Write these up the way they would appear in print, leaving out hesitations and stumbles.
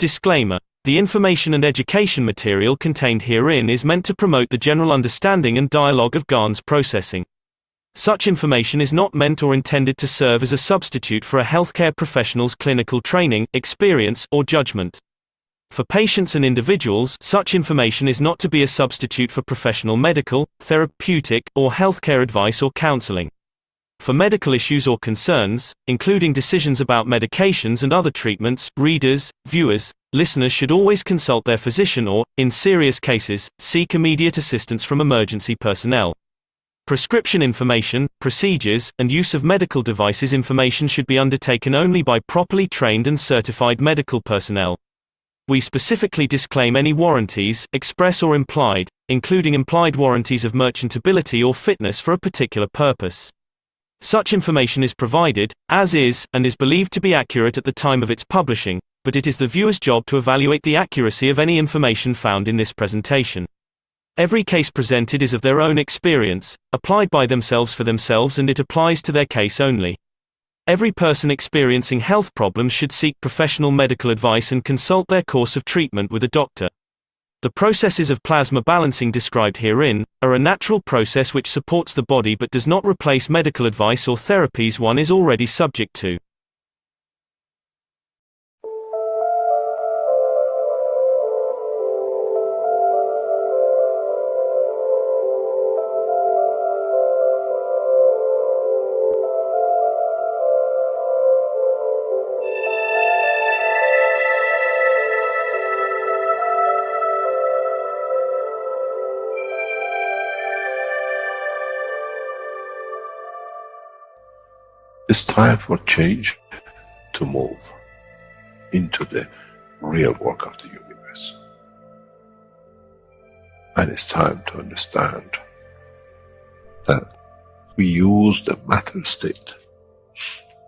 Disclaimer: the information and education material contained herein is meant to promote the general understanding and dialogue of GAN's processing. Such information is not meant or intended to serve as a substitute for a healthcare professional's clinical training, experience, or judgment. For patients and individuals, such information is not to be a substitute for professional medical, therapeutic, or healthcare advice or counseling. For medical issues or concerns, including decisions about medications and other treatments, readers, viewers, listeners should always consult their physician or, in serious cases, seek immediate assistance from emergency personnel. Prescription information, procedures, and use of medical devices information should be undertaken only by properly trained and certified medical personnel. We specifically disclaim any warranties, express or implied, including implied warranties of merchantability or fitness for a particular purpose. Such information is provided, as is, and is believed to be accurate at the time of its publishing, but it is the viewer's job to evaluate the accuracy of any information found in this presentation. Every case presented is of their own experience, applied by themselves for themselves, and it applies to their case only. Every person experiencing health problems should seek professional medical advice and consult their course of treatment with a doctor. The processes of plasma balancing described herein are a natural process which supports the body but does not replace medical advice or therapies one is already subject to. It's time for change to move into the real work of the universe. And it's time to understand that we use the matter state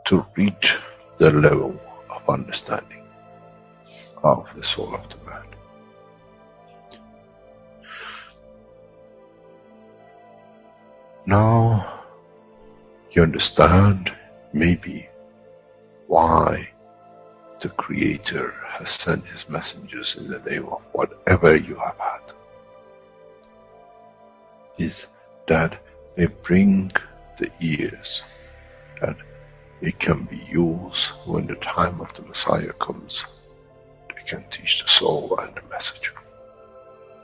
to reach the level of understanding of the soul of the man. Now you understand maybe why the Creator has sent His messengers in the name of whatever you have had. Is that they bring the ears, that it can be used when the time of the Messiah comes. They can teach the soul and the message,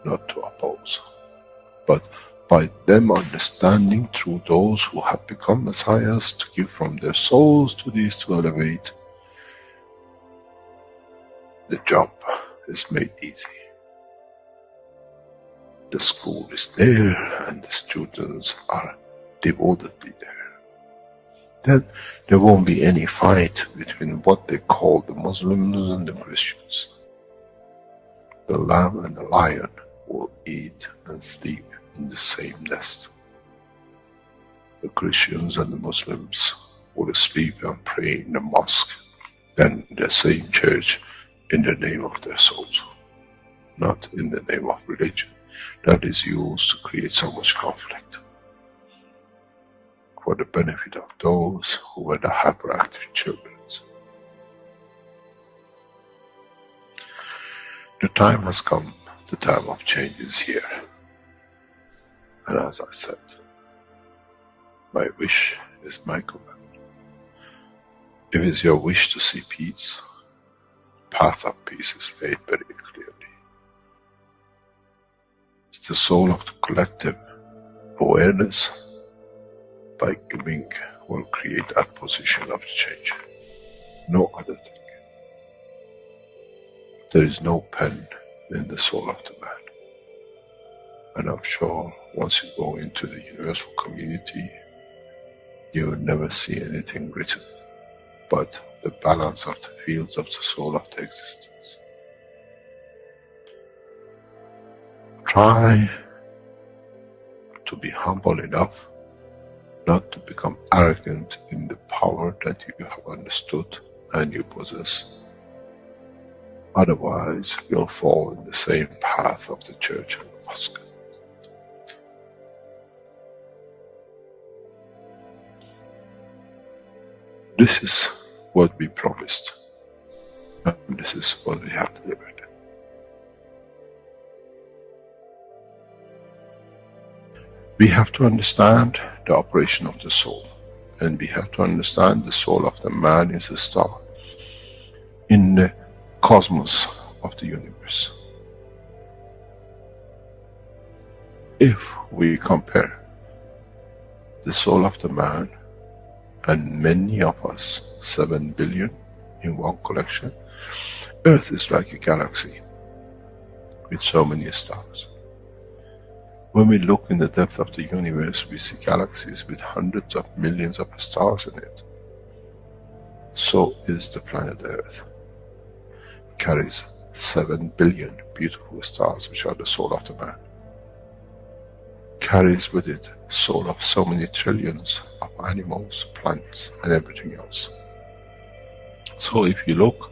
not to oppose, but by them understanding through those who have become messiahs, to give from their souls to these to elevate, the job is made easy. The school is there and the students are devotedly there. Then there won't be any fight between what they call the Muslims and the Christians. The lamb and the lion will eat and sleep in the same nest. The Christians and the Muslims will sleep and pray in the mosque, then in the same church, in the name of their souls, not in the name of religion that is used to create so much conflict for the benefit of those who were the hyperactive children. The time has come, the time of change is here. And as I said, my wish is my command. If it's your wish to see peace, the path of peace is laid very clearly. It's the soul of the collective awareness, by giving, will create that position of change. No other thing. There is no pen in the soul of the man. And I'm sure once you go into the universal community, you will never see anything written but the balance of the fields of the soul of the existence. Try to be humble enough not to become arrogant in the power that you have understood and you possess. Otherwise, you'll fall in the same path of the church and the mosque. This is what we promised. And This is what we have delivered. We have to understand the operation of the soul, and we have to understand the soul of the man is a star in the cosmos of the universe. If we compare the soul of the man and many of us, 7 billion in one collection, Earth is like a galaxy with so many stars. When we look in the depth of the universe, we see galaxies with hundreds of millions of stars in it. So is the planet Earth. It carries 7 billion beautiful stars, which are the soul of the man. Carries with it soul of so many trillions of animals, plants, and everything else. So if you look,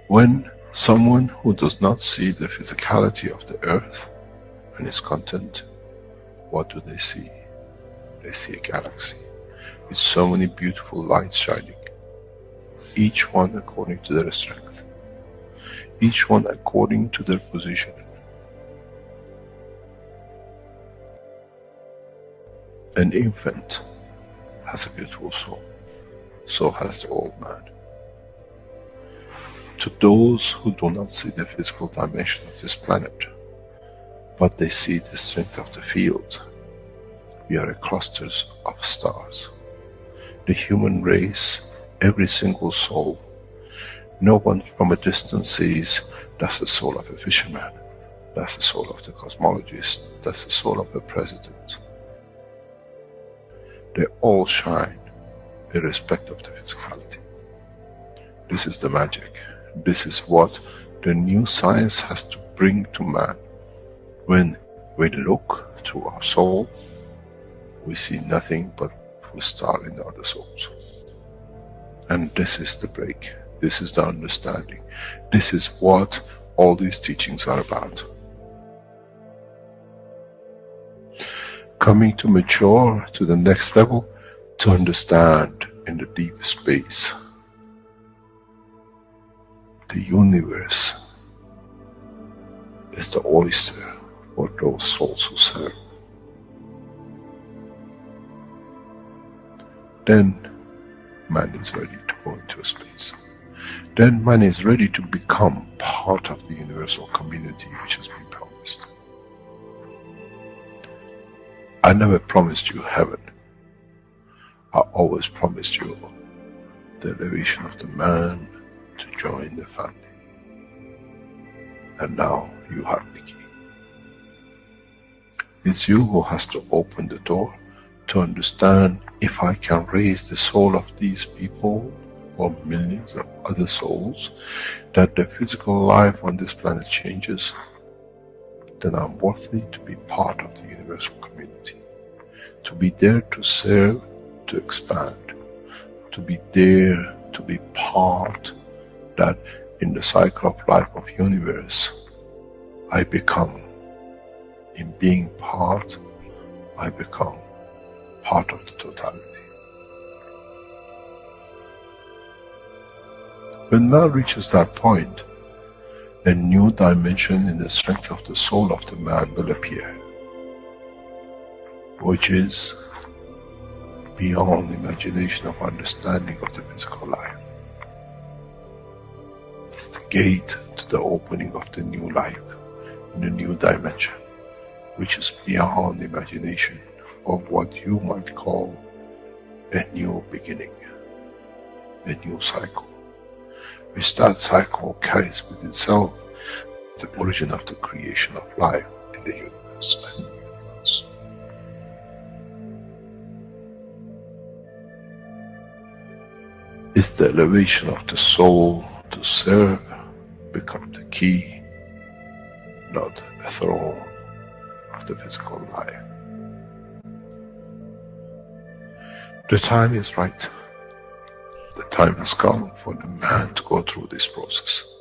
when someone who does not see the physicality of the Earth and its content, what do they see? They see a galaxy with so many beautiful lights shining, each one according to their strength, each one according to their position. An infant has a beautiful soul, so has the old man. To those who do not see the physical dimension of this planet, but they see the strength of the field, we are clusters of stars. The human race, every single soul, no one from a distance sees that's the soul of a fisherman, that's the soul of the cosmologist, that's the soul of the president. They all shine irrespective of the physicality. This is the magic. This is what the new science has to bring to man. When we look to our soul, we see nothing but a star in the other souls. And this is the break. This is the understanding. This is what all these teachings are about. Coming to mature to the next level, to understand in the deep space, the universe is the oyster for those souls who serve. Then man is ready to go into space. Then man is ready to become part of the universal community which has been promised. I never promised you heaven. I always promised you the elevation of the man to join the family. And now you have the key. It's you who has to open the door to understand, if I can raise the soul of these people or millions of other souls, that the physical life on this planet changes, then I'm worthy to be part of the universal community. To be there to serve, to expand. To be there to be part, that in the cycle of life of universe, I become, in being part, I become part of the totality. When man reaches that point, a new dimension in the strength of the soul of the man will appear, which is beyond imagination of understanding of the physical life. It's the gate to the opening of the new life, in a new dimension, which is beyond imagination of what you might call a new beginning, a new cycle, which that cycle carries with itself the origin of the creation of life in the universe and in the universe. It's the elevation of the soul to serve become the key, not a throne of the physical life. The time is right. The time has come for the man to go through this process.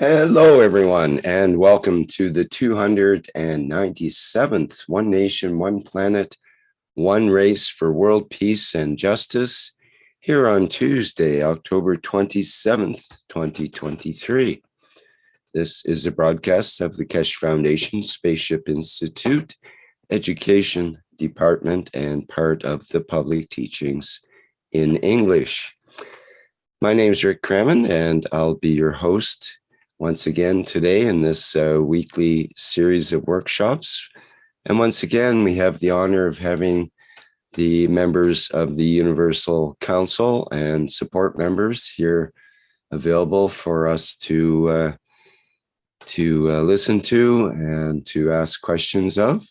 Hello, everyone, and welcome to the 297th One Nation, One Planet, One Race for World Peace and Justice here on Tuesday, October 27th, 2023. This is a broadcast of the Keshe Foundation, Spaceship Institute, Education Department, and part of the public teachings in English. My name is Rick Crammond, and I'll be your host once again today in this weekly series of workshops. And once again, we have the honor of having the members of the Universal Council and support members here available for us to listen to and to ask questions of.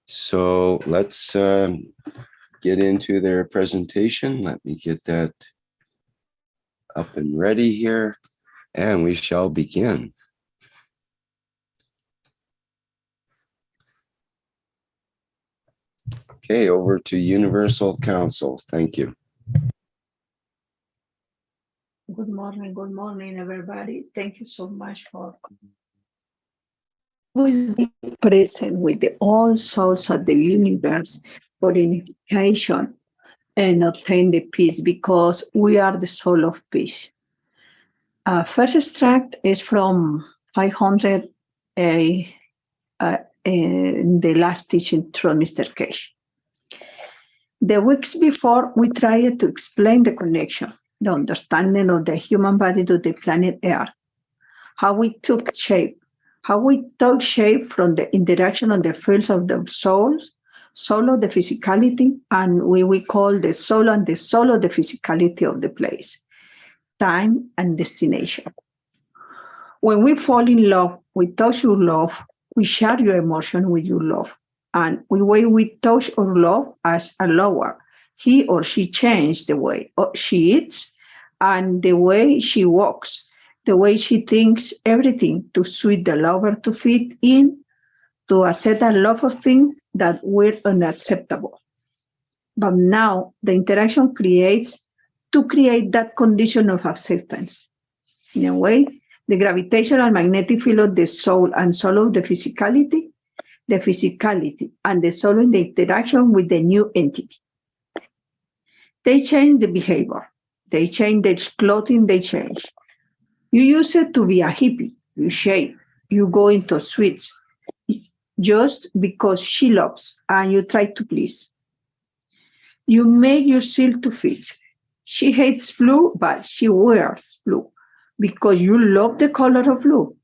So let's get into their presentation. Let me get that up and ready here, and we shall begin. Okay, over to Universal Council. Thank you. Good morning, everybody. Thank you so much for being present with the all souls of the universe for unification and obtain the peace, because we are the soul of peace. First extract is from 500 in the last teaching from Mr. Keshe. The weeks before, we tried to explain the connection, the understanding of the human body to the planet Earth, how we took shape, how we took shape from the interaction of the fields of the souls, soul of the physicality, and we call the soul and the soul of the physicality of the place, time and destination. When we fall in love, we touch your love, we share your emotion with your love. And when we touch or love as a lover, he or she changed the way she eats and the way she walks, the way she thinks, everything to suit the lover to fit in, to accept a lot of things that were unacceptable. But now the interaction creates that condition of acceptance. In a way, the gravitational magnetic field of the soul and soul of the physicality and the soul in the interaction with the new entity. They change the behavior. They change the clothing, they change. You use it to be a hippie. You shave. You go into sweets just because she loves and you try to please. You make yourself to fit. She hates blue, but she wears blue because you love the color of blue.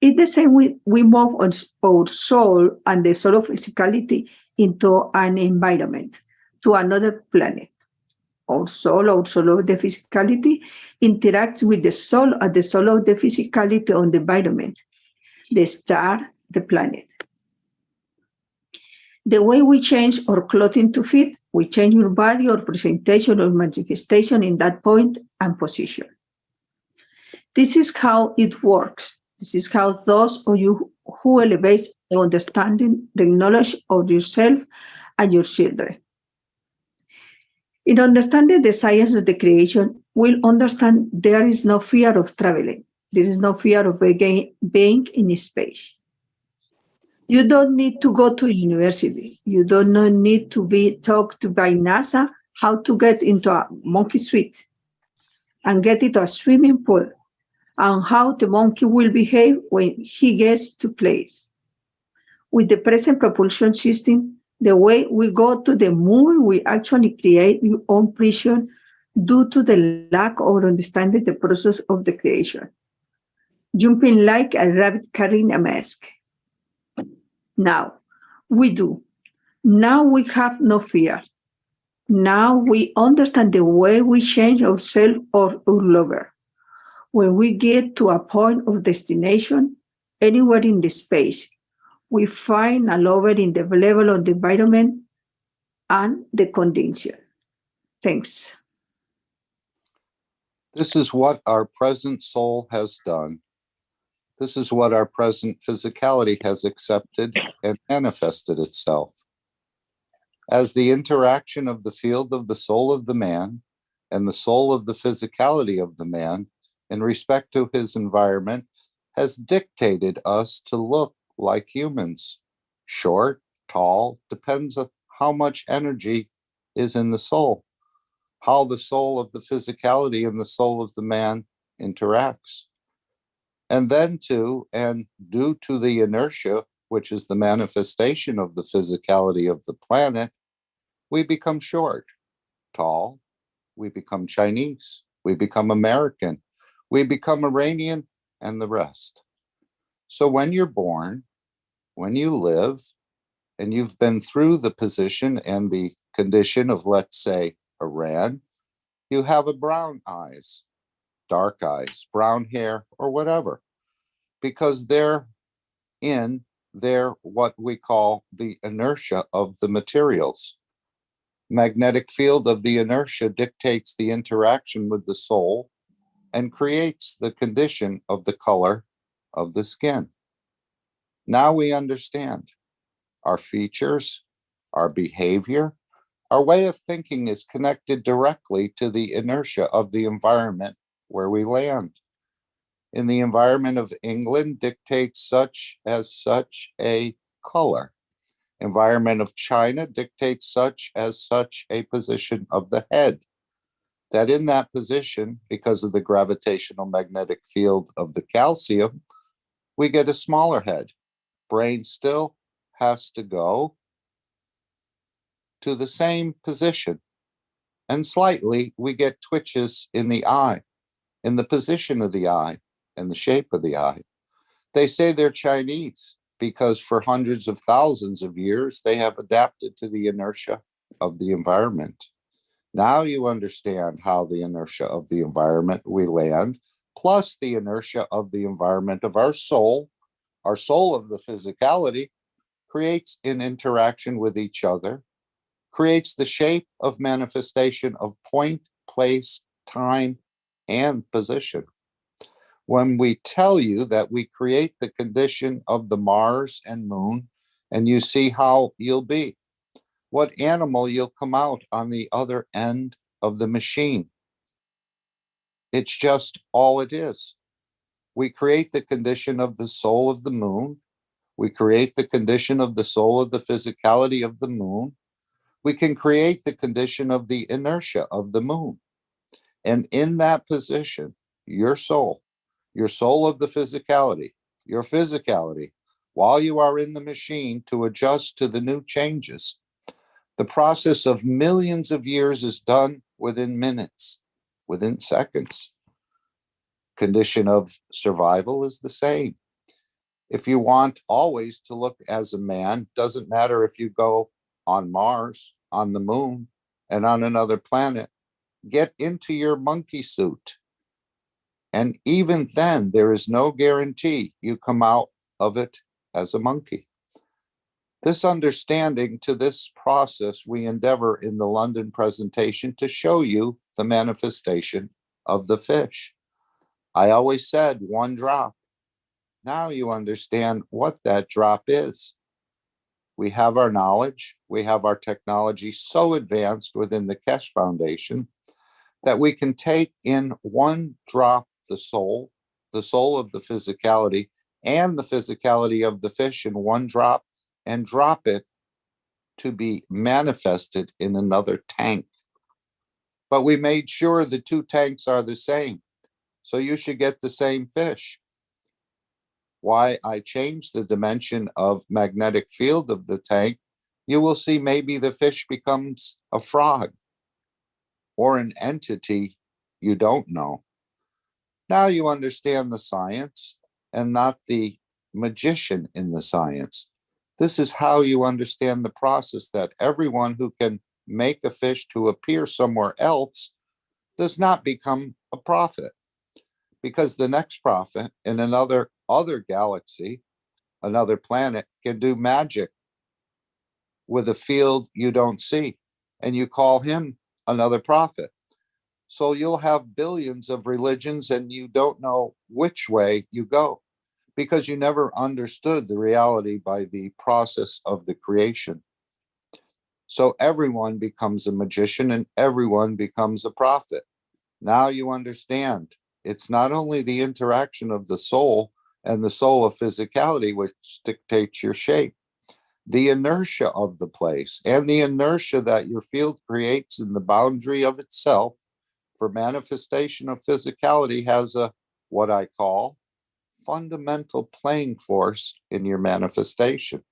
It's the same we move our soul and the soul of physicality into an environment, to another planet. Our soul of the physicality interacts with the soul of the physicality on the environment, the star, the planet. The way we change our clothing to fit, we change our body or presentation or manifestation in that point and position. This is how it works. This is how those of you who elevate the understanding, the knowledge of yourself and your children. In understanding the science of the creation, we'll understand there is no fear of traveling. There is no fear of being in space. You don't need to go to university. You don't need to be taught by NASA how to get into a monkey suit and get into a swimming pool, and how the monkey will behave when he gets to place. With the present propulsion system, the way we go to the moon, we actually create your own prison due to the lack of understanding the process of the creation. Jumping like a rabbit carrying a mask. Now, we do. Now we have no fear. Now we understand the way we change ourselves or our lover. When we get to a point of destination, anywhere in the space, we find a lover in the level of the environment and the condition. Thanks. This is what our present soul has done. This is what our present physicality has accepted and manifested itself. As the interaction of the field of the soul of the man and the soul of the physicality of the man in respect to his environment has dictated us to look like humans. Short, tall, depends on how much energy is in the soul, how the soul of the physicality and the soul of the man interacts. And then and due to the inertia, which is the manifestation of the physicality of the planet, we become short, tall, we become Chinese, we become American, we become Iranian, and the rest. So when you're born, when you live, and you've been through the position and the condition of, let's say, Iran, you have a brown eyes, dark eyes, brown hair, or whatever, because they're what we call the inertia of the materials. Magnetic field of the inertia dictates the interaction with the soul and creates the condition of the color of the skin. Now we understand our features, our behavior, our way of thinking is connected directly to the inertia of the environment where we land. In the environment of England dictates such a color. Environment of China dictates such a position of the head. That in that position, because of the gravitational magnetic field of the calcium, we get a smaller head. Brain still has to go to the same position. And slightly, we get twitches in the eye, in the position of the eye, and the shape of the eye. They say they're Chinese because for hundreds of thousands of years, they have adapted to the inertia of the environment. Now you understand how the inertia of the environment we land, plus the inertia of the environment of our soul of the physicality, creates an interaction with each other, creates the shape of manifestation of point, place, time, and position. When we tell you that we create the condition of the Mars and Moon, and you see how you'll be, what animal you'll come out on the other end of the machine. It's just all it is. We create the condition of the soul of the moon. We create the condition of the soul of the physicality of the moon. We can create the condition of the inertia of the moon. And in that position, your soul of the physicality, your physicality, while you are in the machine to adjust to the new changes, the process of millions of years is done within minutes, within seconds. Condition of survival is the same. If you want always to look as a man, doesn't matter if you go on Mars, on the moon, and on another planet, get into your monkey suit. And even then, there is no guarantee you come out of it as a monkey. This understanding to this process, we endeavor in the London presentation to show you the manifestation of the fish. I always said 1 drop. Now you understand what that drop is. We have our knowledge, we have our technology so advanced within the Keshe Foundation that we can take in 1 drop the soul of the physicality, and the physicality of the fish in 1 drop, and drop it to be manifested in another tank. But we made sure the 2 tanks are the same, so you should get the same fish. Why I changed the dimension of magnetic field of the tank, you will see maybe the fish becomes a frog or an entity you don't know. Now you understand the science and not the magician in the science. This is how you understand the process that everyone who can make a fish to appear somewhere else does not become a prophet, because the next prophet in another galaxy, another planet, can do magic with a field you don't see, and you call him another prophet. So you'll have billions of religions and you don't know which way you go, because you never understood the reality by the process of the creation. So everyone becomes a magician and everyone becomes a prophet. Now you understand It's not only the interaction of the soul and the soul of physicality which dictates your shape. The inertia of the place and the inertia that your field creates in the boundary of itself for manifestation of physicality has a, what I call, fundamental playing force in your manifestation.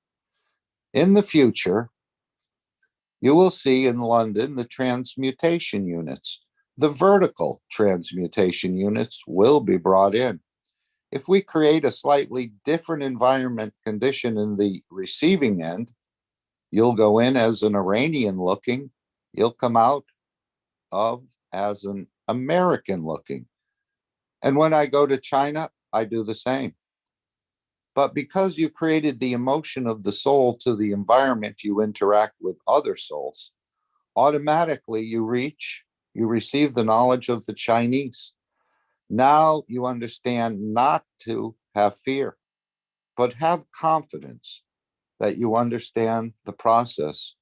In the future, you will see in London the transmutation units. The vertical transmutation units will be brought in. If we create a slightly different environment condition in the receiving end, you'll go in as an Iranian looking, you'll come out of as an American looking. And when I go to China, I do the same. But because you created the emotion of the soul to the environment you interact with other souls, automatically you receive the knowledge of the Chinese. Now you understand not to have fear, but have confidence that you understand the process.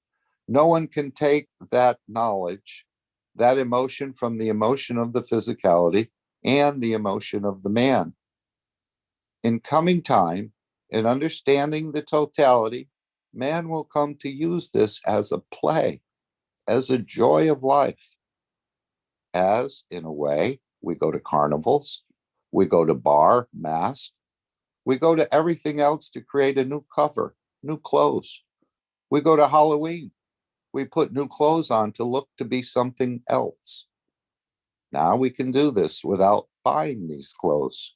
No one can take that knowledge, that emotion from the emotion of the physicality and the emotion of the man. In coming time, in understanding the totality, man will come to use this as a play, as a joy of life. As, in a way, we go to carnivals, we go to bar, mask, we go to everything else to create a new cover, new clothes. We go to Halloween, we put new clothes on to look to be something else. Now we can do this without buying these clothes.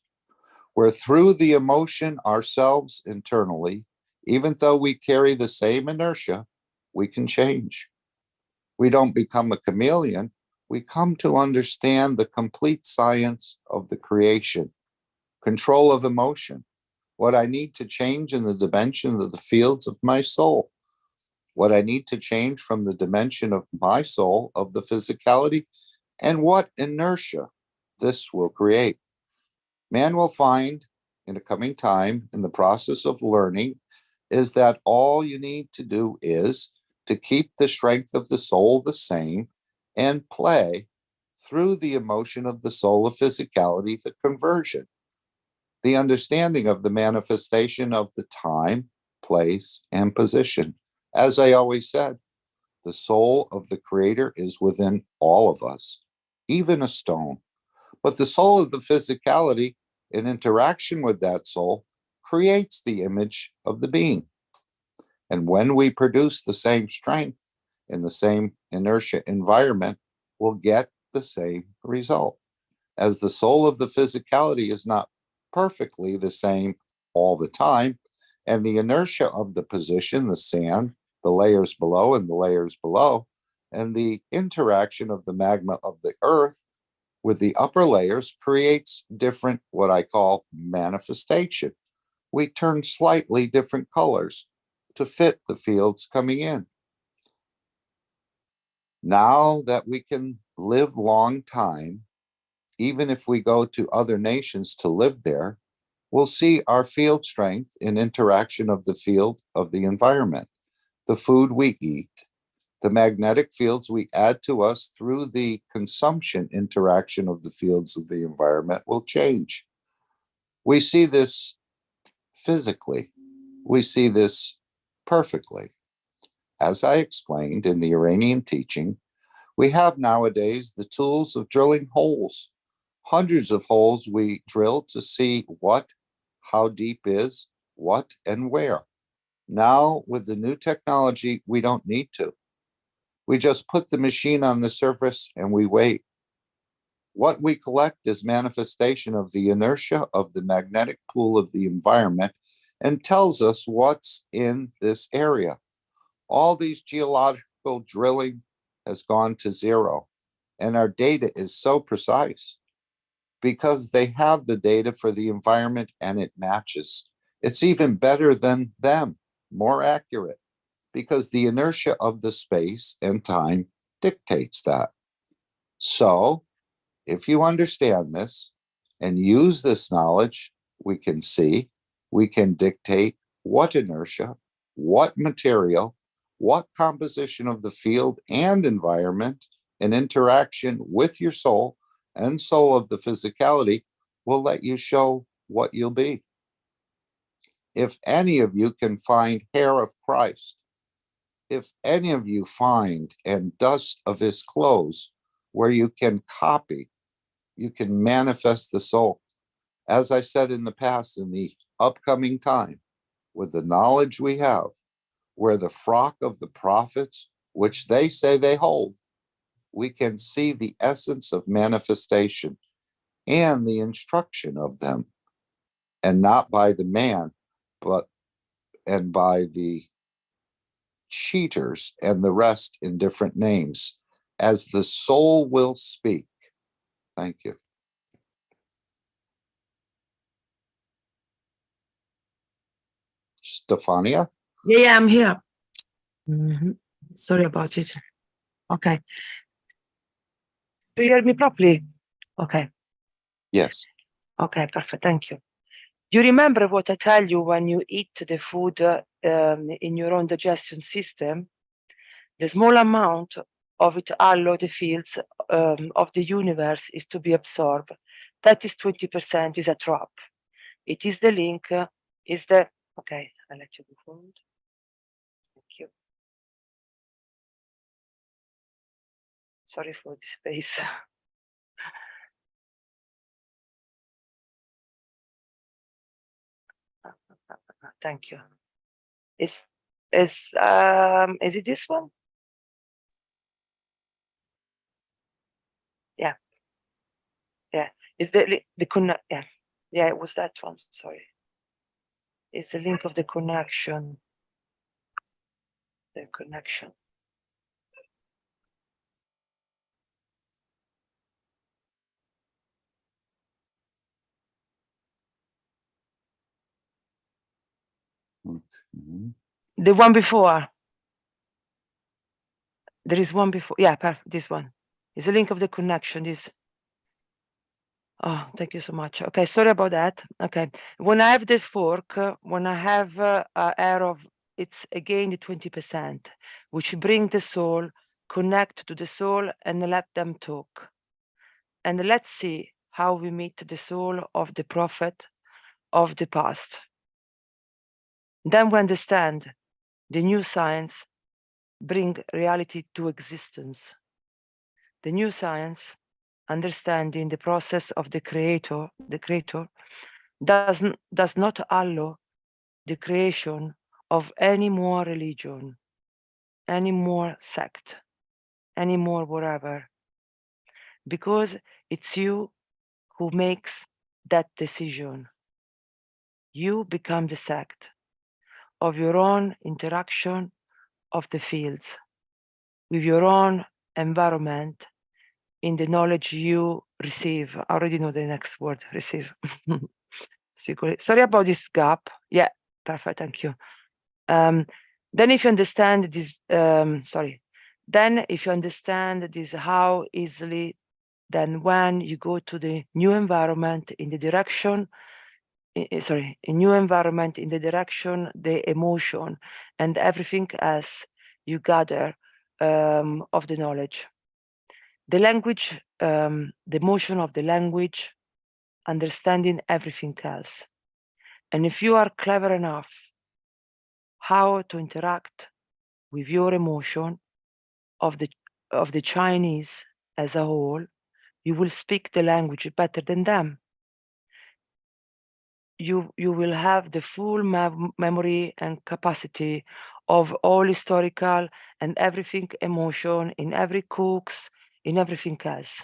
Where through the emotion ourselves internally, even though we carry the same inertia, we can change. We don't become a chameleon. We come to understand the complete science of the creation, control of emotion, what I need to change in the dimension of the fields of my soul, what I need to change from the dimension of my soul, of the physicality, and what inertia this will create. Man will find in a coming time, in the process of learning, is that all you need to do is to keep the strength of the soul the same and play through the emotion of the soul of physicality, the conversion, the understanding of the manifestation of the time, place, and position. As I always said, the soul of the creator is within all of us, even a stone. But the soul of the physicality, in interaction with that soul, creates the image of the being. And when we produce the same strength in the same inertia environment, we'll get the same result. As the soul of the physicality is not perfectly the same all the time, and the inertia of the position, the sand, the layers below and the layers below, and the interaction of the magma of the earth with the upper layers creates different, what I call, manifestation. We turn slightly different colors to fit the fields coming in. Now that we can live long time, even if we go to other nations to live there, we'll see our field strength in interaction of the field of the environment, the food we eat, the magnetic fields we add to us through the consumption interaction of the fields of the environment will change. We see this physically. We see this perfectly. As I explained in the Iranian teaching, we have nowadays the tools of drilling holes. Hundreds of holes we drill to see what, how deep is, what, and where. Now, with the new technology, we don't need to. We just put the machine on the surface and we wait. What we collect is manifestation of the inertia of the magnetic pool of the environment and tells us what's in this area. All these geological drilling has gone to zero, and our data is so precise because they have the data for the environment and it matches. It's even better than them, more accurate, because the inertia of the space and time dictates that. So, if you understand this and use this knowledge, we can see, we can dictate what inertia, what material, what composition of the field and environment in interaction with your soul and soul of the physicality will let you show what you'll be. If any of you can find hair of Christ, if any of you find and dust of his clothes where you can copy, you can manifest the soul. As I said in the past, in the upcoming time, with the knowledge we have, where the frock of the prophets, which they say they hold, we can see the essence of manifestation and the instruction of them, and not by the man, but and by the cheaters and the rest in different names, as the soul will speak. Thank you. Stefania? Yeah, I'm here. Sorry about it. Okay. Do you hear me properly? Okay. Yes. Okay, perfect. Thank you. You remember what I tell you when you eat the food in your own digestion system? The small amount of it allow the fields of the universe is to be absorbed. That is 20% is a trap. It is the link, is the, okay, I'll let you go forward. Thank you. Sorry for the space. Thank you. Is it this one? Yeah. Yeah. Is the connect? Yeah. Yeah, it was that one. Sorry. It's the link of the connection. The connection. Mhm. The one before. There is one before. Yeah, this one. It's the link of the connection. This. Oh, thank you so much. Okay, sorry about that. Okay, when I have the fork, when I have air of, it's again the 20%, which bring the soul, connect to the soul, and let them talk. And let's see how we meet the soul of the prophet of the past. Then we understand the new science bring reality to existence. The new science, understanding the process of the creator does not allow the creation of any more religion, any more sect, any more whatever, because it's you who makes that decision. You become the sect of your own interaction of the fields with your own environment in the knowledge you receive. I already know the next word, receive. Sorry about this gap. Yeah, perfect, thank you. Then if you understand this, then if you understand this how easily, then when you go to the new environment in the direction, a new environment in the direction, the emotion and everything else you gather of the knowledge. The language, the motion of the language, understanding everything else. And if you are clever enough how to interact with your emotion of the Chinese as a whole, you will speak the language better than them. You will have the full memory and capacity of all historical and everything emotion in every cooks, in everything else.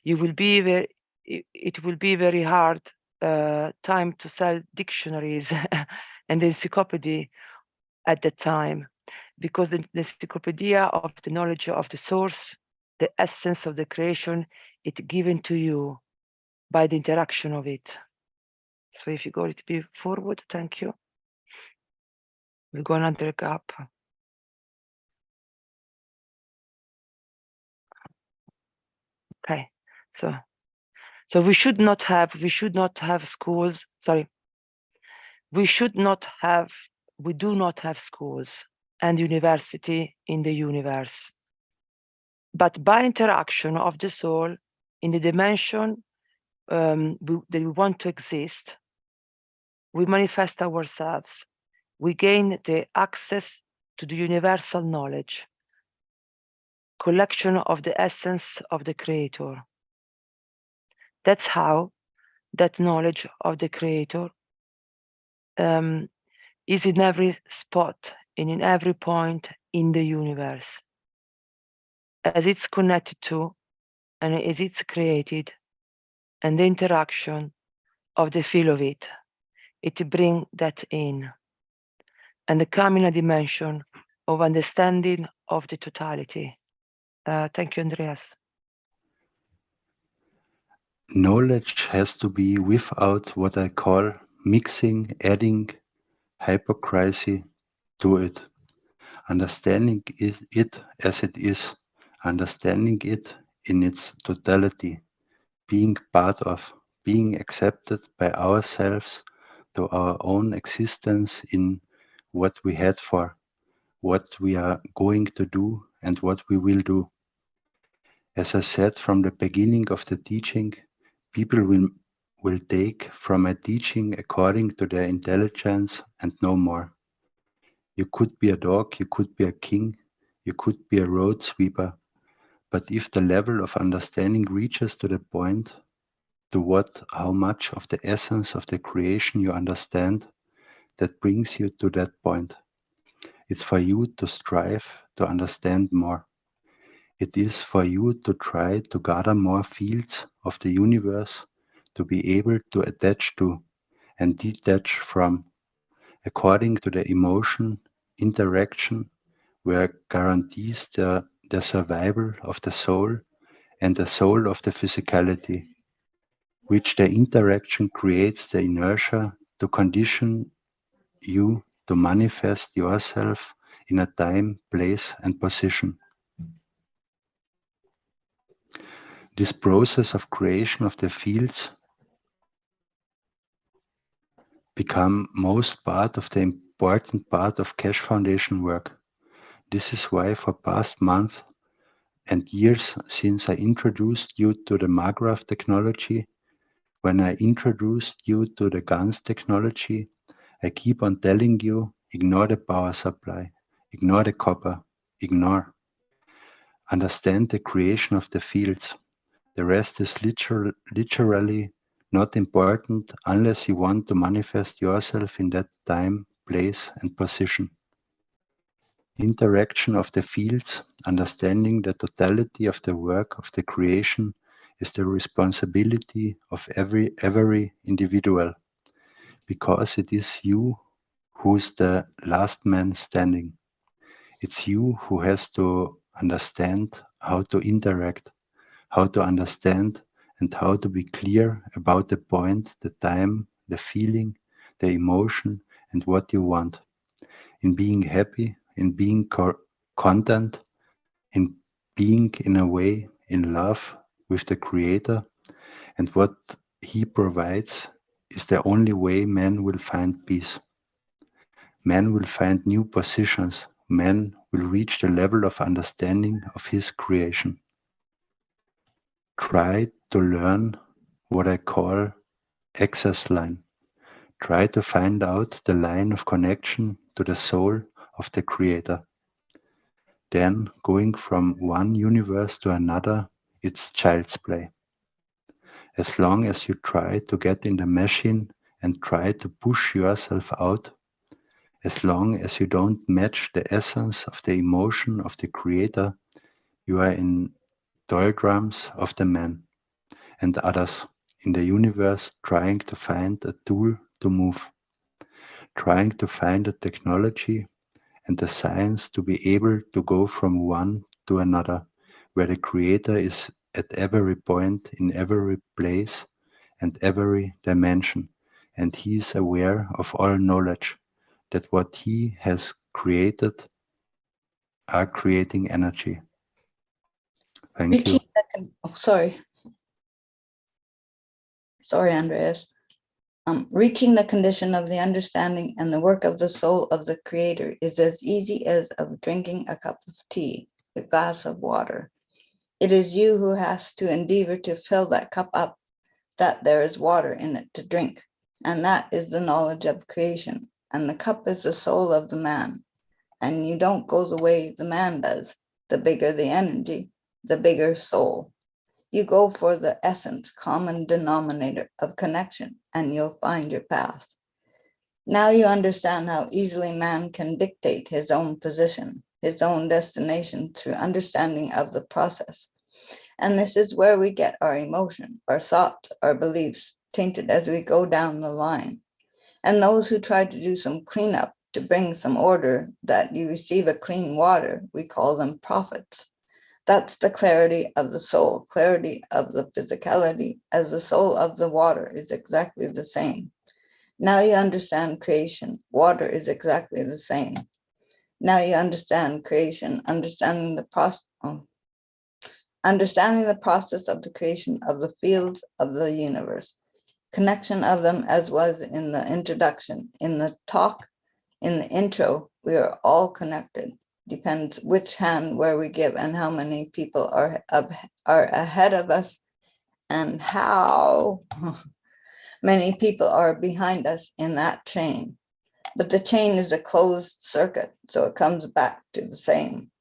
You will be very, it will be very hard time to sell dictionaries and encyclopedia at that time, because the encyclopedia of the knowledge of the source, the essence of the creation, it's given to you by the interaction of it. So if you go a little bit forward, thank you. We'll go another gap. Okay, so we should not have schools. Sorry, we do not have schools and university in the universe. But by interaction of the soul, in the dimension that we want to exist, we manifest ourselves. We gain the access to the universal knowledge, collection of the essence of the Creator. That's how that knowledge of the Creator is in every spot and in every point in the universe. As it's connected to and as it's created, and the interaction of the feel of it brings that in, and the coming a dimension of understanding of the totality. Thank you, Andreas. Knowledge has to be without what I call mixing, adding hypocrisy to it. Understanding it as it is, understanding it in its totality, being part of, being accepted by ourselves to our own existence in what we had for, what we are going to do, and what we will do. As I said from the beginning of the teaching, people will take from a teaching according to their intelligence and no more. You could be a dog, you could be a king, you could be a road sweeper, but if the level of understanding reaches to the point to how much of the essence of the creation you understand, that brings you to that point. It's for you to strive to understand more. It is for you to try to gather more fields of the universe to be able to attach to and detach from, according to the emotion, interaction, where guarantees the survival of the soul and the soul of the physicality, which the interaction creates the inertia to condition you to manifest yourself in a time, place, and position. This process of creation of the fields become most part of the important part of Keshe Foundation work. This is why for past month and years since I introduced you to the MAGRAPH technology, when I introduced you to the GANS technology, I keep on telling you, ignore the power supply, ignore the copper, ignore. Understand the creation of the fields. The rest is literally not important unless you want to manifest yourself in that time, place, and position. Interaction of the fields, understanding the totality of the work of the creation is the responsibility of every individual, because it is you who's the last man standing. It's you who has to understand how to interact, how to understand, and how to be clear about the point, the time, the feeling, the emotion, and what you want. In being happy, in being content, in being in a way in love with the Creator, and what He provides is the only way man will find peace. Man will find new positions. Man will reach the level of understanding of his creation. Try to learn what I call access line. Try to find out the line of connection to the soul of the Creator. Then, going from one universe to another, it's child's play. As long as you try to get in the machine and try to push yourself out, as long as you don't match the essence of the emotion of the Creator, you are in doldrums of the man and others in the universe trying to find a tool to move, trying to find a technology and the science to be able to go from one to another, where the Creator is at every point, in every place, and every dimension, and He is aware of all knowledge, that what He has created are creating energy. Thank you. Sorry, Andreas. Reaching the condition of the understanding and the work of the soul of the Creator is as easy as of drinking a cup of tea, a glass of water. It is you who has to endeavor to fill that cup up, that there is water in it to drink. And that is the knowledge of creation. And the cup is the soul of the man. And you don't go the way the man does. The bigger the energy, the bigger soul. You go for the essence, common denominator of connection, and you'll find your path. Now you understand how easily man can dictate his own position, his own destination through understanding of the process. And this is where we get our emotion, our thoughts, our beliefs tainted as we go down the line. And those who try to do some cleanup to bring some order, that you receive a clean water, we call them prophets. That's the clarity of the soul, clarity of the physicality, as the soul of the water is exactly the same. Now you understand creation. Water is exactly the same. Now you understand creation, understanding the process of the creation of the fields of the universe. Connection of them, as was in the introduction, in the talk, in the intro, we are all connected. Depends which hand where we give and how many people are ahead of us and how many people are behind us in that chain. But the chain is a closed circuit, so it comes back to the same.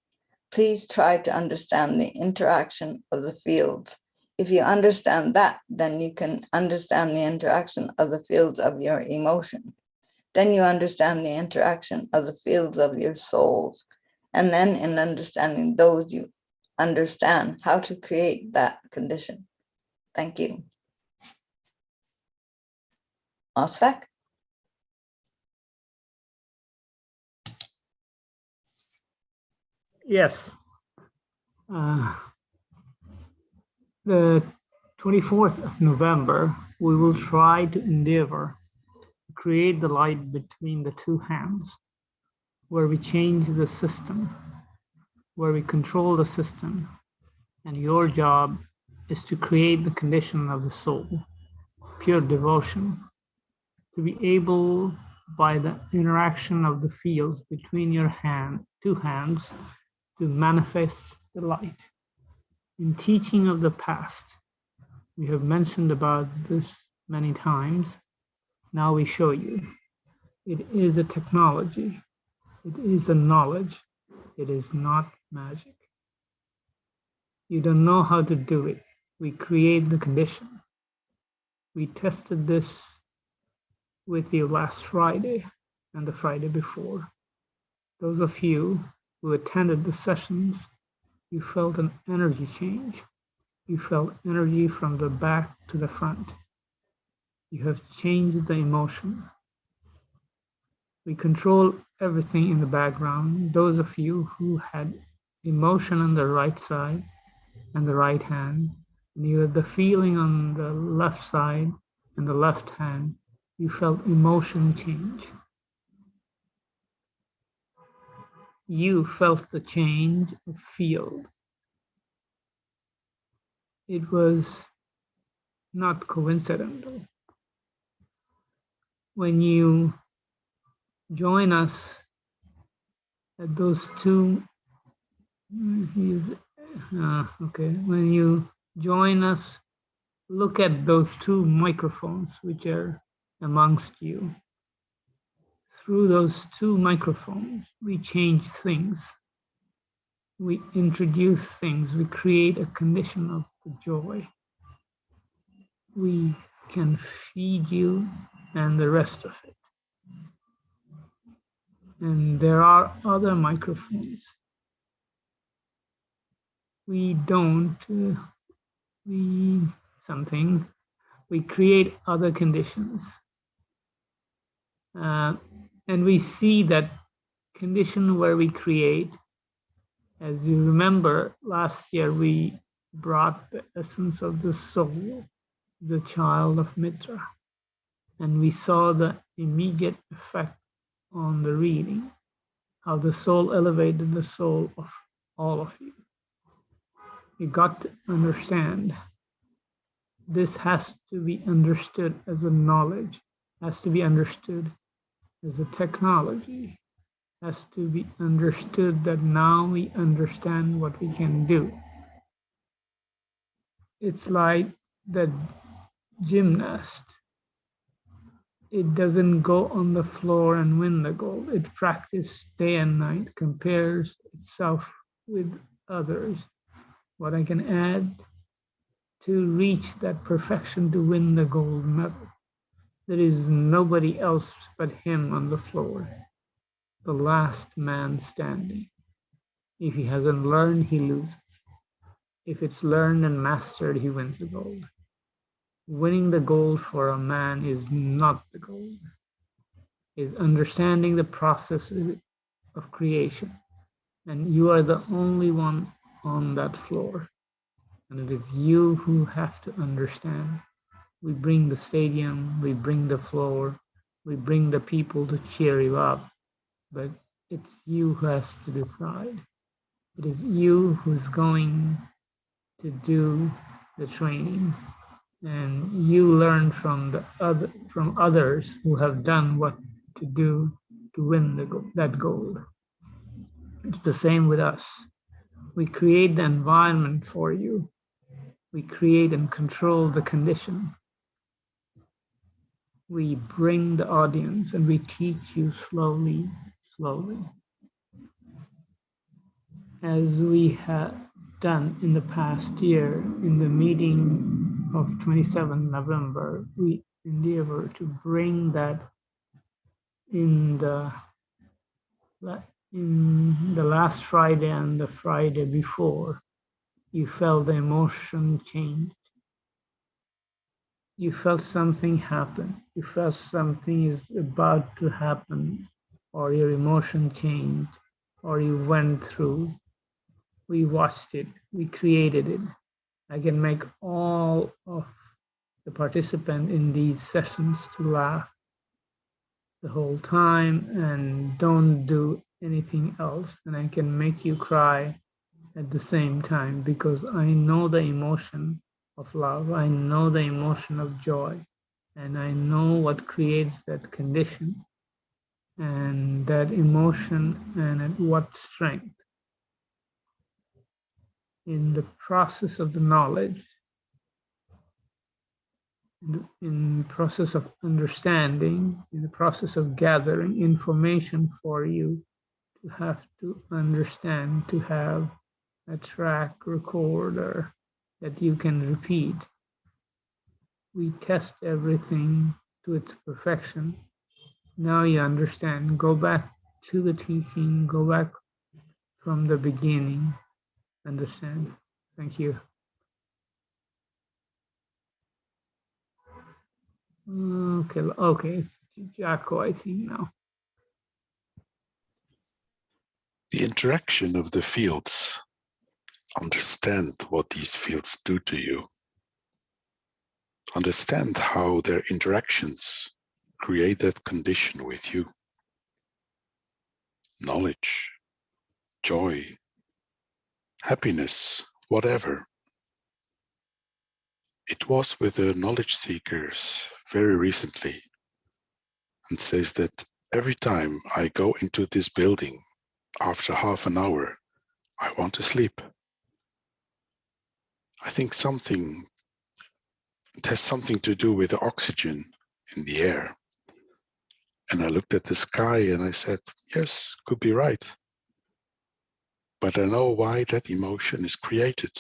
Please try to understand the interaction of the fields. If you understand that, then you can understand the interaction of the fields of your emotion. Then you understand the interaction of the fields of your souls. And then in understanding those, you understand how to create that condition. Thank you. Osvek? Yes. The 24th of November, we will try to endeavor to create the light between the two hands, where we change the system, where we control the system. And your job is to create the condition of the soul, pure devotion, to be able, by the interaction of the fields between your two hands, to manifest the light. In teaching of the past, we have mentioned about this many times. Now we show you. It is a technology. It is a knowledge. It is not magic. You don't know how to do it. We create the condition. We tested this with you last Friday and the Friday before. Those of you who attended the sessions, you felt an energy change. You felt energy from the back to the front. You have changed the emotion. We control everything in the background. Those of you who had emotion on the right side and the right hand, and you had the feeling on the left side and the left hand, you felt emotion change. You felt the change of field. It was not coincidental. When you join us at those two, when you join us, look at those two microphones which are amongst you. Through those two microphones, we change things. We introduce things. We create a condition of joy. We can feed you and the rest of it. And there are other microphones. We don't, we create other conditions. And we see that condition where we create, as you remember, last year we brought the essence of the soul, the child of Mitra, and we saw the immediate effect on the reading, how the soul elevated the soul of all of you. You got to understand, this has to be understood as a knowledge, has to be understood as a technology, has to be understood that now we understand what we can do. it's like the gymnast. It doesn't go on the floor and win the gold. It practices day and night, compares itself with others. What I can add to reach that perfection to win the gold medal. There is nobody else but him on the floor, the last man standing. If he hasn't learned, he loses. If it's learned and mastered, he wins the gold. Winning the gold for a man is not the gold. Is understanding the process of creation. And you are the only one on that floor. And it is you who have to understand. We bring the stadium, we bring the floor, we bring the people to cheer you up, but it's you who has to decide. It is you who's going to do the training, and you learn from others who have done what to do to win that gold. It's the same with us. We create the environment for you. We create and control the condition. We bring the audience and we teach you slowly, slowly. As we have done in the past year, in the meeting of 27 November, we endeavor to bring that in the last Friday and the Friday before. You felt the emotion change. You felt something happen. You felt something is about to happen, or your emotion changed, or you went through. We watched it. We created it. I can make all of the participants in these sessions to laugh the whole time and don't do anything else. And I can make you cry at the same time because I know the emotion of love. I know the emotion of joy. And I know what creates that condition and that emotion and at what strength. In the process of the knowledge, in the process of understanding, in the process of gathering information for you to have to understand, to have a track recorder that you can repeat. We test everything to its perfection. Now you understand. Go back to the teaching, go back from the beginning, understand. Thank you. Okay, it's Jacko, I think now. The interaction of the fields. Understand what these fields do to you. Understand how their interactions create that condition with you. Knowledge, joy, happiness, whatever. It was with the knowledge seekers very recently, and says that every time I go into this building, after half an hour, I want to sleep. I think it has something to do with the oxygen in the air. And I looked at the sky and I said, yes, could be right. But I know why that emotion is created.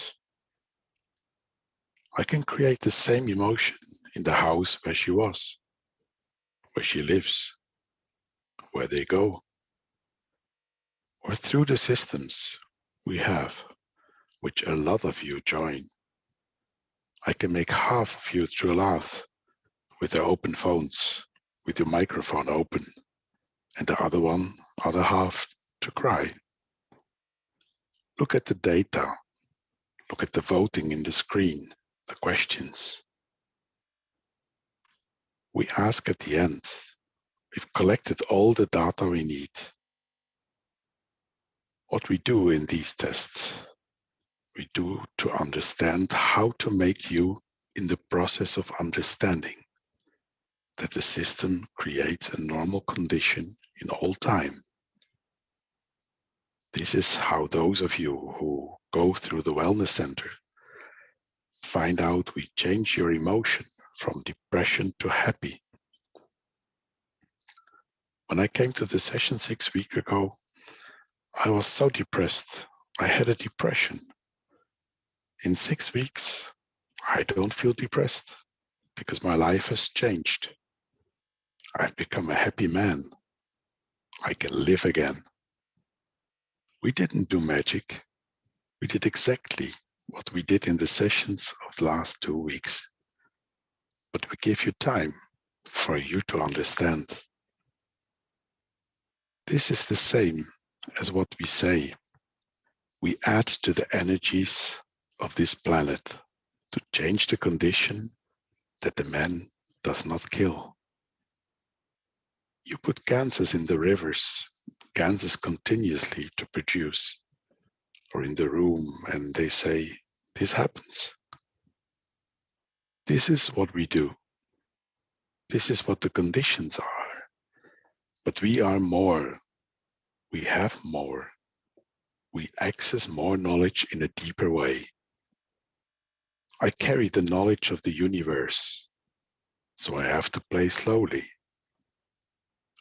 I can create the same emotion in the house where she was, where she lives, where they go, or through the systems we have, which a lot of you join. I can make half of you to laugh with their open phones, with your microphone open, and the other half to cry. Look at the data. Look at the voting in the screen, the questions. We ask at the end, we've collected all the data we need. What we do in these tests, we do to understand how to make you in the process of understanding that the system creates a normal condition in all time. This is how those of you who go through the wellness center find out we change your emotion from depression to happy. When I came to the session 6 weeks ago, I was so depressed. I had a depression. In 6 weeks, I don't feel depressed because my life has changed. I've become a happy man. I can live again. We didn't do magic. We did exactly what we did in the sessions of the last 2 weeks. But we give you time for you to understand. This is the same as what we say. We add to the energies of this planet to change the condition that the man does not kill. You put ganses in the rivers, ganses continuously to produce, or in the room, and they say, this happens. This is what we do. This is what the conditions are. But we are more. We have more. We access more knowledge in a deeper way. I carry the knowledge of the universe, so I have to play slowly.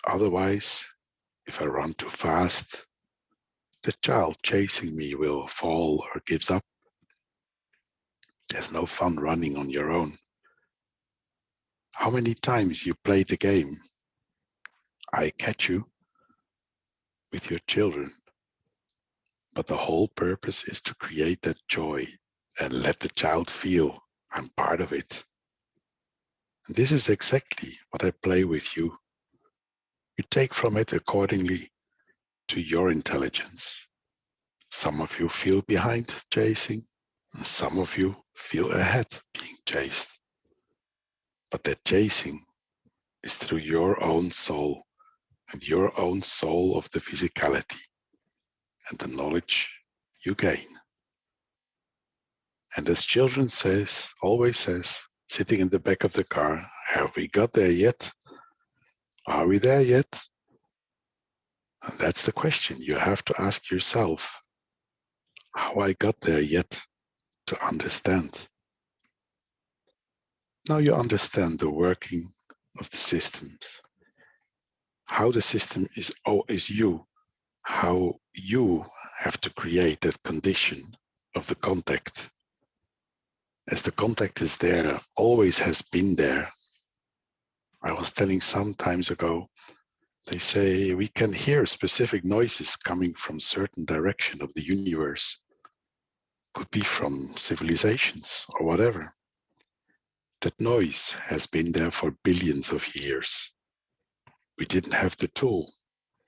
Otherwise, if I run too fast, the child chasing me will fall or gives up. There's no fun running on your own. How many times you play the game? I catch you with your children. But the whole purpose is to create that joy and let the child feel I'm part of it. And this is exactly what I play with you. You take from it accordingly to your intelligence. Some of you feel behind chasing, and some of you feel ahead being chased. But that chasing is through your own soul and your own soul of the physicality and the knowledge you gain. And as children always says, sitting in the back of the car, have we got there yet? Are we there yet? And that's the question you have to ask yourself. How I got there yet to understand. Now you understand the working of the systems. How the system is you. How you have to create that condition of the contact. As the contact is there, always has been there. I was telling some times ago, they say we can hear specific noises coming from certain direction of the universe. Could be from civilizations or whatever. That noise has been there for billions of years. We didn't have the tool.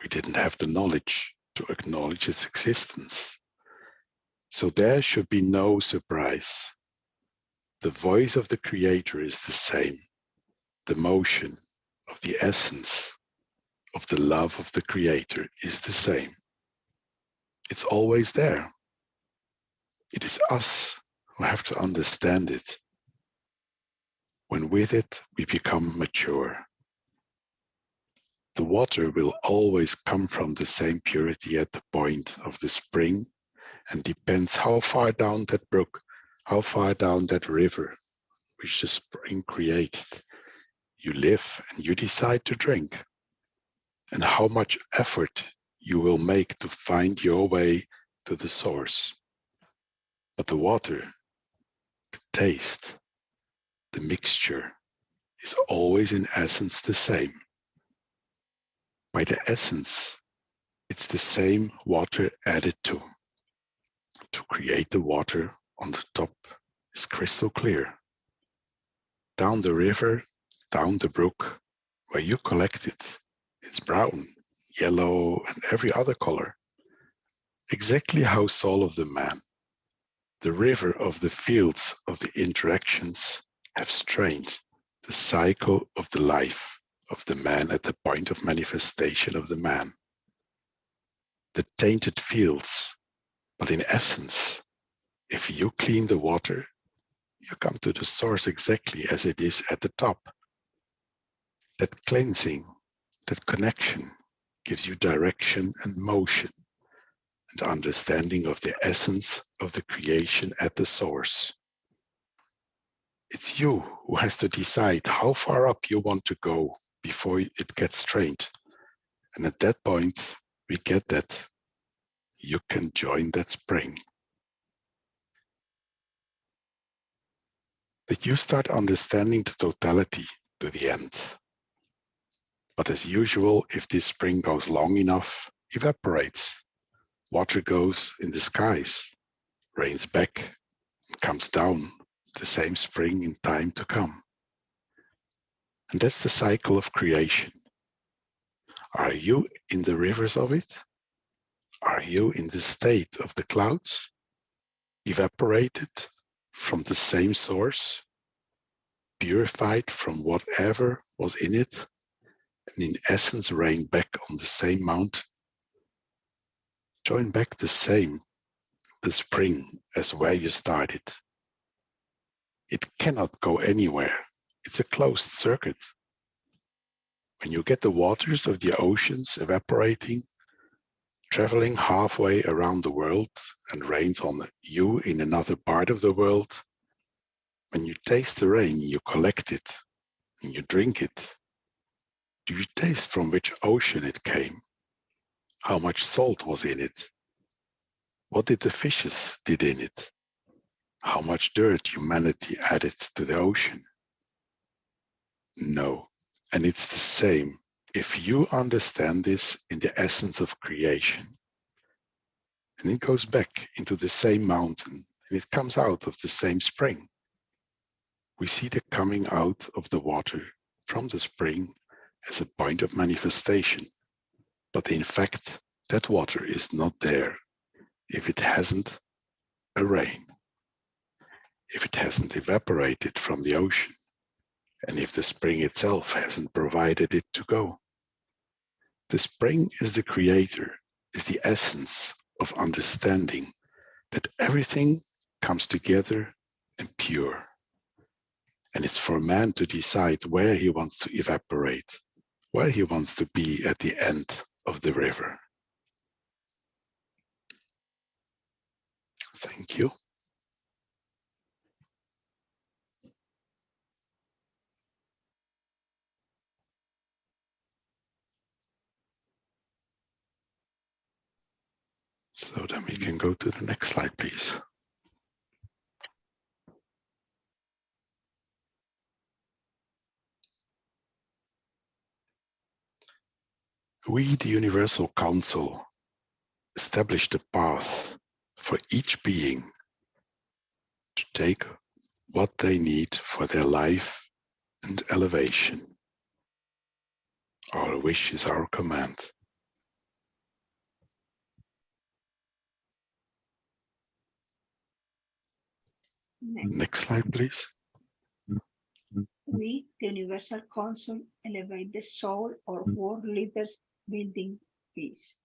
We didn't have the knowledge to acknowledge its existence. So there should be no surprise. The voice of the Creator is the same. The motion of the essence of the love of the Creator is the same. It's always there. It is us who have to understand it. When with it, we become mature. The water will always come from the same purity at the point of the spring, and depends how far down that brook, how far down that river, which the spring created, you live and you decide to drink, and how much effort you will make to find your way to the source. But the water, the taste, the mixture is always in essence the same. By the essence, it's the same water added to create the water on the top is crystal clear. Down the river, down the brook, where you collect it, it's brown, yellow, and every other color. Exactly how soul of the man, the river of the fields of the interactions have strained the cycle of the life of the man at the point of manifestation of the man. The tainted fields, but in essence, if you clean the water, you come to the source exactly as it is at the top. That cleansing, that connection gives you direction and motion and understanding of the essence of the creation at the source. It's you who has to decide how far up you want to go before it gets strained. And at that point, we get that you can join that spring. That you start understanding the totality to the end. But as usual, if this spring goes long enough, evaporates. Water goes in the skies, rains back, and comes down, the same spring in time to come. And that's the cycle of creation. Are you in the rivers of it? Are you in the state of the clouds, evaporated from the same source, purified from whatever was in it, and in essence rain back on the same mountain? Join back the spring as where you started. It cannot go anywhere. It's a closed circuit. When you get the waters of the oceans evaporating, traveling halfway around the world and rains on you in another part of the world, when you taste the rain, you collect it and you drink it. Do you taste from which ocean it came? How much salt was in it? What did the fishes did in it? How much dirt humanity added to the ocean? No. And it's the same if you understand this in the essence of creation. And it goes back into the same mountain and it comes out of the same spring. We see the coming out of the water from the spring as a point of manifestation. But in fact, that water is not there if it hasn't a rain, if it hasn't evaporated from the ocean, and if the spring itself hasn't provided it to go. The spring is the creator, is the essence of understanding that everything comes together and pure. And it's for man to decide where he wants to evaporate, where he wants to be at the end of the river. Thank you. So then we can go to the next slide, please. We, the Universal Council, established a path for each being to take what they need for their life and elevation. Our wish is our command. Next slide, please. We, the Universal Council, elevate the soul of world leaders building peace.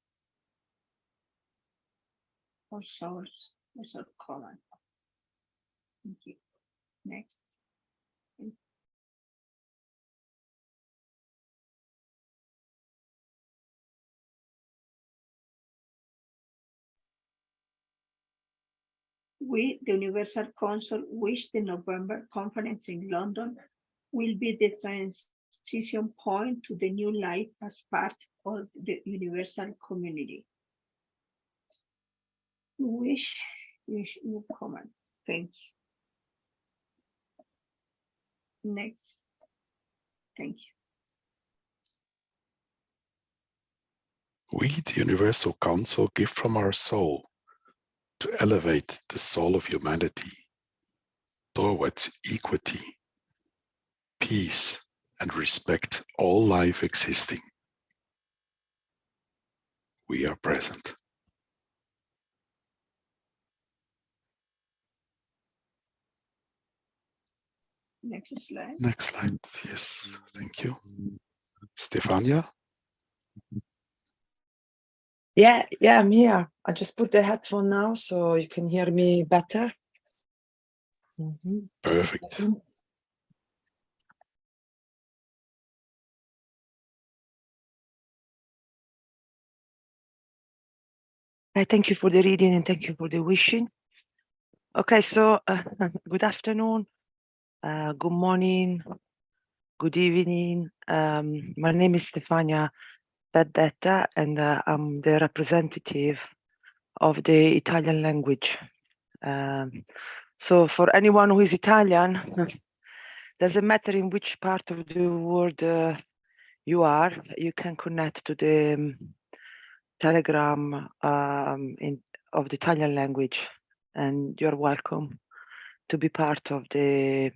Our souls is our command. Thank you. Next. We, the Universal Council, wish the November conference in London will be the transition point to the new life as part of the universal community. Wish you comment. Thank you. Next. Thank you. We, the Universal Council, give from our soul to elevate the soul of humanity towards equity, peace, and respect all life existing. We are present. Next slide. Next slide, yes, thank you. Stefania? Yeah, I'm here. I just put the headphone now so you can hear me better. Perfect. Thank you for the reading and thank you for the wishing. Okay, so good afternoon. Good morning, good evening. My name is Stefania Taddetta, and I'm the representative of the Italian language. So for anyone who is Italian, doesn't matter in which part of the world you are, you can connect to the Telegram of the Italian language, and you're welcome to be part of the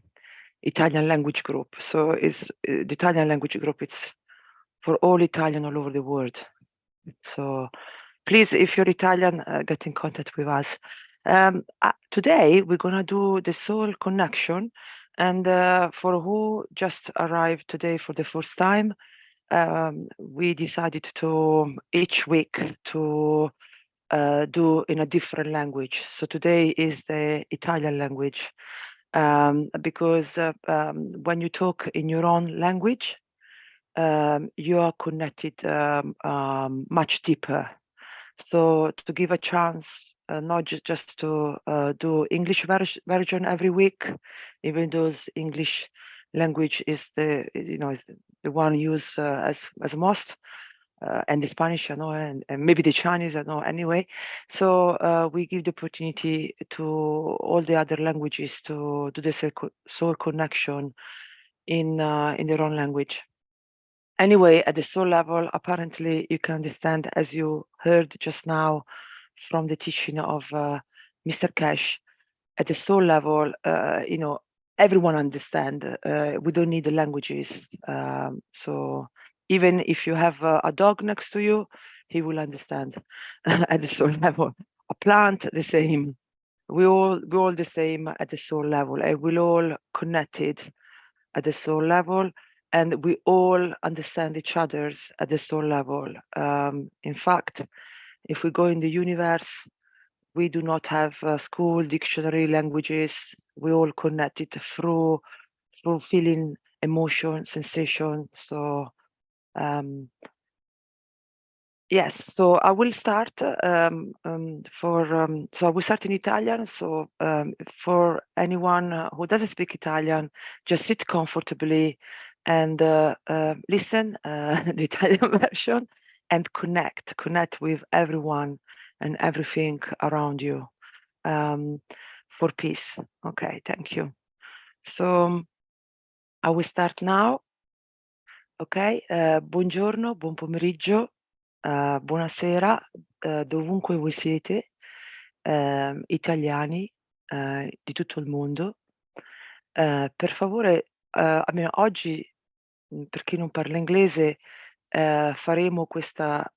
Italian language group. So it's the Italian language group. It's for all Italian all over the world. So please, if you're Italian, get in contact with us. Today we're gonna do the soul connection, and for who just arrived today for the first time, we decided to each week to do in a different language. So today is the Italian language, because when you talk in your own language, you are connected much deeper. So to give a chance, not just to do English version every week, even though English language is the is the one used as most, and the Spanish I know, and maybe the Chinese I know anyway. So we give the opportunity to all the other languages to do the soul connection in their own language. Anyway, at the soul level, apparently you can understand, as you heard just now from the teaching of Mr. Keshe, at the soul level, everyone understand. We don't need the languages. So even if you have a dog next to you, he will understand at the soul level. A plant, the same. We're all the same at the soul level, and we're all connected at the soul level, and we all understand each other's at the soul level. In fact, if we go in the universe, we do not have school, dictionary, languages. We all connected through feeling, emotion, sensation. So yes, so I will start so I will start in Italian. So for anyone who doesn't speak Italian, just sit comfortably and listen the Italian version and connect with everyone and everything around you for peace. Okay, thank you. So I will start now. Ok, buongiorno, buon pomeriggio. Buonasera, dovunque voi siete, italiani di tutto il mondo. Per favore, almeno oggi, per chi non parla inglese, faremo questa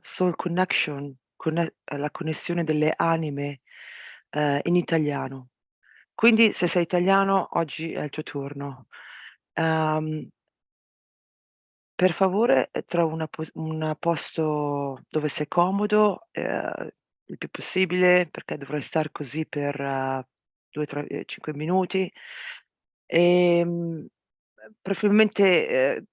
soul connection, la connessione delle anime in italiano. Quindi se sei italiano, oggi è il tuo turno. Per favore, trova un posto dove sei comodo, il più possibile, perché dovrai stare così per 2, 3, 5 minuti. Preferibilmente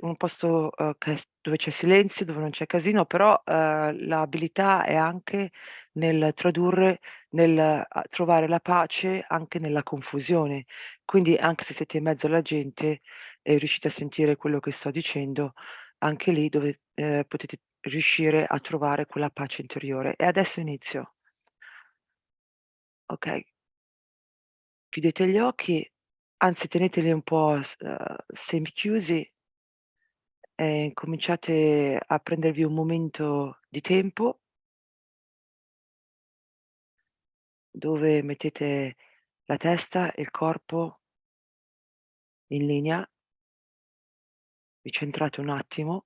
un posto dove c'è silenzio, dove non c'è casino, però l'abilità è anche nel tradurre, nel trovare la pace anche nella confusione. Quindi anche se siete in mezzo alla gente e riuscite a sentire quello che sto dicendo, anche lì dove potete riuscire a trovare quella pace interiore. E adesso inizio. Ok, chiudete gli occhi, anzi teneteli un po' semichiusi e cominciate a prendervi un momento di tempo dove mettete la testa e il corpo in linea, vi centrate un attimo,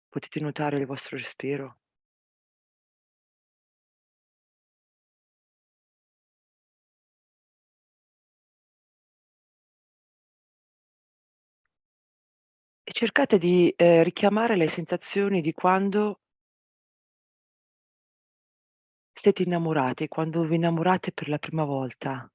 potete notare il vostro respiro. E cercate di richiamare le sensazioni di quando siete innamorati, quando vi innamorate per la prima volta.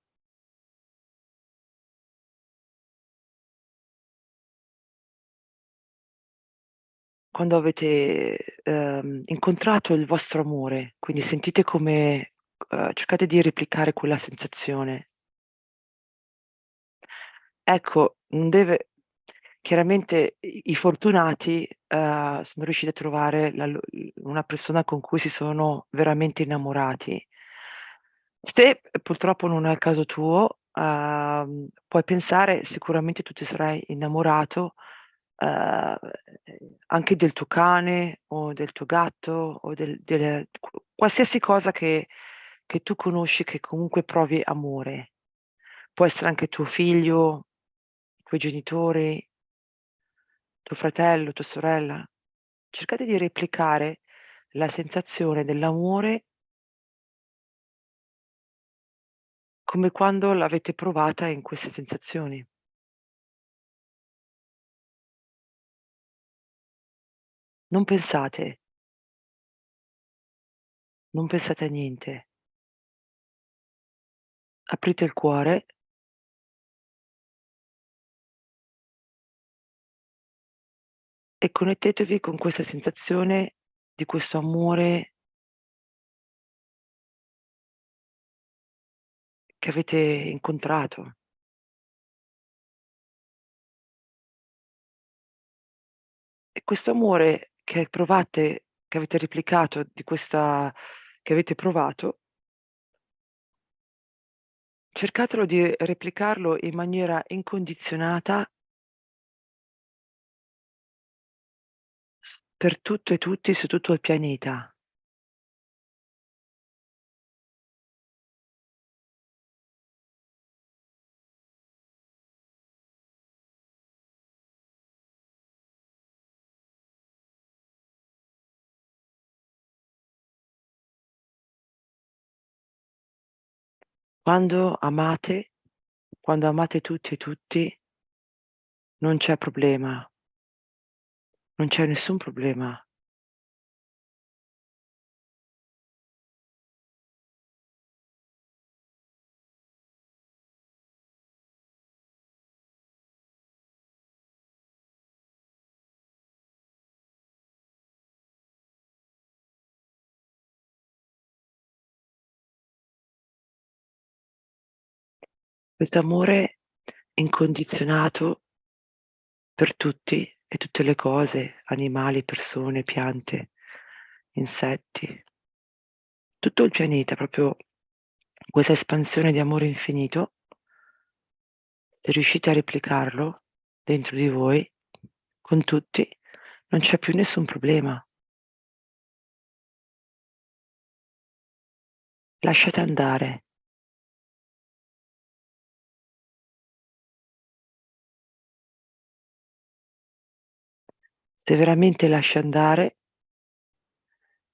Quando avete incontrato il vostro amore, quindi sentite come cercate di replicare quella sensazione. Ecco, non deve chiaramente i fortunati, sono riusciti a trovare una persona con cui si sono veramente innamorati. Se purtroppo non è il caso tuo, puoi pensare sicuramente tu ti sarai innamorato, uhm, anche del tuo cane o del tuo gatto o qualsiasi cosa che tu conosci che comunque provi amore. Può essere anche tuo figlio, i tuoi genitori, tuo fratello, tua sorella. Cercate di replicare la sensazione dell'amore come quando l'avete provata in queste sensazioni. Non pensate, non pensate a niente. Aprite il cuore e connettetevi con questa sensazione di questo amore che avete incontrato. E questo amore che provate, che avete replicato che avete provato, cercatelo di replicarlo in maniera incondizionata per tutto e tutti su tutto il pianeta. Quando amate tutti e tutti, non c'è problema, non c'è nessun problema. Questo amore incondizionato per tutti e tutte le cose, animali, persone, piante, insetti, tutto il pianeta, proprio questa espansione di amore infinito, se riuscite a replicarlo dentro di voi, con tutti, non c'è più nessun problema. Lasciate andare. Se veramente lasci andare,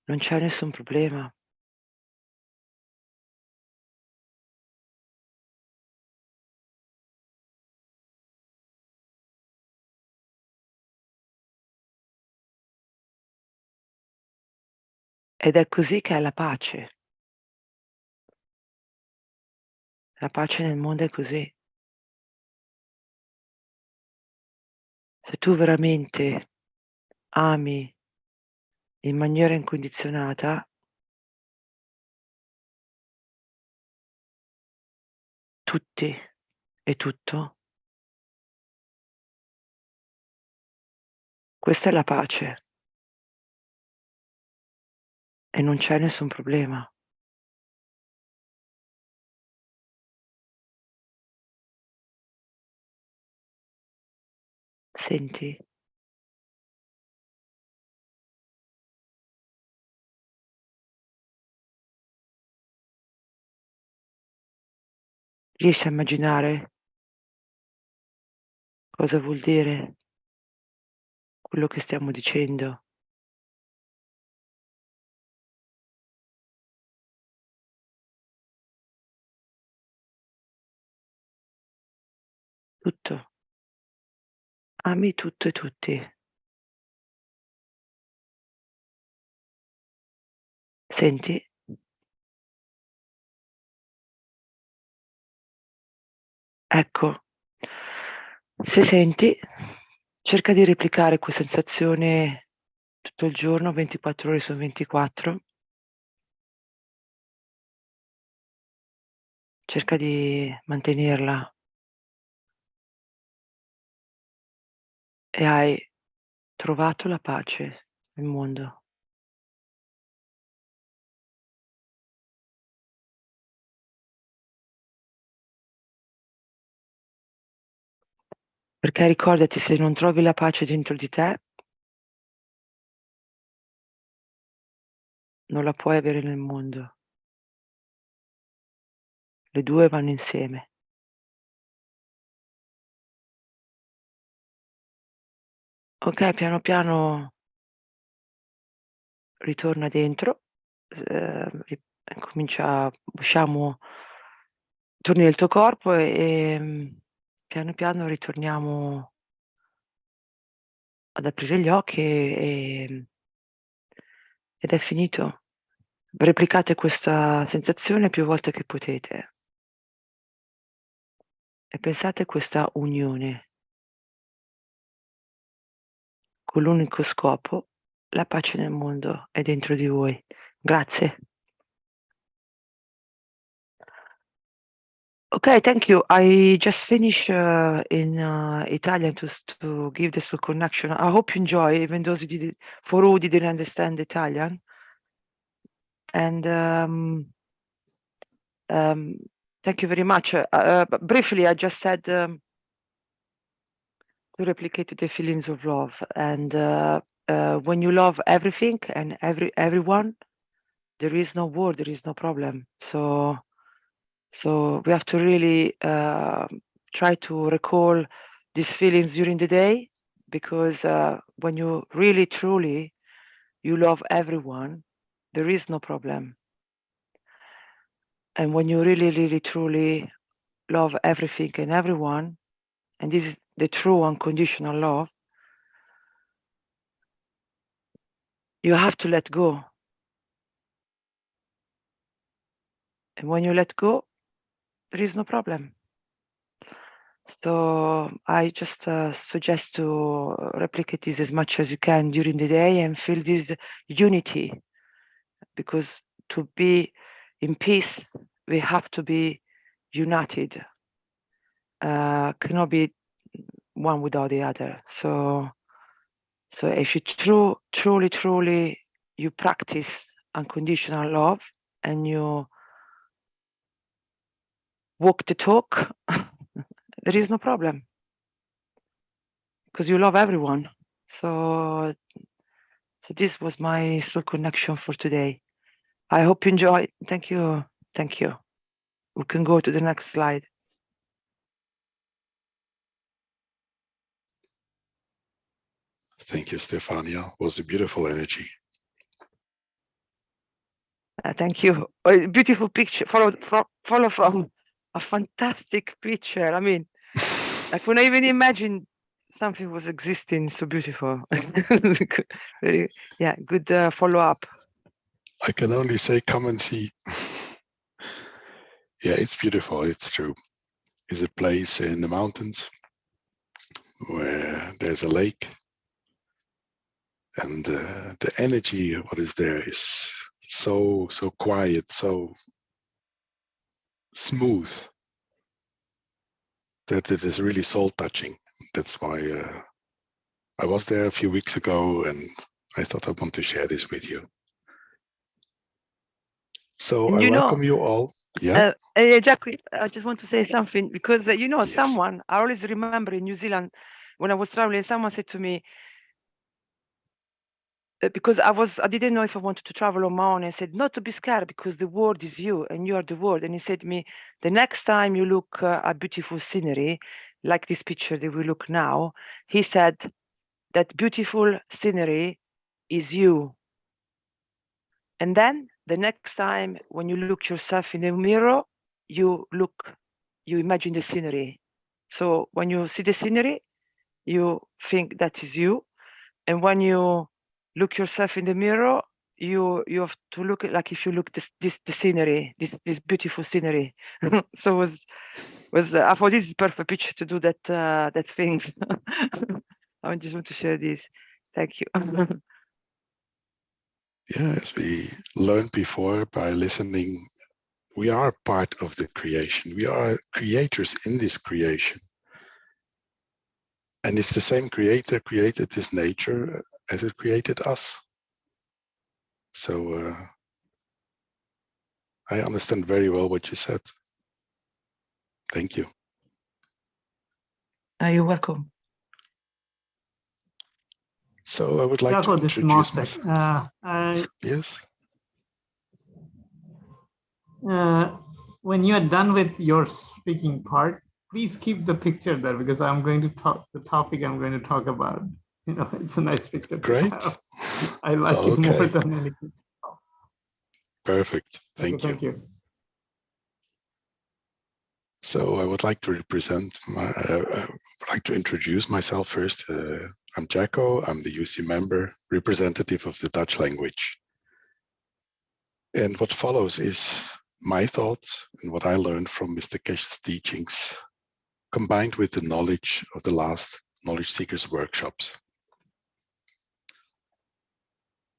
non c'è nessun problema. Ed è così che è la pace. La pace nel mondo è così. Se tu veramente ami in maniera incondizionata tutti e tutto, questa è la pace e non c'è nessun problema. Senti? Riesci a immaginare cosa vuol dire quello che stiamo dicendo? Tutto. Ami tutto e tutti. Senti? Ecco, se senti, cerca di replicare questa sensazione tutto il giorno, 24 ore su 24. cerca di mantenerla e hai trovato la pace nel mondo. Perché ricordati, se non trovi la pace dentro di te, non la puoi avere nel mondo. Le due vanno insieme. Ok, piano piano ritorna dentro, torni nel tuo corpo e piano piano ritorniamo ad aprire gli occhi ed è finito. Replicate questa sensazione più volte che potete e pensate a questa unione con l'unico scopo, la pace nel mondo è dentro di voi. Grazie. Okay, thank you. I just finished in Italian to give this full connection. I hope you enjoy, even those who didn't understand Italian. And thank you very much. Briefly, I just said to replicate the feelings of love. And when you love everything and everyone, there is no war, there is no problem. So we have to really try to recall these feelings during the day, because when you really truly you love everyone, there is no problem. And when you really truly love everything and everyone, and this is the true unconditional love, you have to let go. And when you let go, there is no problem. So I just suggest to replicate this as much as you can during the day and feel this unity, because to be in peace, we have to be united. Cannot be one without the other. So if you truly you practice unconditional love and you walk the talk, there is no problem, because you love everyone. So this was my soul connection for today. I hope you enjoy. Thank you. Thank you. We can go to the next slide. Thank you, Stefania. It was a beautiful energy. Thank you. A beautiful picture. Follow from a fantastic picture. I mean, I couldn't even imagine something was existing so beautiful. Very, yeah, good follow up. I can only say, come and see. Yeah, it's beautiful. It's true. It's a place in the mountains where there's a lake, and the energy of what is there is so quiet, so smooth, that it is really soul touching. That's why I was there a few weeks ago, and I thought I want to share this with you. So I welcome you all. Yeah. Jackie, I just want to say something, because yes. Someone, I always remember in New Zealand when I was traveling, someone said to me, because I didn't know if I wanted to travel on my own, and said not to be scared, because the world is you and you are the world. And he said to me, the next time you look at beautiful scenery, like this picture that we look now, he said that beautiful scenery is you. And then the next time when you look yourself in the mirror, you imagine the scenery. So when you see the scenery, you think that is you. And when you look yourself in the mirror, you have to look like if you look the scenery, this beautiful scenery. So I thought this is perfect picture to do that things. I just want to share this. Thank you. Yeah, as we learned before, by listening We are part of the creation. We are creators in this creation. And it's the same creator created this nature as it created us. So I understand very well what you said. Thank you. You're welcome. So I would like Jaco, to this is introduce Mostek. myself. Yes. When you're done with your speaking part, please keep the picture there because I'm going to talk the topic I'm going to talk about. You know, it's a nice picture. Great. I like it more than anything. Perfect. Okay, Thank you. So I would like to introduce myself first. I'm Jaco. I'm the UC member, representative of the Dutch language. And what follows is my thoughts and what I learned from Mr. Keshe's teachings, combined with the knowledge of the last Knowledge Seekers workshops.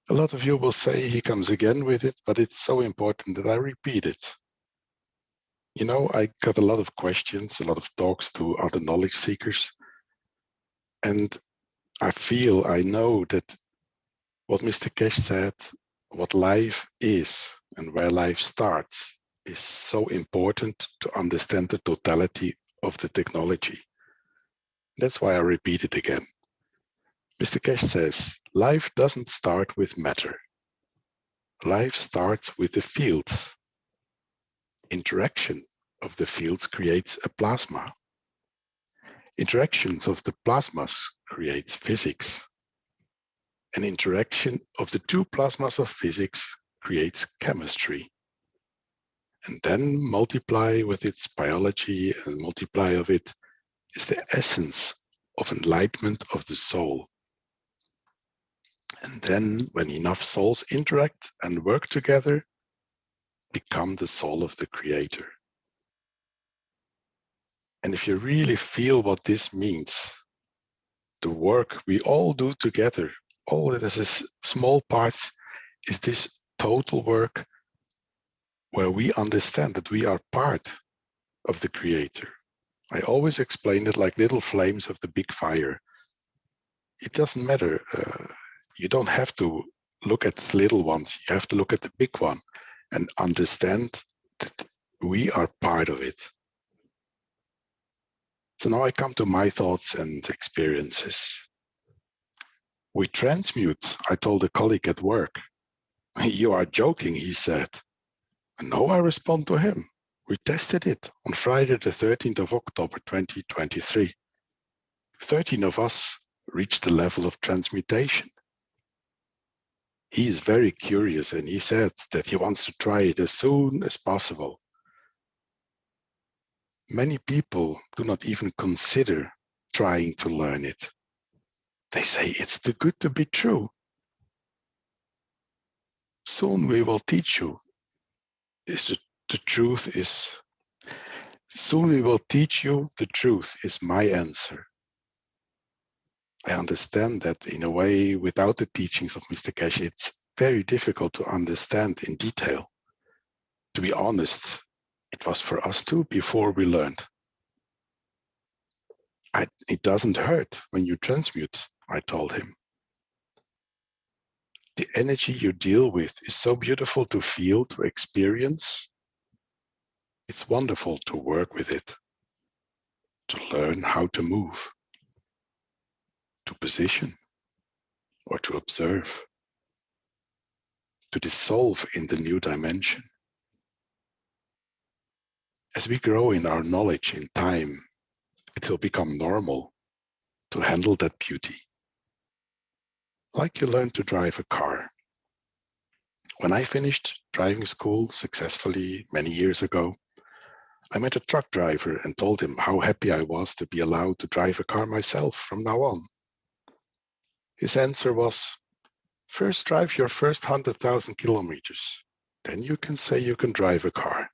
A lot of you will say he comes again with it, but it's so important that I repeat it. You know, I got a lot of questions, a lot of talks to other knowledge seekers, and I know that what Mr. Keshe said, what life is and where life starts, is so important to understand the totality of the technology. That's why I repeat it again. Mr. Keshe says, life doesn't start with matter. Life starts with the fields. Interaction of the fields creates a plasma. Interactions of the plasmas creates physics. An interaction of the two plasmas of physics creates chemistry. And then multiply with its biology and multiply of it is the essence of enlightenment of the soul. And then when enough souls interact and work together, become the soul of the creator. And if you really feel what this means, the work we all do together, all that is small parts, is this total work where we understand that we are part of the creator. I always explain it like little flames of the big fire. It doesn't matter. You don't have to look at the little ones. You have to look at the big one and understand that we are part of it. So now I come to my thoughts and experiences. We transmute, I told a colleague at work. You are joking, he said. No, I respond to him. We tested it on Friday the 13th of October 2023. 13 of us reached the level of transmutation. He is very curious and he said that he wants to try it as soon as possible. Many people do not even consider trying to learn it. They say it's too good to be true. Soon we will teach you. Soon we will teach you the truth is my answer. I understand that in a way, without the teachings of Mr. Keshe, it's very difficult to understand in detail. To be honest, it was for us too before we learned. It doesn't hurt when you transmute, I told him. The energy you deal with is so beautiful to feel, to experience. It's wonderful to work with it, to learn how to move, to position, or to observe, to dissolve in the new dimension. As we grow in our knowledge in time, it will become normal to handle that beauty. Like you learn to drive a car. When I finished driving school successfully many years ago, I met a truck driver and told him how happy I was to be allowed to drive a car myself from now on. His answer was, first drive your first 100,000 kilometers, then you can say you can drive a car.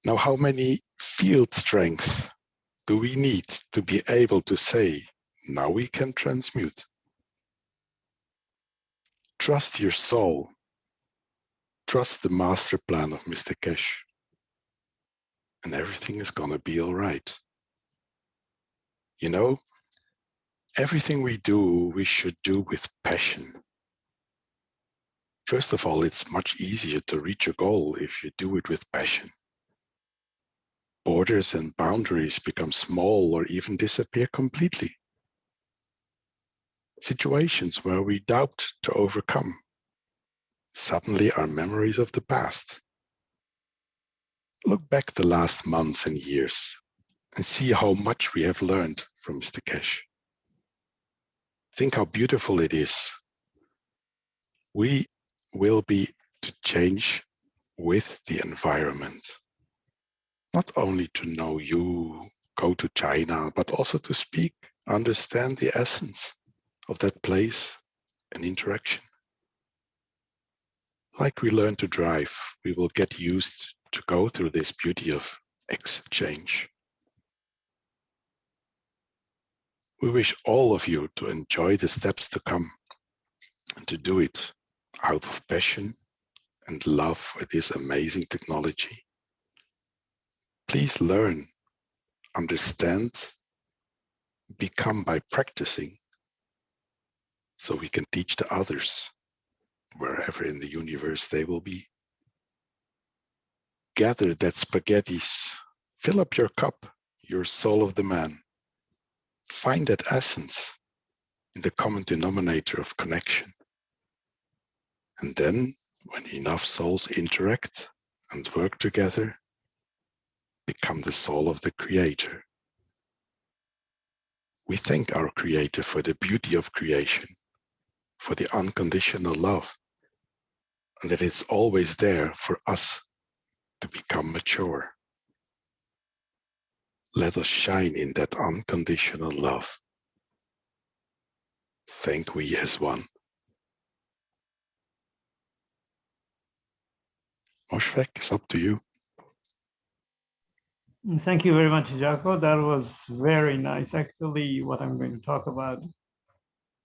Now, how many field strength do we need to be able to say, now we can transmute? Trust your soul. Trust the master plan of Mr. Keshe, and everything is gonna be all right. You know, everything we do, we should do with passion. First of all, it's much easier to reach a goal if you do it with passion. Borders and boundaries become small or even disappear completely. Situations where we doubt to overcome suddenly are memories of the past. Look back the last months and years and see how much we have learned from Mr. Keshe. Think how beautiful it is. We will be to change with the environment. Not only to know you, go to China, but also to speak, understand the essence of that place and interaction. Like we learn to drive, we will get used to go through this beauty of exchange. We wish all of you to enjoy the steps to come and to do it out of passion and love for this amazing technology. Please learn, understand, become by practicing, so we can teach to others wherever in the universe they will be. Gather that spaghettis, fill up your cup, your soul of the man. Find that essence in the common denominator of connection. And then, when enough souls interact and work together, become the soul of the Creator. We thank our Creator for the beauty of creation, for the unconditional love, and that it's always there for us to become mature. Let us shine in that unconditional love. Thank we as one. Mosfeq, it's up to you. Thank you very much, Jaco. That was very nice. Actually, what I'm going to talk about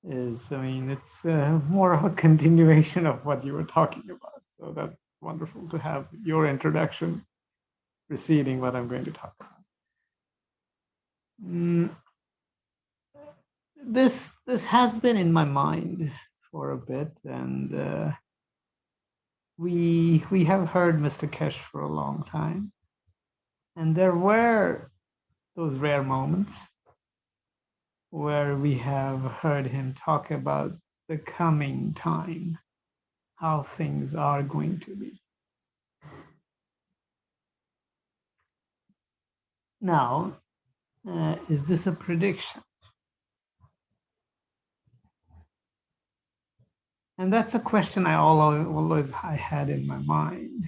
is, it's more of a continuation of what you were talking about. So that's wonderful to have your introduction preceding what I'm going to talk about. This has been in my mind for a bit, and we have heard Mr. Keshe for a long time, and there were those rare moments where we have heard him talk about the coming time, how things are going to be. Now, is this a prediction? And that's a question I always had in my mind.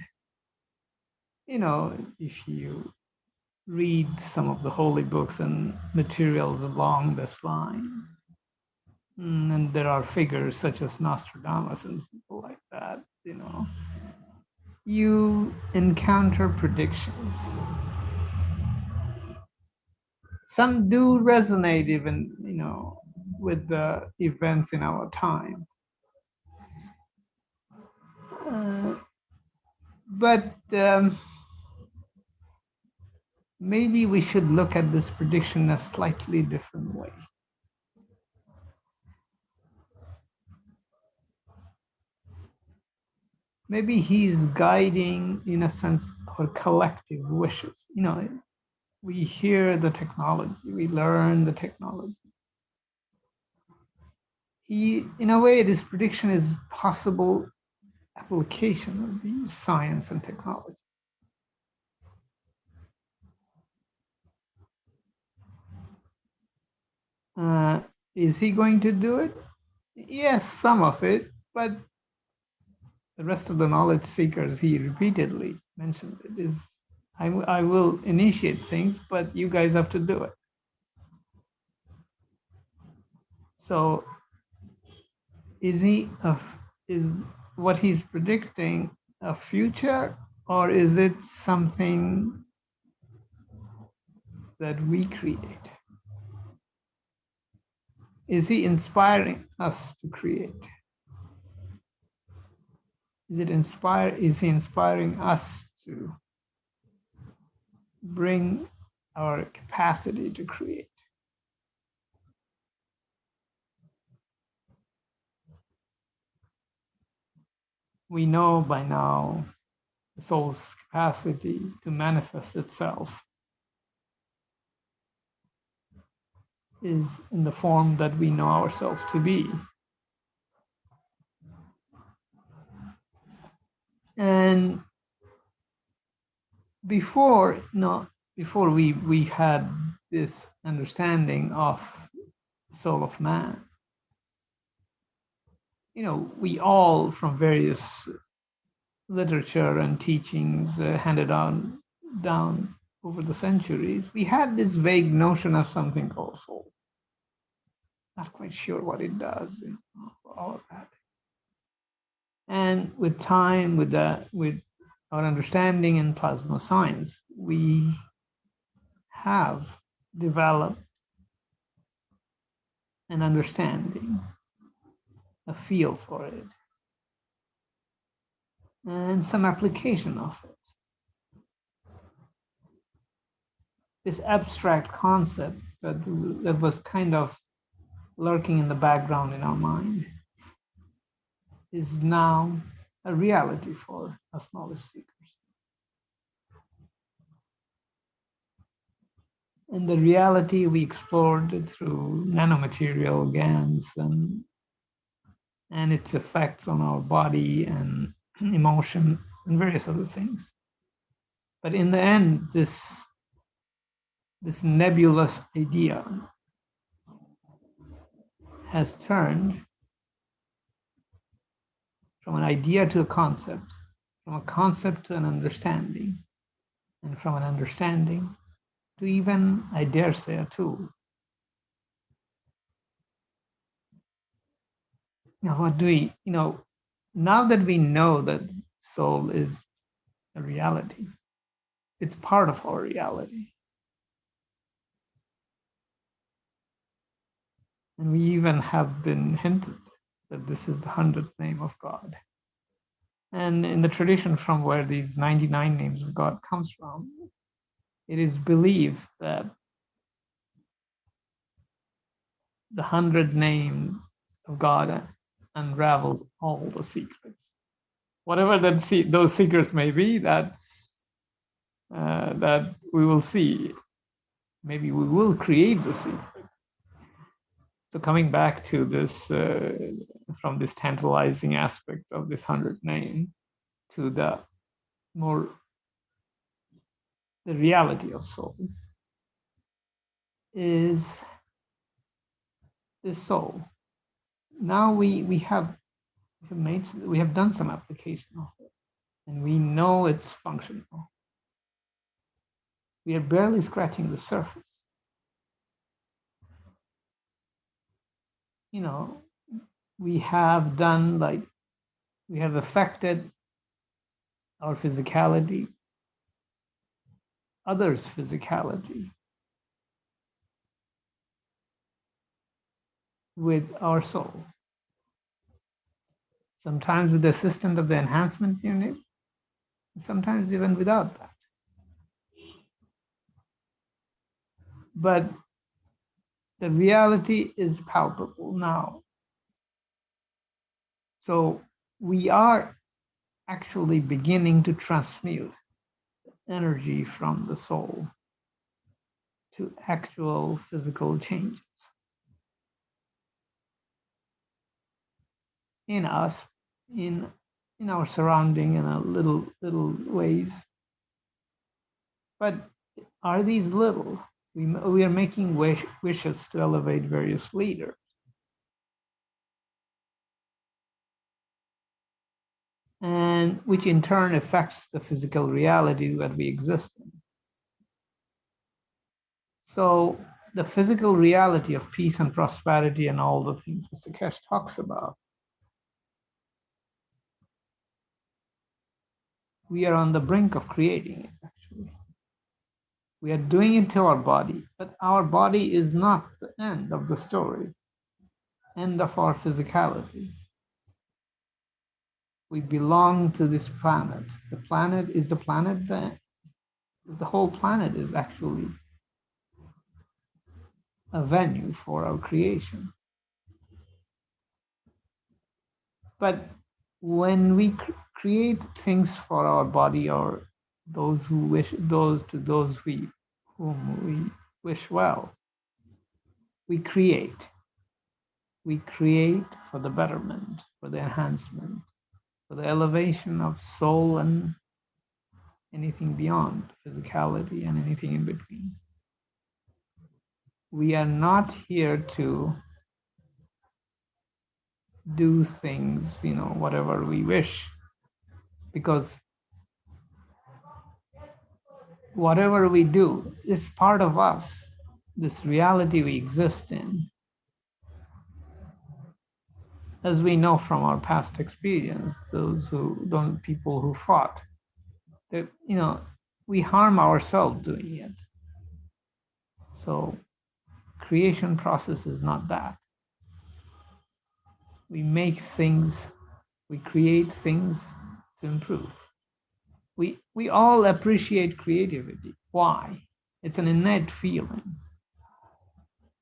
You know, if you read some of the holy books and materials along this line, and there are figures such as Nostradamus and people like that, you encounter predictions. Some do resonate even, with the events in our time. But maybe we should look at this prediction in a slightly different way. Maybe he's guiding, in a sense, our collective wishes. We hear the technology, we learn the technology. In a way, this prediction is possible application of these science and technology. Is he going to do it? Yes, some of it, but the rest of the knowledge seekers, he repeatedly mentioned it, is I will initiate things, but you guys have to do it. So is what he's predicting a future, or is it something that we create? Is he inspiring us to create? is he inspiring us to bring our capacity to create? We know by now the soul's capacity to manifest itself is in the form that we know ourselves to be. And before we had this understanding of the soul of man, we all, from various literature and teachings handed down over the centuries, we had this vague notion of something called soul. Not quite sure what it does, all of that. And with time, with our understanding in plasma science, we have developed an understanding, a feel for it, and some application of it. This abstract concept that was kind of lurking in the background in our mind is now a reality for us knowledge seekers. And the reality we explored through nanomaterial GANs and its effects on our body and emotion and various other things. But in the end, this nebulous idea has turned from an idea to a concept, from a concept to an understanding, and from an understanding to even, I dare say, a tool. Now, what do we, now that we know that soul is a reality, it's part of our reality. And we even have been hinted that this is the 100th name of God. And in the tradition from where these 99 names of God comes from, it is believed that the 100 names of God unravels all the secrets. Whatever those secrets may be, that we will see. Maybe we will create the secret. So coming back to this, from this tantalizing aspect of this 100 name to the reality of soul is the soul. Now we have done some application of it, and we know it's functional. We are barely scratching the surface. We have affected our physicality, others' physicality with our soul. Sometimes with the assistance of the enhancement unit, sometimes even without that. But the reality is palpable now. So we are actually beginning to transmute energy from the soul to actual physical changes in us, in our surrounding, in a little ways. But are these little? We are making wishes to elevate various leaders. And which in turn affects the physical reality that we exist in. So the physical reality of peace and prosperity and all the things Mr. Keshe talks about, we are on the brink of creating it, actually. We are doing it to our body, but our body is not the end of the story, end of our physicality. We belong to this planet. The planet is the planet that the whole planet is actually a venue for our creation. But when we create things for our body or those who wish, those whom we wish well, we create. We create for the betterment, for the enhancement, for the elevation of soul and anything beyond physicality and anything in between. We are not here to do things, whatever we wish, because whatever we do is part of us, this reality we exist in. As we know from our past experience, people who fought, that, we harm ourselves doing it. So creation process is not that. We make things, we create things to improve. We all appreciate creativity. Why? It's an innate feeling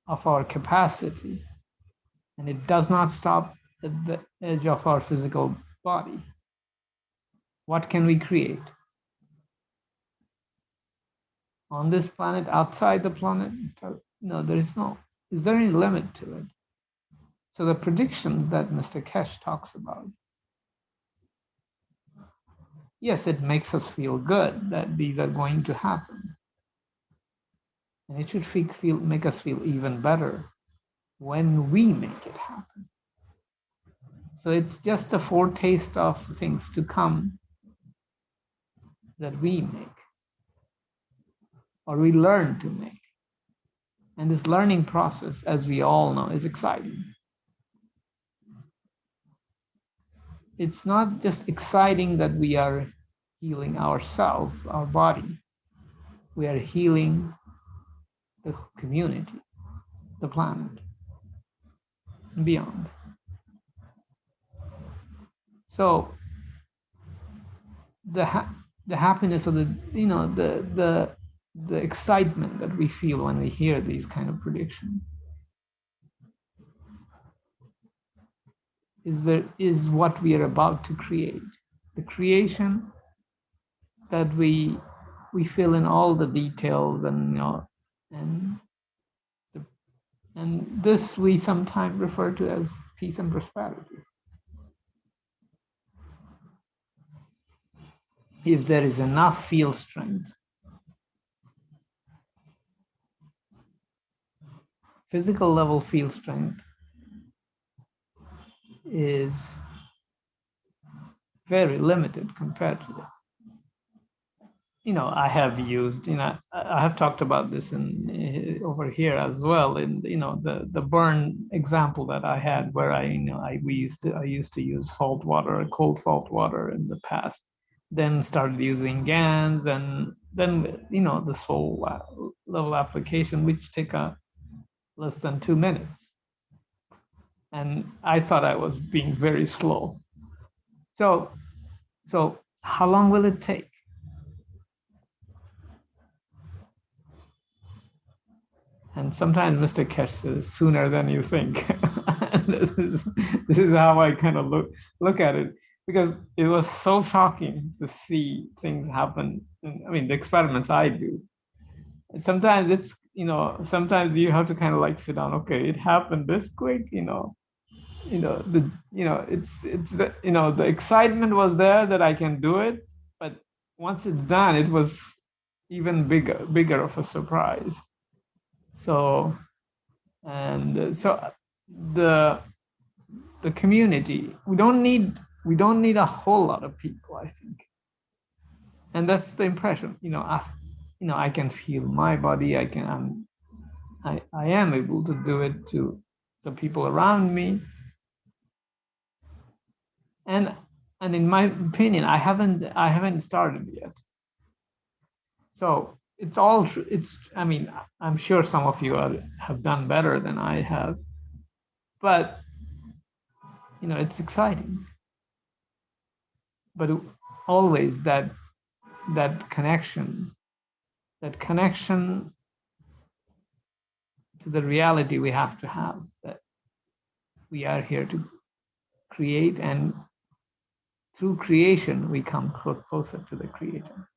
of our capacity, and it does not stop at the edge of our physical body. What can we create? On this planet, outside the planet? No, is there any limit to it? So the predictions that Mr. Keshe talks about, yes, it makes us feel good that these are going to happen. And it should make us feel even better when we make it happen. So it's just a foretaste of things to come that we make, or we learn to make. And this learning process, as we all know, is exciting. It's not just exciting that we are healing ourselves, our body. We are healing the community, the planet, and beyond. So the happiness of the excitement that we feel when we hear these kind of predictions is what we are about to create. The creation that we fill in all the details, and this we sometimes refer to as peace and prosperity. If there is enough field strength, physical level field strength is very limited compared to that. I have used, I have talked about this over here as well. In the burn example that I had, where I used to use salt water, cold salt water in the past. Then started using GANs, and then the soul level application, which take less than 2 minutes. And I thought I was being very slow. So how long will it take? And sometimes Mr. Keshe says sooner than you think. this is how I kind of look at it, because it was so shocking to see things happen. The experiments I do. And sometimes it's, sometimes you have to kind of sit down. Okay, it happened this quick. The excitement was there that I can do it, but once it's done, it was even bigger of a surprise. So the community, we don't need a whole lot of people, I think. And that's the impression. I can feel my body. I am able to do it to the people around me. And in my opinion, I haven't started yet. So it's all true. I'm sure some of you have done better than I have, but it's exciting. but always that connection to the reality we have to have, that we are here to create, and through creation we come closer to the Creator.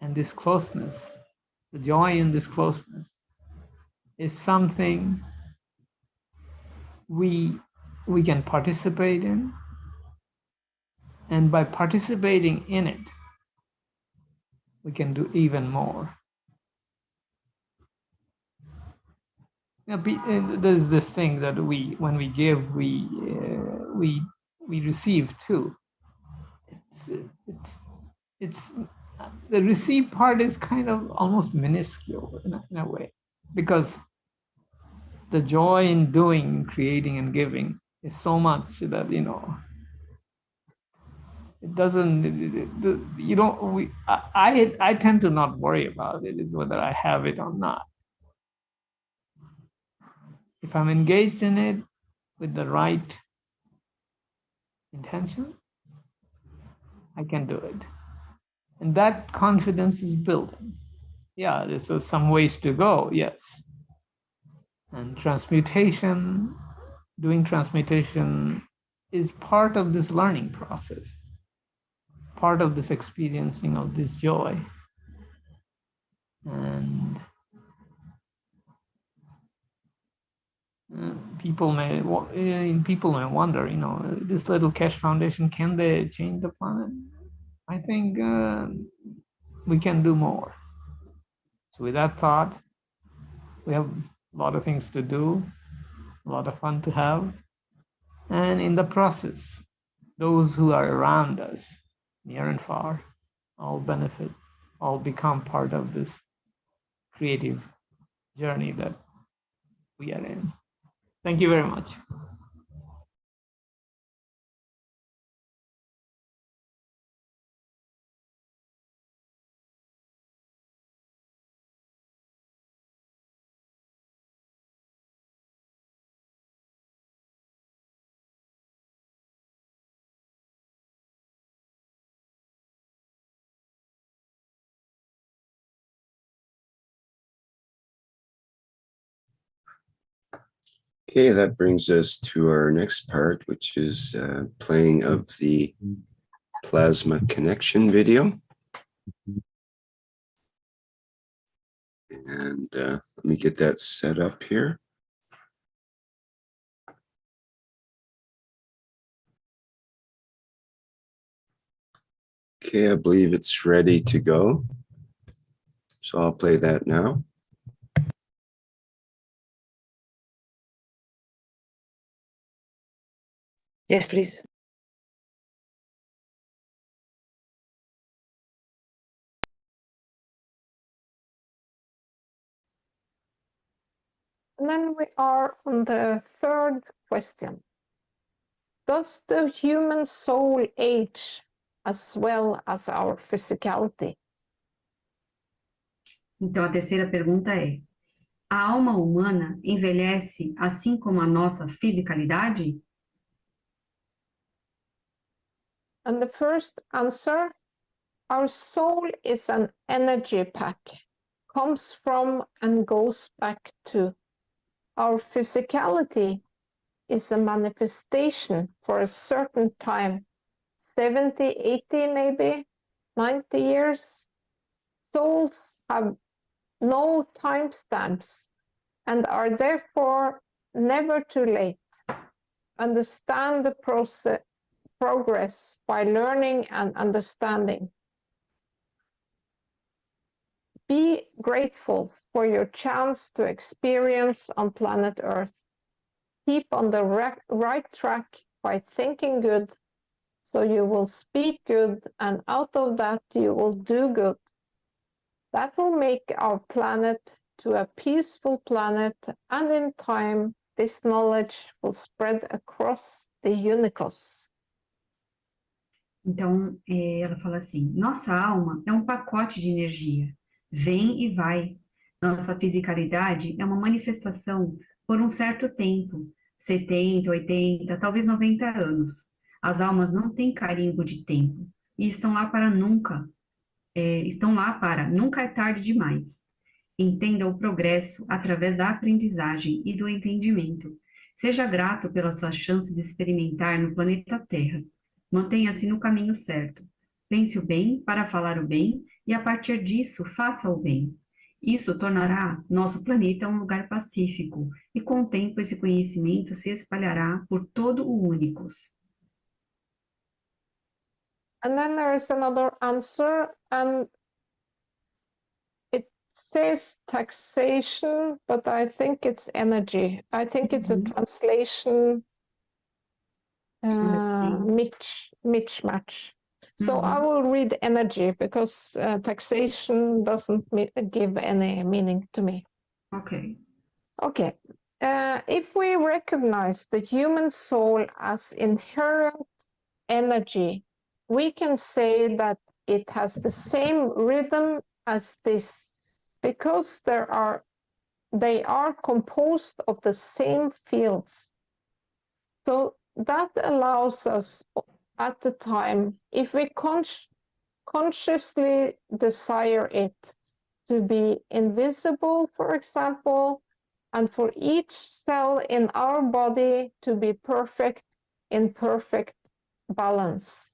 And this closeness, the joy in this closeness, is something we can participate in, and by participating in it, we can do even more. There's this thing that when we give, we receive too. It's the receive part is kind of almost minuscule in a way, because the joy in doing, creating, and giving is so much that it doesn't. I tend to not worry about it, is whether I have it or not. If I'm engaged in it with the right intention, I can do it. And that confidence is building. Yeah, there's some ways to go, yes. And transmutation, doing transmutation is part of this learning process, part of this experiencing of this joy. And people may wonder, this little Keshe Foundation, can they change the planet? I think we can do more. So with that thought, we have a lot of things to do, a lot of fun to have. And in the process, those who are around us, near and far, all benefit, all become part of this creative journey that we are in. Thank you very much. Okay, that brings us to our next part, which is playing of the plasma connection video. And let me get that set up here. Okay, I believe it's ready to go. So I'll play that now. Yes, please. And then we are on the third question. Does the human soul age as well as our physicality? Então, a terceira pergunta é: a alma humana envelhece assim como a nossa fisicalidade? And the first answer, our soul is an energy pack, comes from and goes back to. Our physicality is a manifestation for a certain time, 70, 80 maybe, 90 years. Souls have no timestamps and are therefore never too late. Understand the progress by learning and understanding. Be grateful for your chance to experience on planet Earth. Keep on the right track by thinking good, so you will speak good, and out of that you will do good. That will make our planet to a peaceful planet, and in time this knowledge will spread across the unicos. Então, ela fala assim: nossa alma é um pacote de energia, vem e vai. Nossa fisicalidade é uma manifestação por um certo tempo, 70, 80, talvez 90 anos. As almas não têm carimbo de tempo e estão lá para nunca. Nunca é tarde demais. Entenda o progresso através da aprendizagem e do entendimento. Seja grato pela sua chance de experimentar no planeta Terra. Mantenha-se no caminho certo. Pense o bem para falar o bem e, a partir disso, faça o bem. Isso tornará nosso planeta um lugar pacífico e, com o tempo, esse conhecimento se espalhará por todo o Unicos. And then there is another answer, and it says taxation, but I think it's energy. I think it's a translation mismatch. So I will read energy because taxation doesn't give any meaning to me. Ok. Okay. If we recognize the human soul as inherent energy, we can say that it has the same rhythm as this because they are composed of the same fields. So that allows us at the time, if we consciously desire it, to be invisible, for example, and for each cell in our body to be perfect in perfect balance.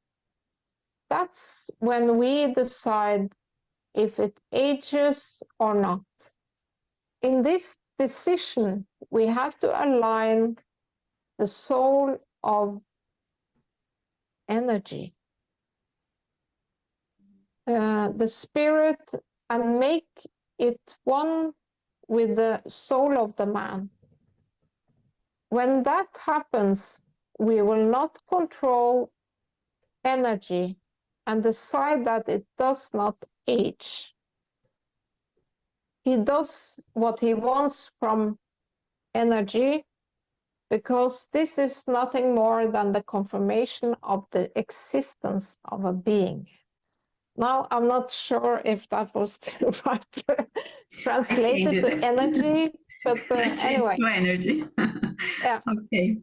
That's when we decide if it ages or not. In this decision, we have to align the soul of energy, the spirit, and make it one with the soul of the man. When that happens, we will not control energy and decide that it does not age. He does what he wants from energy because this is nothing more than the confirmation of the existence of a being. Now, I'm not sure if that was the right translated to energy, but anyway. To energy. Yeah. Ok.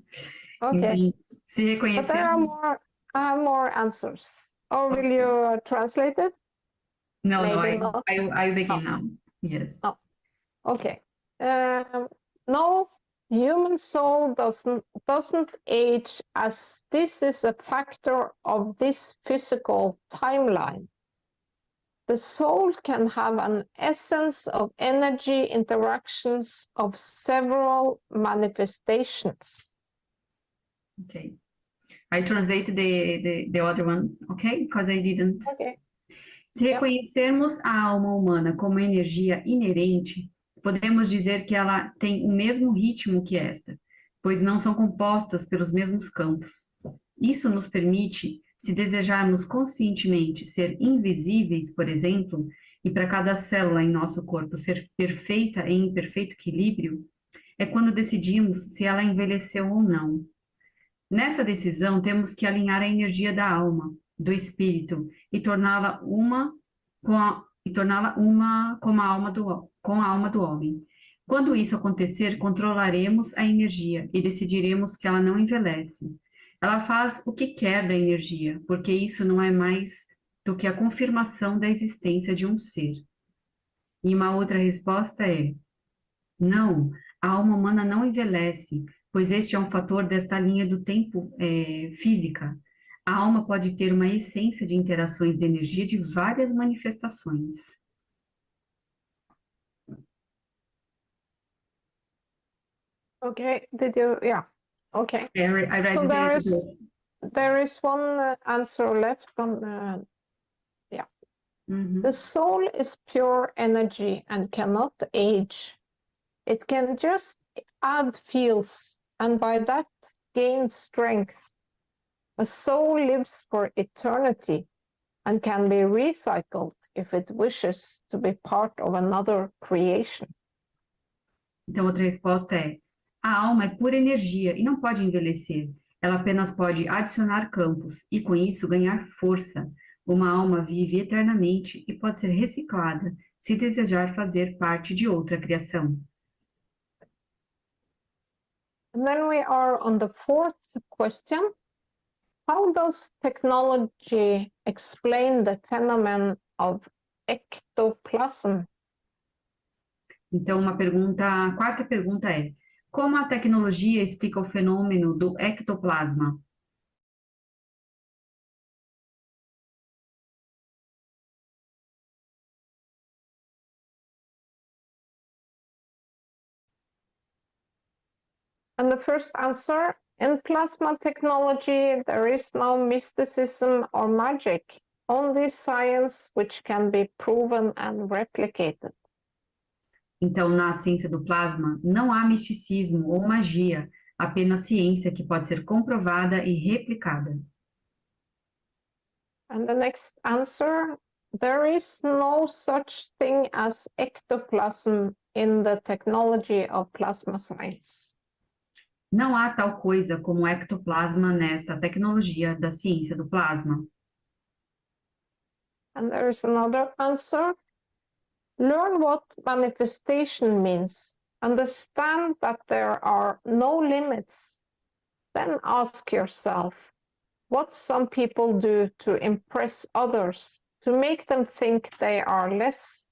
Okay. Se reconhecer. But there are more answers. Or will you translate it? No, Maybe no, I begin now. Yes. Oh. Okay. No, human soul doesn't age, as this is a factor of this physical timeline. The soul can have an essence of energy interactions of several manifestations. Okay. I translated the other one, okay? Because I didn't. Okay. Se reconhecermos a alma humana como energia inerente, podemos dizer que ela tem o mesmo ritmo que esta, pois não são compostas pelos mesmos campos. Isso nos permite, se desejarmos conscientemente ser invisíveis, por exemplo, e para cada célula em nosso corpo ser perfeita e em perfeito equilíbrio, é quando decidimos se ela envelheceu ou não. Nessa decisão, temos que alinhar a energia da alma, do espírito, e torná-la uma com a alma do homem. Quando isso acontecer, controlaremos a energia e decidiremos que ela não envelhece. Ela faz o que quer da energia, porque isso não é mais do que a confirmação da existência de um ser. E uma outra resposta é: não, a alma humana não envelhece, pois este é um fator desta linha do tempo física. A alma pode ter uma essência de interações de energia de várias manifestações. Okay, yeah, okay. I read so there is one answer left on, yeah. The soul is pure energy and cannot age. It can just add fields and by that gain strength. A soul lives for eternity and can be recycled if it wishes to be part of another creation. Então, outra resposta é: a alma é pura energia e não pode envelhecer. Ela apenas pode adicionar campos e, com isso, ganhar força. Uma alma vive eternamente e pode ser reciclada se desejar fazer parte de outra criação. And then we are on the fourth question. How does technology explain the phenomenon of ectoplasm? Então, a quarta pergunta é: como a tecnologia explica o fenômeno do ectoplasma? And the first answer, in plasma technology, there is no mysticism or magic, only science which can be proven and replicated. Então, na ciência do plasma, não há misticismo ou magia, apenas ciência que pode ser comprovada e replicada. And the next answer, there is no such thing as ectoplasm in the technology of plasma science. Não há tal coisa como ectoplasma nesta tecnologia da ciência do plasma. And there is another answer. Learn what manifestation means. Understand that there are no limits. Then ask yourself what some people do to impress others, to make them think they are less.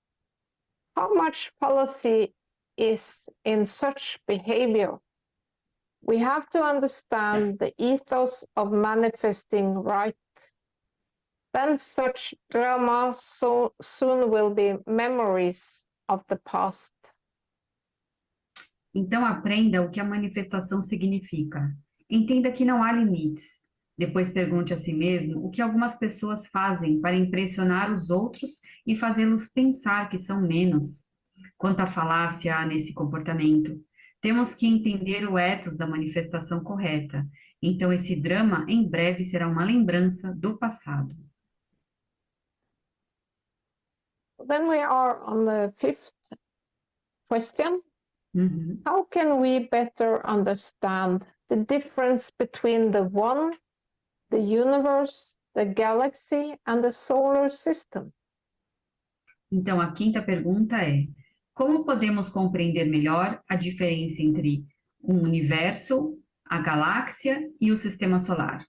How much fallacy is in such behavior? We have to understand the ethos of manifesting right. Then such drama so soon will be memories of the past. Então aprenda o que a manifestação significa. Entenda que não há limites. Depois pergunte a si mesmo o que algumas pessoas fazem para impressionar os outros e fazê-los pensar que são menos. Quanta falácia há nesse comportamento. Temos que entender o ethos da manifestação correta. Então esse drama em breve será uma lembrança do passado. Then we are on the fifth question. How can we better understand the difference between the one, the universe, the galaxy, and the solar system? Então, a quinta pergunta é: como podemos compreender melhor a diferença entre o universo, a galáxia e o sistema solar?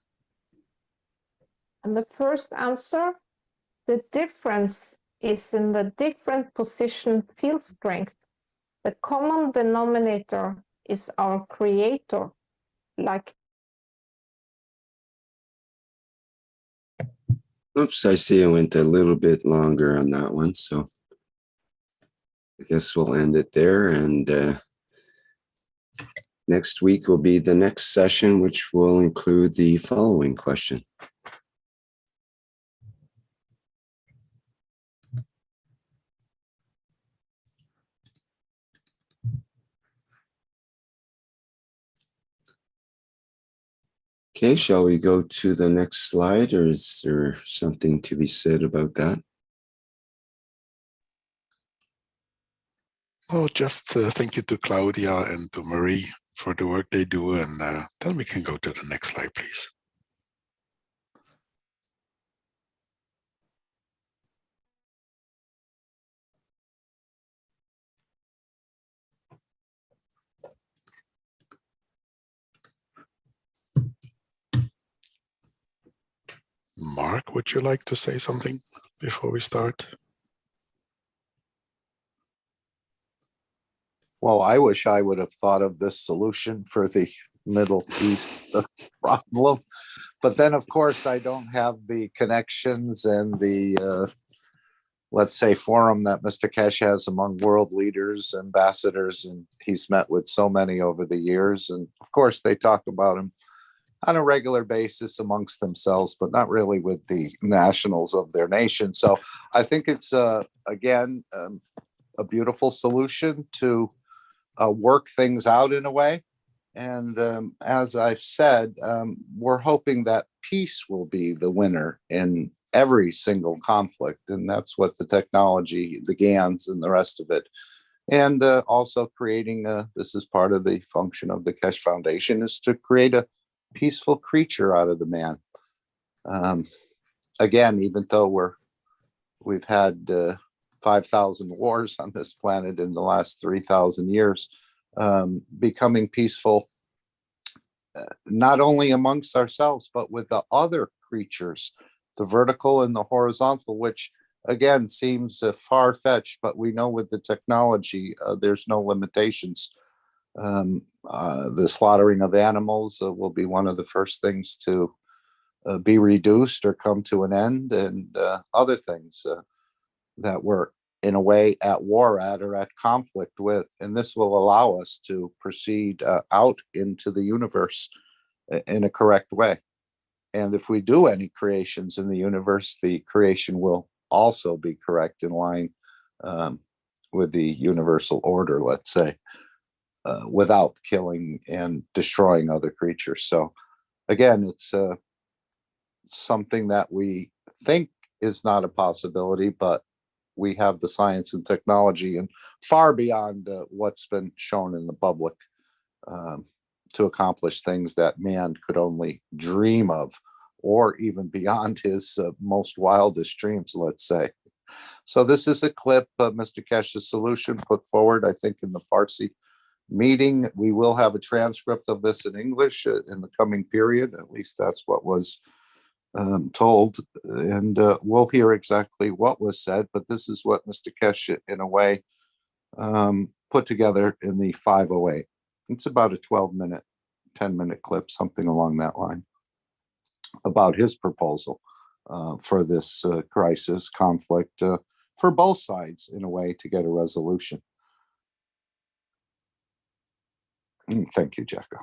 And the first answer, the difference is in the different position field strength. The common denominator is our creator, like. Oops, I see I went a little bit longer on that one, so I guess we'll end it there. And next week will be the next session, which will include the following question. Okay, shall we go to the next slide, or is there something to be said about that? Oh, just thank you to Claudia and to Marie for the work they do, and then we can go to the next slide, please. Mark, would you like to say something before we start? Well, I wish I would have thought of this solution for the Middle East problem. But then, of course, I don't have the connections and the, let's say, forum that Mr. Keshe has among world leaders, ambassadors, and he's met with so many over the years. And of course, they talk about him on a regular basis amongst themselves, but not really with the nationals of their nation. So I think it's, again, a beautiful solution to work things out in a way. And as I've said, we're hoping that peace will be the winner in every single conflict. And that's what the technology, the GANs and the rest of it. And also creating, this is part of the function of the Keshe Foundation, is to create a peaceful creature out of the man. Again, even though we've had 5,000 wars on this planet in the last 3,000 years, becoming peaceful not only amongst ourselves, but with the other creatures, the vertical and the horizontal, which again seems far-fetched, but we know with the technology, there's no limitations. The slaughtering of animals will be one of the first things to be reduced or come to an end, and other things that we're in a way at war at or at conflict with. And this will allow us to proceed out into the universe in a correct way. And if we do any creations in the universe, the creation will also be correct, in line with the universal order, let's say, without killing and destroying other creatures. So again, it's something that we think is not a possibility, but we have the science and technology and far beyond what's been shown in the public to accomplish things that man could only dream of, or even beyond his most wildest dreams, let's say. So this is a clip of Mr. Keshe's solution put forward, I think, in the Farsi meeting. We will have a transcript of this in English in the coming period. At least that's what was told, and we'll hear exactly what was said, but this is what Mr. Keshe, in a way, put together in the 508. It's about a 12-minute, 10-minute clip, something along that line, about his proposal for this crisis, conflict, for both sides, in a way, to get a resolution. Thank you, Jacko.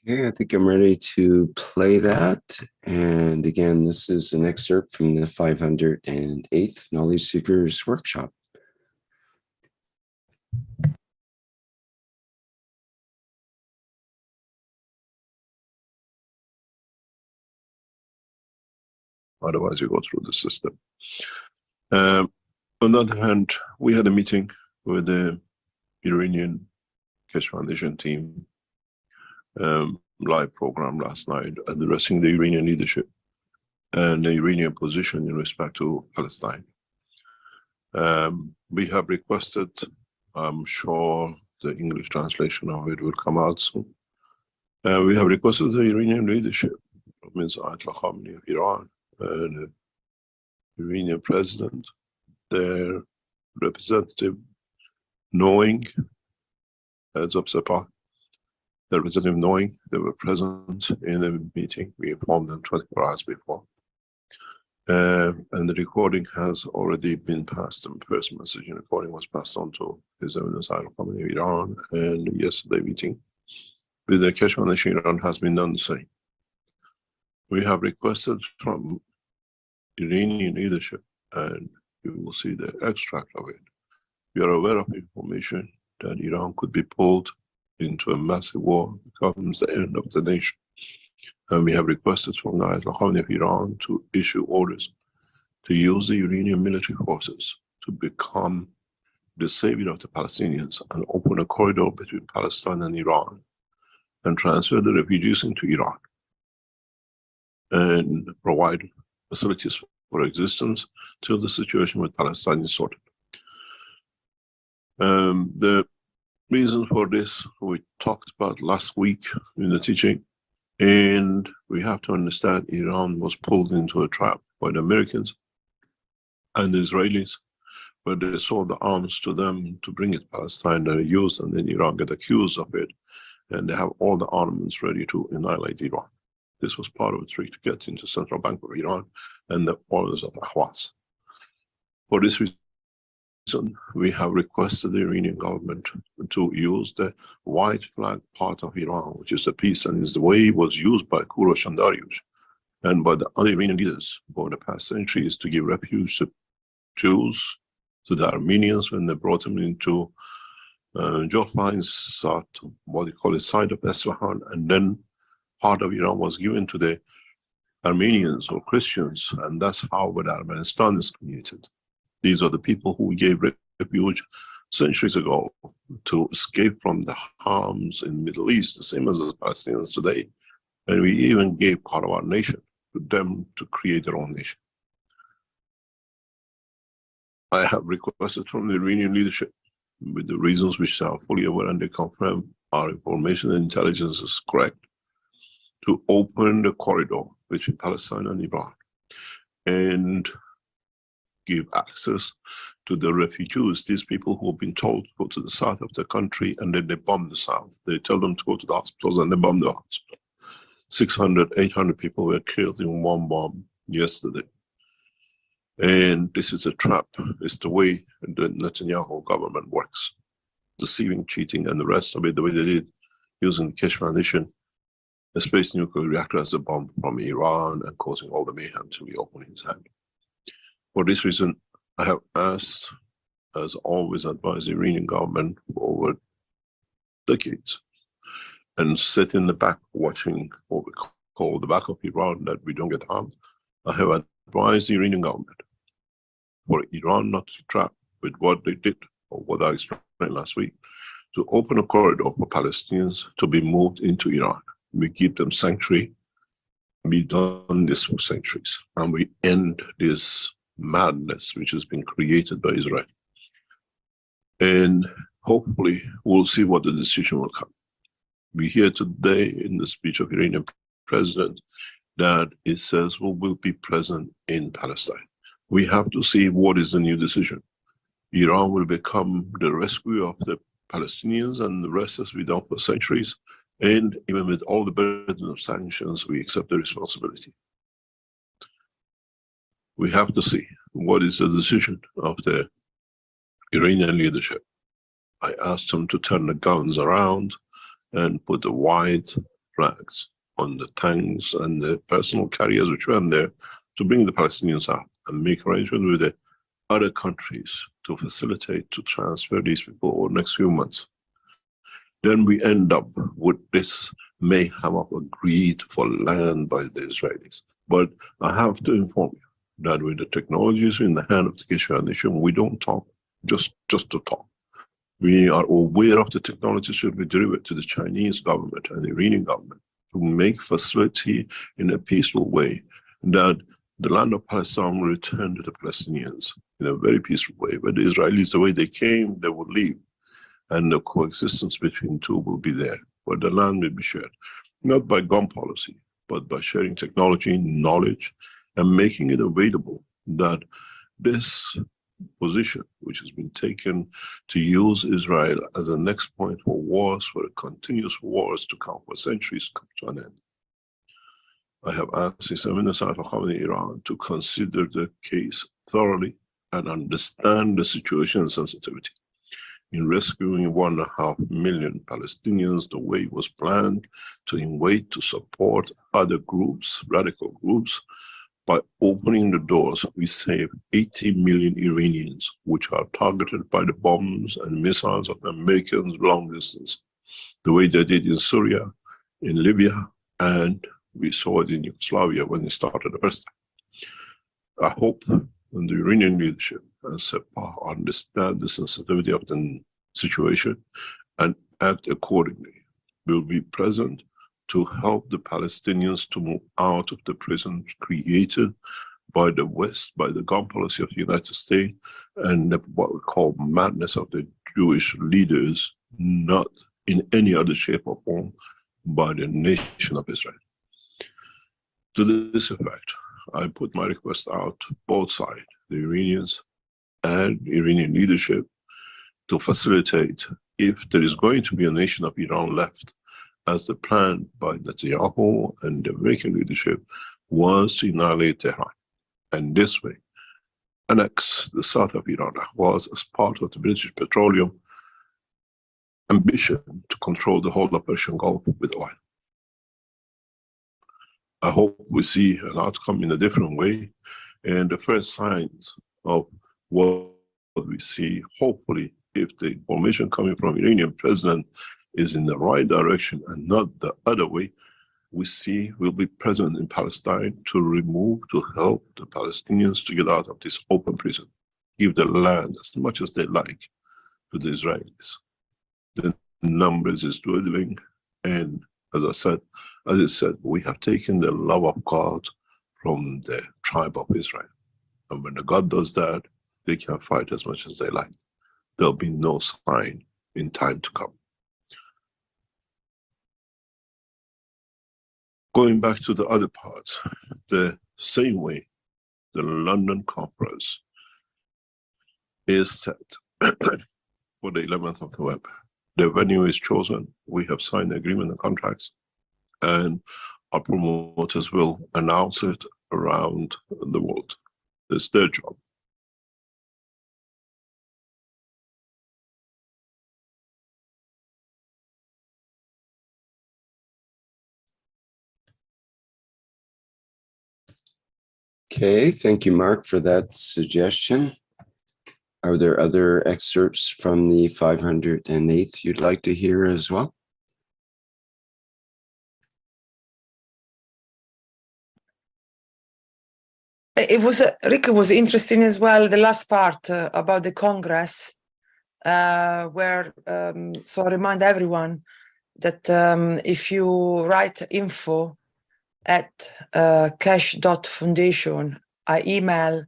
Okay, I think I'm ready to play that. And again, this is an excerpt from the 508th Knowledge Seekers Workshop. Otherwise, you go through the system. On the other hand, we had a meeting with the Iranian Keshe Foundation team, live program last night, addressing the Iranian leadership and the Iranian position in respect to Palestine. We have requested, I'm sure the English translation of it will come out soon. We have requested the Iranian leadership, means Ayatollah Khamenei of Iran, and the Iranian president, their representative, knowing, heads of Sepah, the representative knowing they were present in the meeting. We informed them 24 hours before. And the recording has already been passed. The first message in recording was passed on to His Eminence Ayatollah Khamenei of Iran, and yesterday meeting with the Keshe Foundation Iran has been done the same. We have requested from Iranian leadership, and you will see the extract of it. We are aware of information that Iran could be pulled into a massive war, becomes the end of the nation. And we have requested from the Ayatollah Khamenei of Iran to issue orders to use the Iranian military forces to become the savior of the Palestinians and open a corridor between Palestine and Iran and transfer the refugees into Iran and provide facilities for existence till the situation with Palestine is sorted. The reason for this we talked about last week in the teaching, and we have to understand Iran was pulled into a trap by the Americans and the Israelis, where they sold the arms to them to bring it to Palestine, they used, and then Iran get accused of it, and they have all the armaments ready to annihilate Iran. This was part of a trick to get into Central Bank of Iran and the orders of Ahwas. For this reason, we have requested the Iranian government to use the white flag part of Iran, which is the peace, and is the way it was used by Kurosh and Dariush and by the other Iranian leaders for the past centuries to give refuge to Jews, to the Armenians when they brought them into Jotline's, what they call it, side of Isfahan, and then part of Iran was given to the Armenians or Christians, and that's how the Armenistan is created. These are the people who gave refuge centuries ago to escape from the harms in the Middle East, the same as the Palestinians today. And we even gave part of our nation to them to create their own nation. I have requested from the Iranian leadership with the reasons which are fully aware and they confirm our information and intelligence is correct, to open the corridor between Palestine and Iran and give access to the refugees, these people who have been told to go to the south of the country and then they bomb the south. They tell them to go to the hospitals and they bomb the hospital. 600, 800 people were killed in one bomb yesterday. And this is a trap. It's the way the Netanyahu government works. Deceiving, cheating, and the rest of it, the way they did, using the Keshe Foundation, a space nuclear reactor as a bomb from Iran and causing all the mayhem to be open in his hand. For this reason, I have asked, as always, advised the Iranian government for over decades, and sit in the back watching what we call the back of Iran, that we don't get harmed. I have advised the Iranian government for Iran not to trap with what they did, or what I explained last week, to open a corridor for Palestinians to be moved into Iran. We give them sanctuary. We've done this for centuries, and we end this madness which has been created by Israel. And hopefully we'll see what the decision will come. We hear today in the speech of Iranian president that it says we will be present in Palestine. We have to see what is the new decision. Iran will become the rescuer of the Palestinians and the rest as we've done for centuries. And even with all the burden of sanctions, we accept the responsibility. We have to see what is the decision of the Iranian leadership. I asked them to turn the guns around and put the white flags on the tanks and the personal carriers which were there to bring the Palestinians out and make arrangements with the other countries to facilitate, to transfer these people over the next few months. Then we end up with this mayhem of a greed for land by the Israelis. But I have to inform you that with the technologies in the hand of the Keshe Foundation, we don't talk just to talk. We are aware of the technology should be delivered to the Chinese government and the Iranian government to make facility in a peaceful way, that the land of Palestine will return to the Palestinians in a very peaceful way. But the Israelis, the way they came, they will leave. And the coexistence between two will be there, but the land will be shared. Not by gun policy, but by sharing technology, knowledge, and making it available that this position, which has been taken to use Israel as a next point for wars, for continuous wars to come for centuries, come to an end. I have asked His Eminence Ayatollah Khamenei Iran to consider the case thoroughly and understand the situation and sensitivity in rescuing 1.5 million Palestinians the way it was planned, to invade, to support other groups, radical groups. By opening the doors, we save 80 million Iranians, which are targeted by the bombs and missiles of the Americans long distance, the way they did in Syria, in Libya, and we saw it in Yugoslavia when it started the first time. I hope the Iranian leadership and SEPA understand the sensitivity of the situation and act accordingly. We'll be present to help the Palestinians to move out of the prison created by the West, by the gun policy of the United States, and what we call madness of the Jewish leaders, not in any other shape or form by the nation of Israel. To this effect, I put my request out to both sides, the Iranians and Iranian leadership, to facilitate, if there is going to be a nation of Iran left, as the plan by Netanyahu and the American leadership was to annihilate Tehran, and this way annex the south of Iran, was as part of the British petroleum ambition to control the whole of Persian Gulf with oil. I hope we see an outcome in a different way, and the first signs of what we see, hopefully, if the information coming from Iranian president is in the right direction and not the other way, we see we'll be present in Palestine to remove, to help the Palestinians to get out of this open prison, give the land as much as they like to the Israelis. The numbers is dwindling, and as I said, we have taken the love of God from the tribe of Israel. And when the God does that, they can fight as much as they like. there'll be no sign in time to come. Going back to the other parts, the same way the London conference is set for the 11th of November. The venue is chosen, we have signed the agreement and contracts, and our promoters will announce it around the world. It's their job. Okay, thank you, Mark, for that suggestion. Are there other excerpts from the 508th you'd like to hear as well? It was, Rick, was interesting as well, the last part about the Congress, where, so I remind everyone that if you write info at keshe.foundation, an email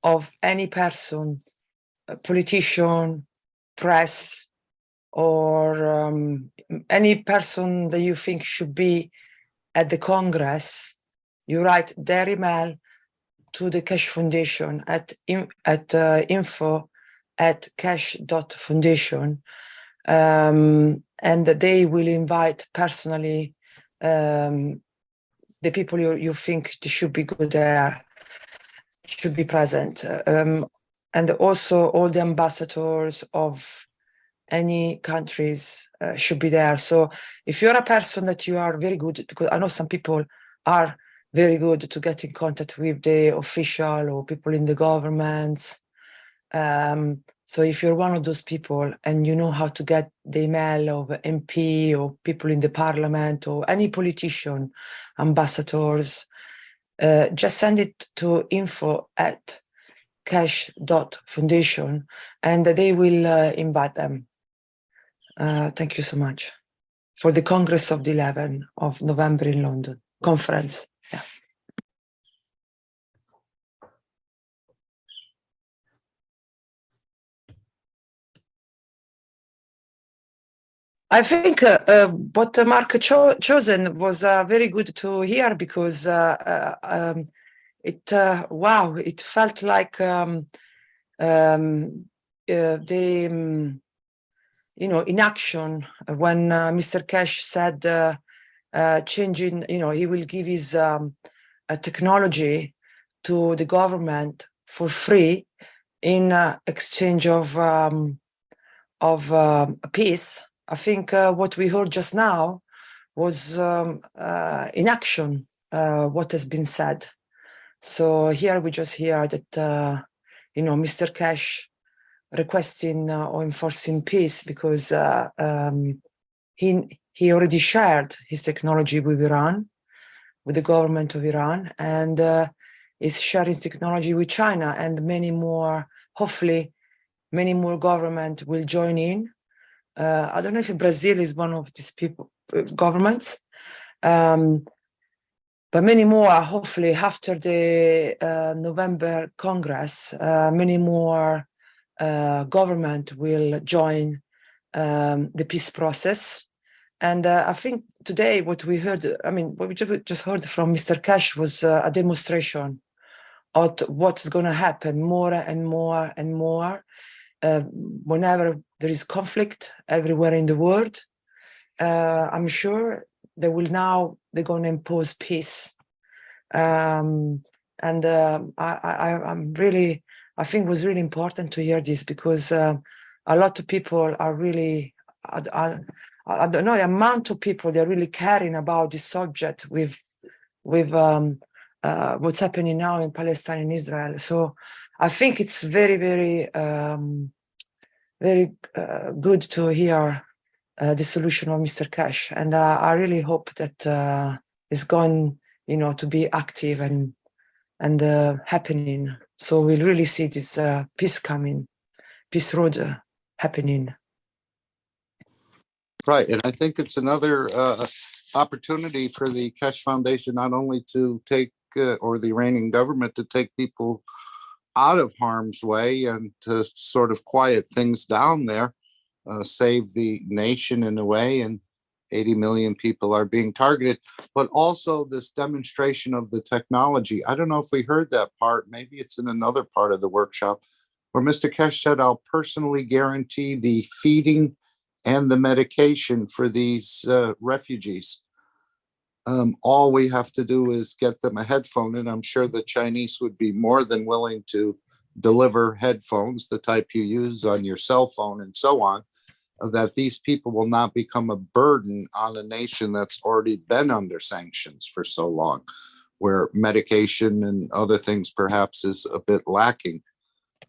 of any person, a politician, press, or any person that you think should be at the Congress, you write their email to the Keshe Foundation at info@keshe.foundation, and they will invite personally the people you think should be good there, should be present, and also all the ambassadors of any countries should be there. So if you're a person that you are very good, because I know some people are very good to get in contact with the official or people in the governments. So if you're one of those people and you know how to get the email of MP or people in the parliament or any politician, ambassadors, just send it to info@keshe.foundation and they will invite them. Thank you so much for the Congress of the 11th of November in London conference. Yeah. I think what Mark chosen was very good to hear because wow, it felt like you know, in action when Mr. Keshe said changing, you know, he will give his technology to the government for free in exchange of peace. I think what we heard just now was in action what has been said. So here we just hear that you know, Mr. Keshe requesting or enforcing peace because he already shared his technology with Iran, with the government of Iran, and is sharing his technology with China, and many more, hopefully, many more governments will join in. I don't know if Brazil is one of these people, governments, but many more, hopefully, after the November Congress, many more government will join the peace process. And I think today what we heard, I mean, what we just heard from Mr. Keshe was a demonstration of what's going to happen more and more and more whenever there is conflict everywhere in the world. I'm sure they're going to impose peace. And I'm really, I think it was really important to hear this because a lot of people are really, I don't know the amount of people they're really caring about this subject with what's happening now in Palestine and Israel. So I think it's very, very, very good to hear the solution of Mr. Keshe, and I really hope that it's going, you know, to be active and happening. So we'll really see this peace coming, peace road happening. Right, and I think it's another opportunity for the Keshe Foundation not only to take, or the Iranian government to take people out of harm's way and to sort of quiet things down there, save the nation in a way, and 80 million people are being targeted. But also this demonstration of the technology. I don't know if we heard that part. Maybe it's in another part of the workshop where Mr. Keshe said, I'll personally guarantee the feeding and the medication for these refugees. All we have to do is get them a headphone, and I'm sure the Chinese would be more than willing to deliver headphones, the type you use on your cell phone and so on, that these people will not become a burden on a nation that's already been under sanctions for so long, where medication and other things perhaps is a bit lacking.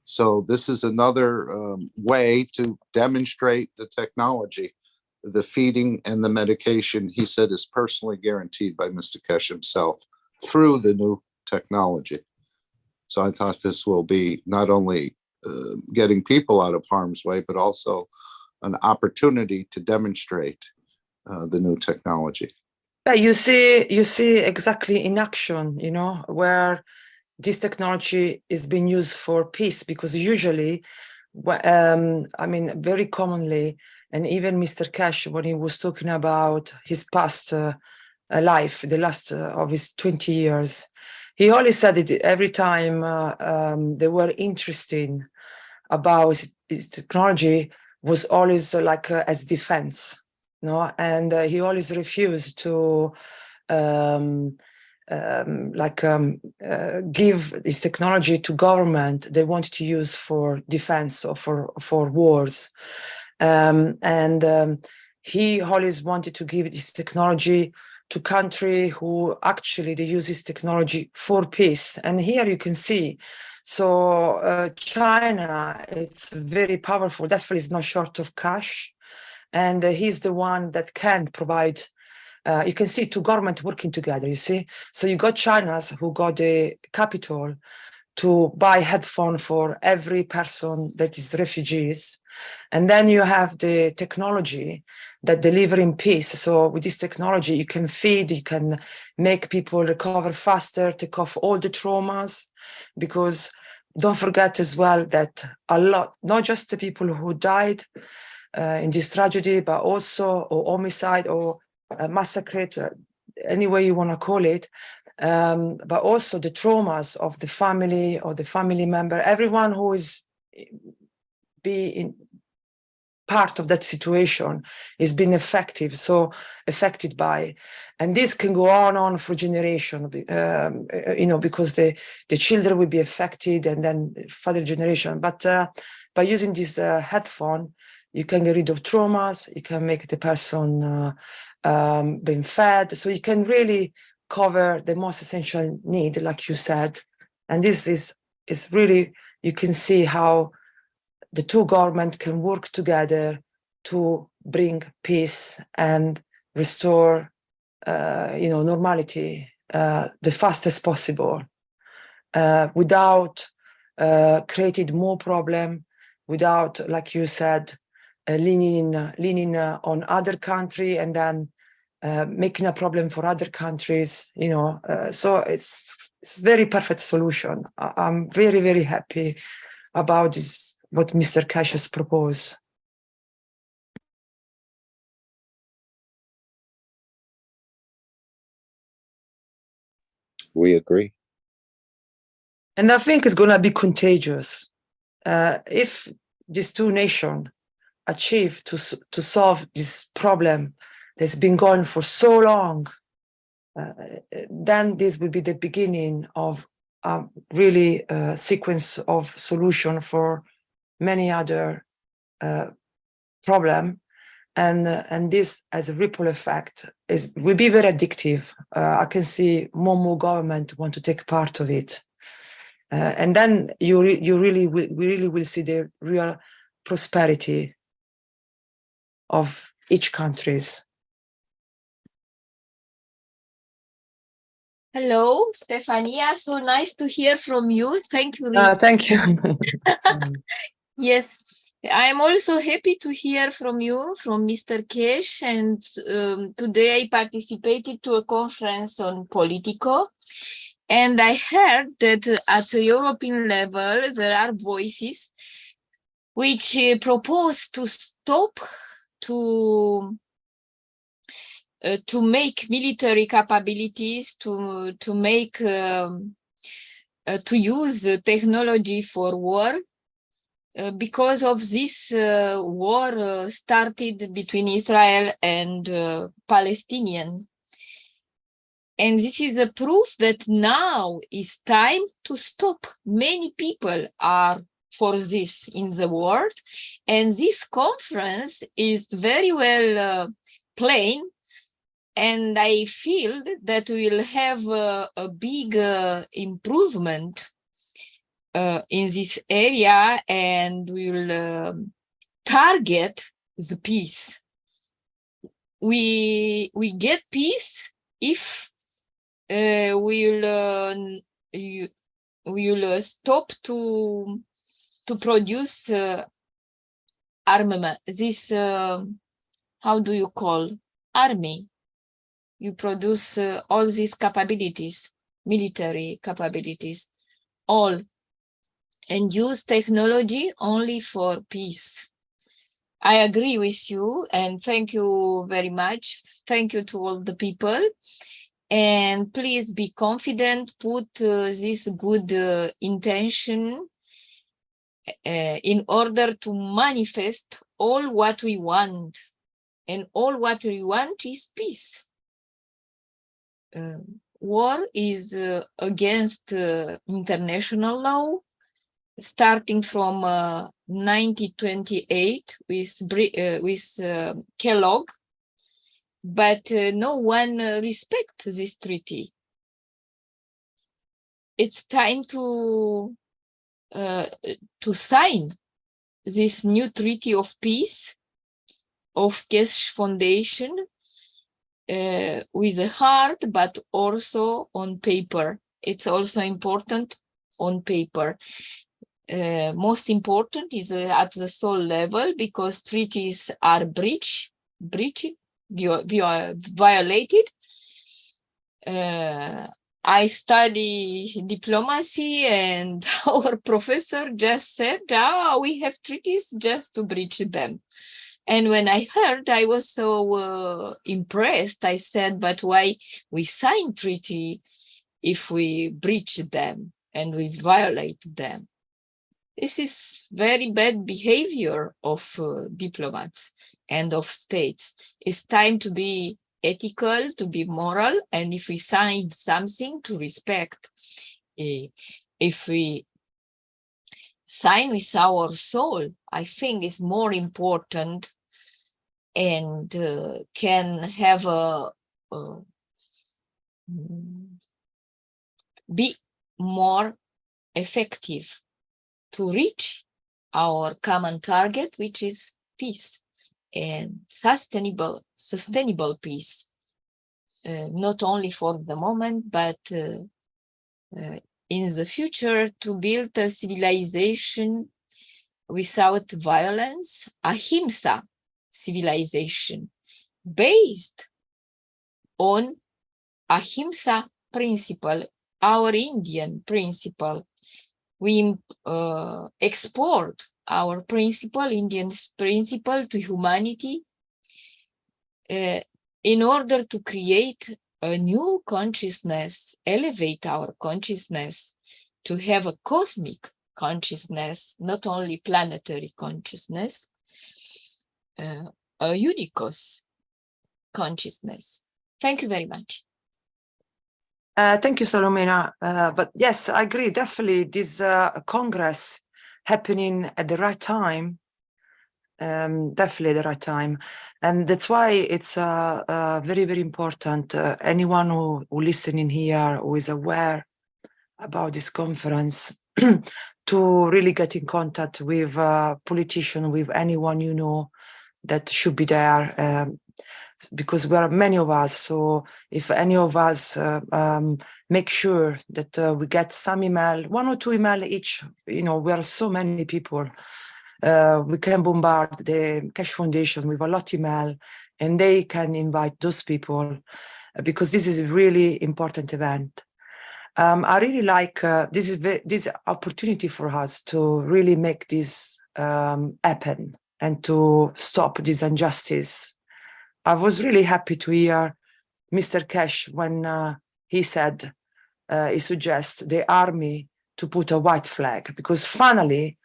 So this is another way to demonstrate the technology. The feeding and the medication, he said, is personally guaranteed by Mr. Keshe himself through the new technology. So I thought this will be not only getting people out of harm's way, but also an opportunity to demonstrate the new technology. Yeah, you see exactly in action, you know, where this technology is being used for peace, because usually, I mean, very commonly, and even Mr. Keshe, when he was talking about his past life, the last of his 20 years, he always said it every time they were interested about his technology was always like as defense, no? And he always refused to give this technology to government they wanted to use for defense or for wars. He always wanted to give this technology to country who actually they use this technology for peace. And here you can see, so China, it's very powerful, definitely is not short of cash. And he's the one that can provide, you can see two governments working together, you see? So you got China's who got the capital to buy headphones for every person that is refugees. And then you have the technology that delivering peace. So with this technology, you can feed, you can make people recover faster, take off all the traumas, because don't forget as well that a lot, not just the people who died in this tragedy, but also or homicide or massacre, any way you want to call it, but also the traumas of the family or the family member, everyone who is in part of that situation is being affected by, and this can go on for generation, you know, because the children will be affected and then further generation. But by using this headphone, you can get rid of traumas, you can make the person being fed, so you can really cover the most essential need, like you said. And this is really, you can see how the two governments can work together to bring peace and restore, you know, normality the fastest possible, without creating more problem, without, like you said, leaning on other country and then making a problem for other countries, you know. So it's very perfect solution. I'm very, very happy about this, what Mr. Keshe has proposed. We agree. And I think it's going to be contagious. If these two nations achieve to solve this problem that's been going for so long, then this will be the beginning of a really sequence of solution for many other problem, and this as a ripple effect will be very addictive. I can see more government want to take part of it, and then we really will see the real prosperity of each countries. Hello, Stefania. So nice to hear from you. Thank you. Thank you. Yes, I am also happy to hear from you, from Mr. Keshe. And today I participated to a conference on Politico. And I heard that at the European level, there are voices which propose to stop to make military capabilities, to use technology for war, because of this war started between Israel and Palestinian. And this is a proof that now is time to stop. Many people are for this in the world. And this conference is very well planned. And I feel that we will have a big improvement in this area, and we will target the peace. We get peace if we will stop to produce armament. This how do you call army? You produce all these capabilities, military capabilities, all, and use technology only for peace. I agree with you, and thank you very much. Thank you to all the people. And please be confident, put this good intention in order to manifest all what we want. And all what we want is peace. War is against international law, starting from 1928 with Kellogg, but no one respects this treaty. It's time to sign this new treaty of peace of Keshe Foundation with a heart, but also on paper. It's also important on paper. Most important is at the soul level, because treaties are violated. I study diplomacy, and our professor just said, we have treaties just to breach them. And when I heard, I was so impressed. I said, but why we sign treaty if we breach them and we violate them? This is very bad behavior of diplomats and of states. It's time to be ethical, to be moral, and if we sign something, to respect. If we sign with our soul, I think is more important, and can have be more effective to reach our common target, which is peace and sustainable peace, not only for the moment, but in the future, to build a civilization without violence, ahimsa civilization, based on ahimsa principle, our Indian principle. We export our principle, Indian principle, to humanity in order to create a new consciousness, elevate our consciousness, to have a cosmic consciousness, not only planetary consciousness, a unicos consciousness. Thank you very much. Thank you, Salomena. But yes, I agree. Definitely, this Congress happening at the right time, definitely the right time. And that's why it's very, very important. Anyone who listening here, who is aware about this conference, to really get in contact with politicians, with anyone you know that should be there. Because there are many of us, so if any of us make sure that we get some email, 1 or 2 email each, we are so many people, we can bombard the Keshe Foundation with a lot of email, and they can invite those people, because this is a really important event. I really like this opportunity for us to really make this happen and to stop this injustice. I was really happy to hear Mr. Keshe when he said, he suggests the army to put a white flag, because finally,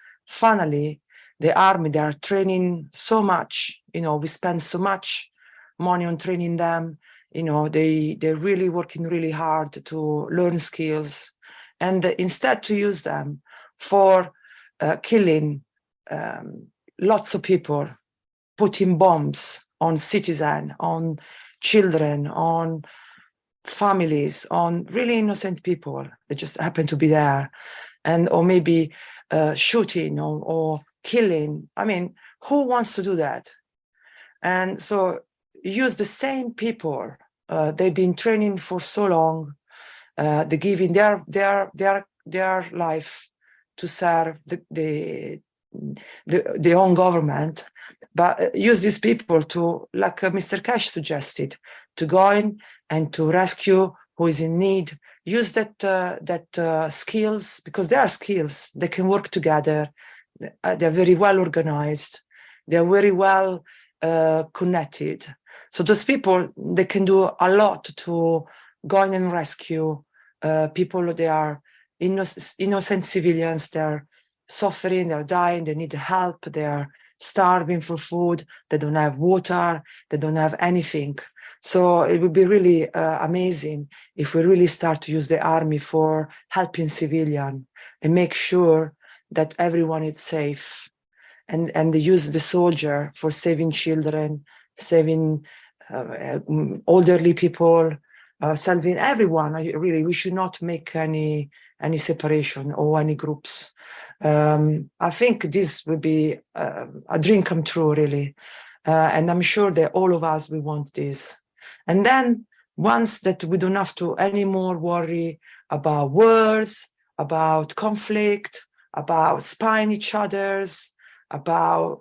the army, they are training so much, we spend so much money on training them, they're really working really hard to learn skills, and instead to use them for killing lots of people, putting bombs on citizens, on children, on families, on really innocent people that just happen to be there, or maybe shooting or killing. I mean, who wants to do that? And so use the same people. They've been training for so long. They're giving their life to serve the own government, but use these people to, like Mr. Keshe suggested, to go in and to rescue who is in need. Use that skills, because they are skills. They can work together. They're very well organized. They're very well connected. So those people, they can do a lot to go in and rescue people. They are innocent civilians. They're suffering, they're dying, they need help, they are starving for food, they don't have water, they don't have anything. So it would be really amazing if we really start to use the army for helping civilians and make sure that everyone is safe, and they use the soldier for saving children, saving elderly people, saving everyone. Really, we should not make any separation or any groups. I think this would be a dream come true, really. And I'm sure that all of us, we want this. And then once that we don't have to anymore worry about wars, about conflict, about spying each other's, about,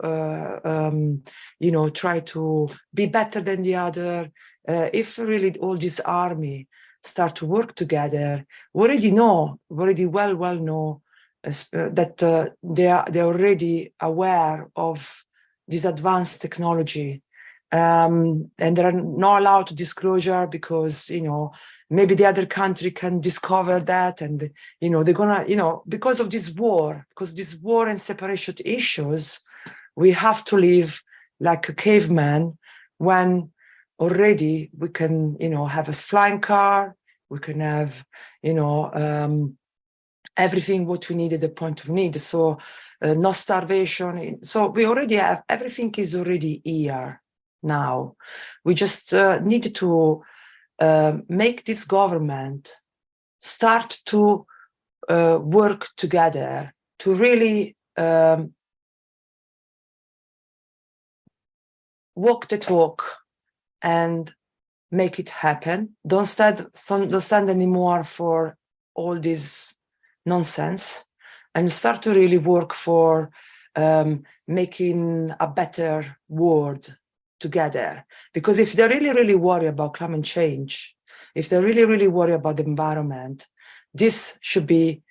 try to be better than the other. If really all this army start to work together, we already well know that they're already aware of this advanced technology, and they're not allowed to disclosure because maybe the other country can discover that, and they're gonna because of this war and separation issues, we have to live like a caveman, when already we can have a flying car, we can have everything what we need at the point of need. So no starvation. So we already have, everything is already here now. We just need to make this government start to work together to really walk the talk and make it happen. Don't stand anymore for all this nonsense, and start to really work for making a better world together. Because if they're really worried about climate change, if they're really worried about the environment, this should be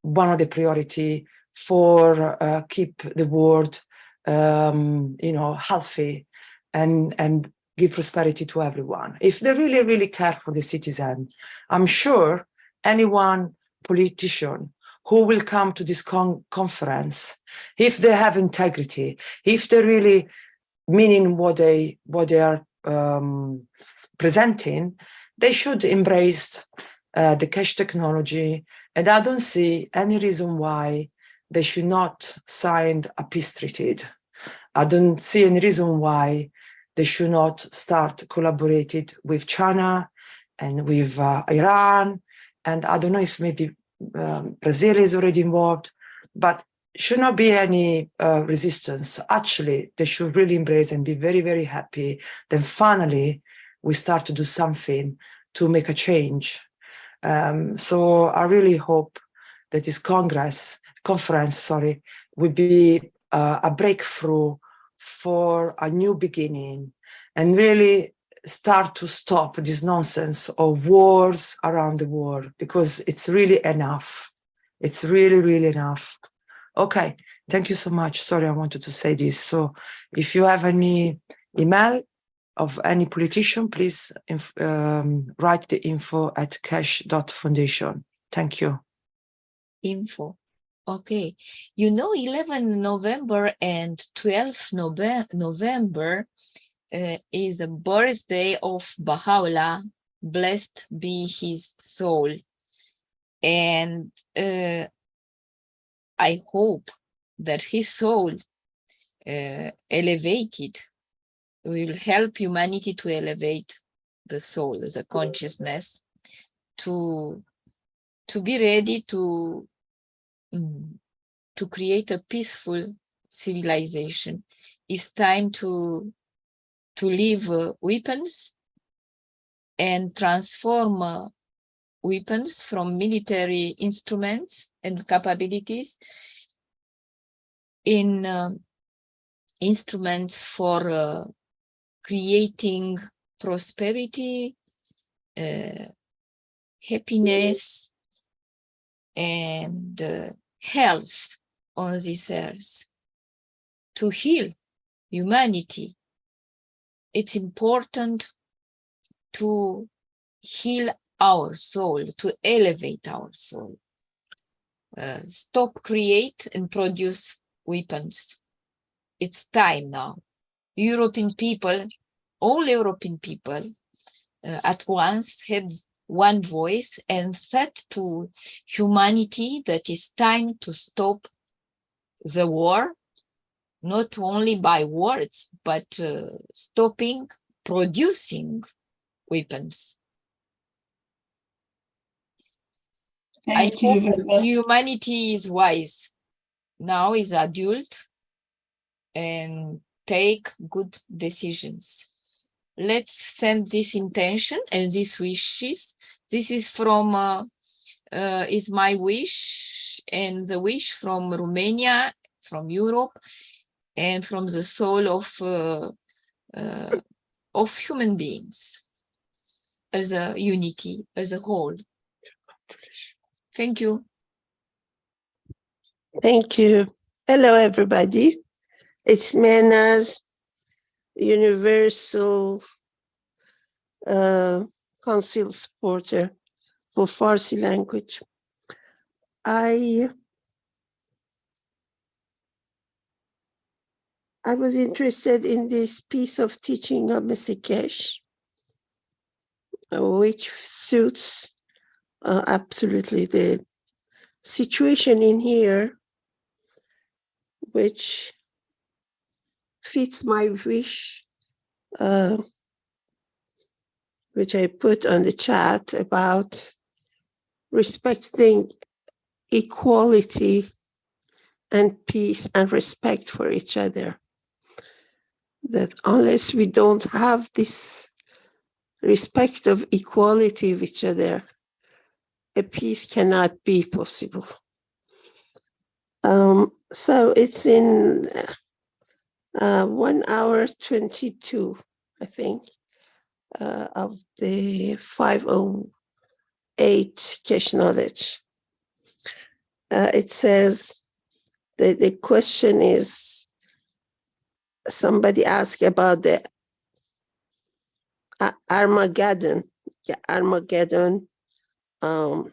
one of the priority for keep the world healthy and give prosperity to everyone. If they really care for the citizen, I'm sure anyone politician who will come to this conference, if they have integrity, if they really meaning what they are presenting, they should embrace the Keshe technology. And I don't see any reason why they should not sign a peace treaty. I don't see any reason why they should not start collaborating with China and with Iran. And I don't know if maybe Brazil is already involved, but should not be any resistance. Actually, they should really embrace and be very happy. Then finally, we start to do something to make a change. So I really hope that this conference, will be a breakthrough for a new beginning, and really start to stop this nonsense of wars around the world, because it's really enough. It's really, really enough. Okay, thank you so much. Sorry, I wanted to say this. So if you have any email of any politician, please write the info at keshe.foundation. Thank you. Info. Okay. You know, 11 November and 12 November is the birthday of Baha'u'llah, blessed be his soul. And I hope that his soul elevated will help humanity to elevate the soul, the consciousness, to be ready to create a peaceful civilization. It's time to leave weapons and transform weapons from military instruments and capabilities in instruments for creating prosperity, happiness, and health on this earth. To heal humanity, it's important to heal our soul, to elevate our soul. Stop create and produce weapons. It's time now. European people, all European people at once had one voice and said to humanity that it's time to stop the war, not only by words, but stopping producing weapons. I hope humanity is wise, now is adult, and take good decisions. Let's send this intention and these wishes. This is from, is my wish and the wish from Romania, from Europe, and from the soul of human beings as a unity, as a whole. Thank you. Thank you. Hello, everybody. It's Mena's Universal Council supporter for Farsi language. I was interested in this piece of teaching of Mr. Keshe, which suits absolutely the situation in here, which fits my wish, which I put on the chat about respecting equality and peace and respect for each other. That unless we don't have this respect of equality of each other, a peace cannot be possible. So it's in 1 hour 22, I think, of the 508 Keshe knowledge. It says that the question is, somebody asked about the Armageddon, and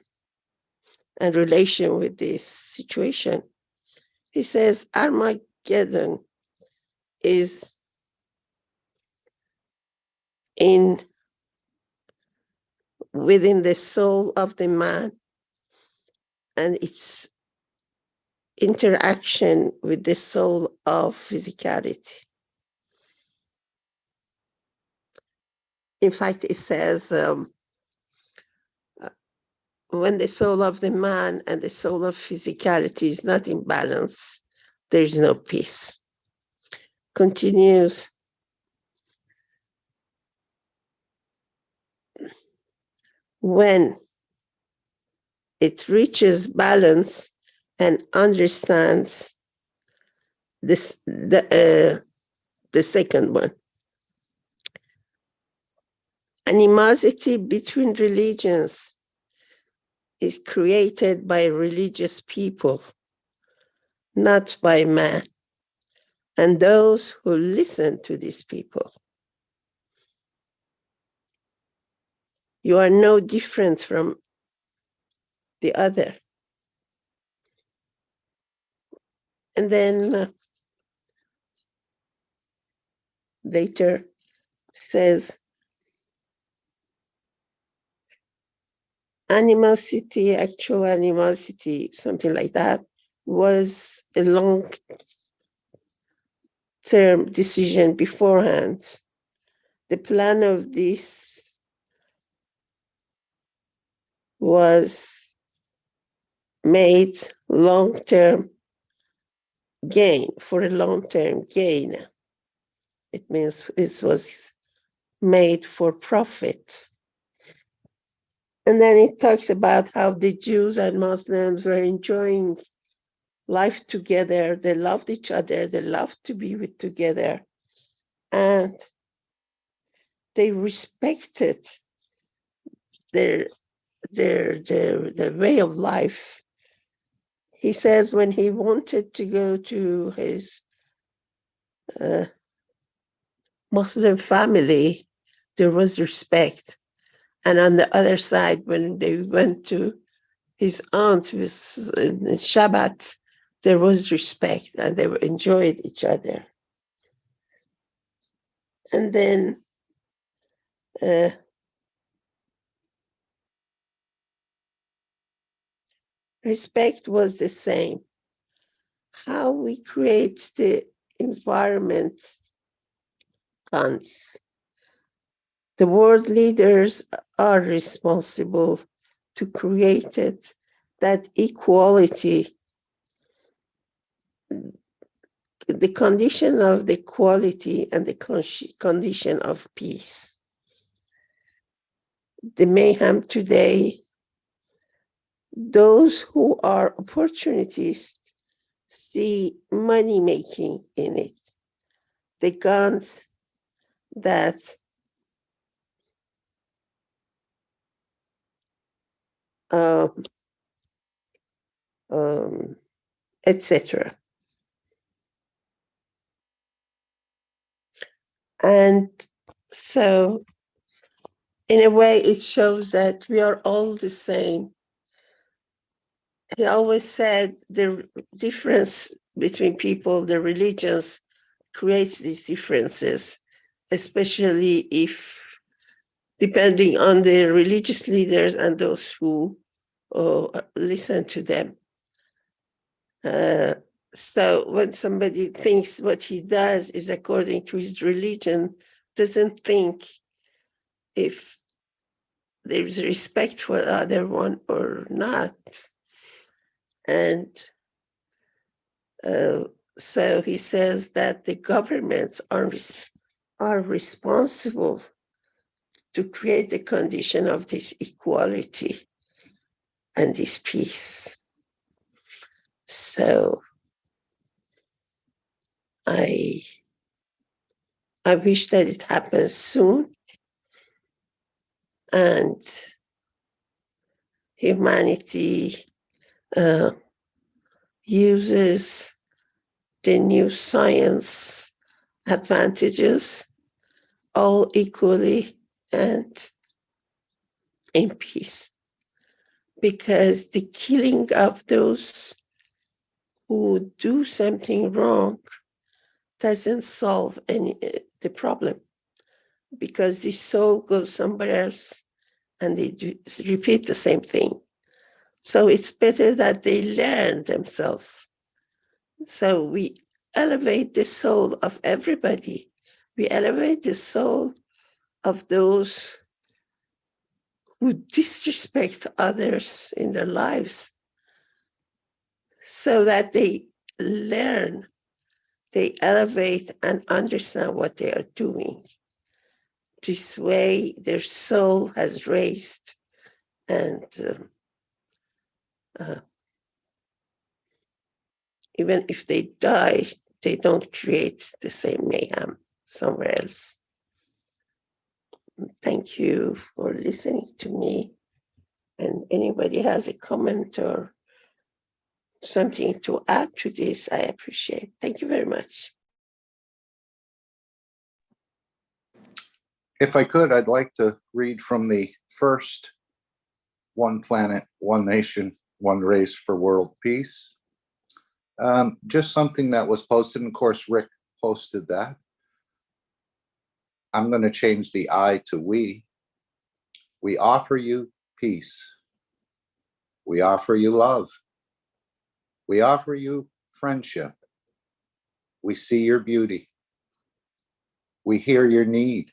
relation with this situation. He says Armageddon is within the soul of the man and its interaction with the soul of physicality. In fact, it says when the soul of the man and the soul of physicality is not in balance, there is no peace. Continues. When it reaches balance and understands this, the second one, Animosity between religions is created by religious people, not by man, and those who listen to these people. You are no different from the other. And then later says, animosity, actual animosity, something like that, was a long-term decision beforehand. The plan of this was made long-term gain, for a long-term gain. It means it was made for profit. And then it talks about how the Jews and Muslims were enjoying life together. They loved each other. They loved to be together. And they respected their way of life. He says when he wanted to go to his Muslim family, there was respect. And on the other side, when they went to his aunt with Shabbat, there was respect and they enjoyed each other. And then respect was the same. How we create the environment counts. The world leaders are responsible to create it, that equality, the condition of the equality and the condition of peace. The mayhem today, those who are opportunists see money making in it. The guns that etc. And so, in a way, it shows that we are all the same. He always said the difference between people, the religions, creates these differences, especially if, depending on the religious leaders and those who listen to them. So when somebody thinks what he does is according to his religion, doesn't think if there's respect for the other one or not. And so he says that the governments are responsible to create the condition of this equality and this peace. So I wish that it happens soon, and humanity uses the new science advantages all equally and in peace. Because the killing of those who do something wrong doesn't solve the problem, because the soul goes somewhere else and they repeat the same thing. So it's better that they learn themselves. So we elevate the soul of everybody. We elevate the soul of those who disrespect others in their lives, so that they learn, they elevate and understand what they are doing. This way, their soul has raised, and even if they die, they don't create the same mayhem somewhere else. Thank you for listening to me. And anybody has a comment or something to add to this, I appreciate. Thank you very much. If I could, I'd like to read from the first One Planet, One Nation, One Race for World Peace. Just something that was posted, and of course, Rick posted that. I'm going to change the I to we. We offer you peace. We offer you love. We offer you friendship. We see your beauty. We hear your need.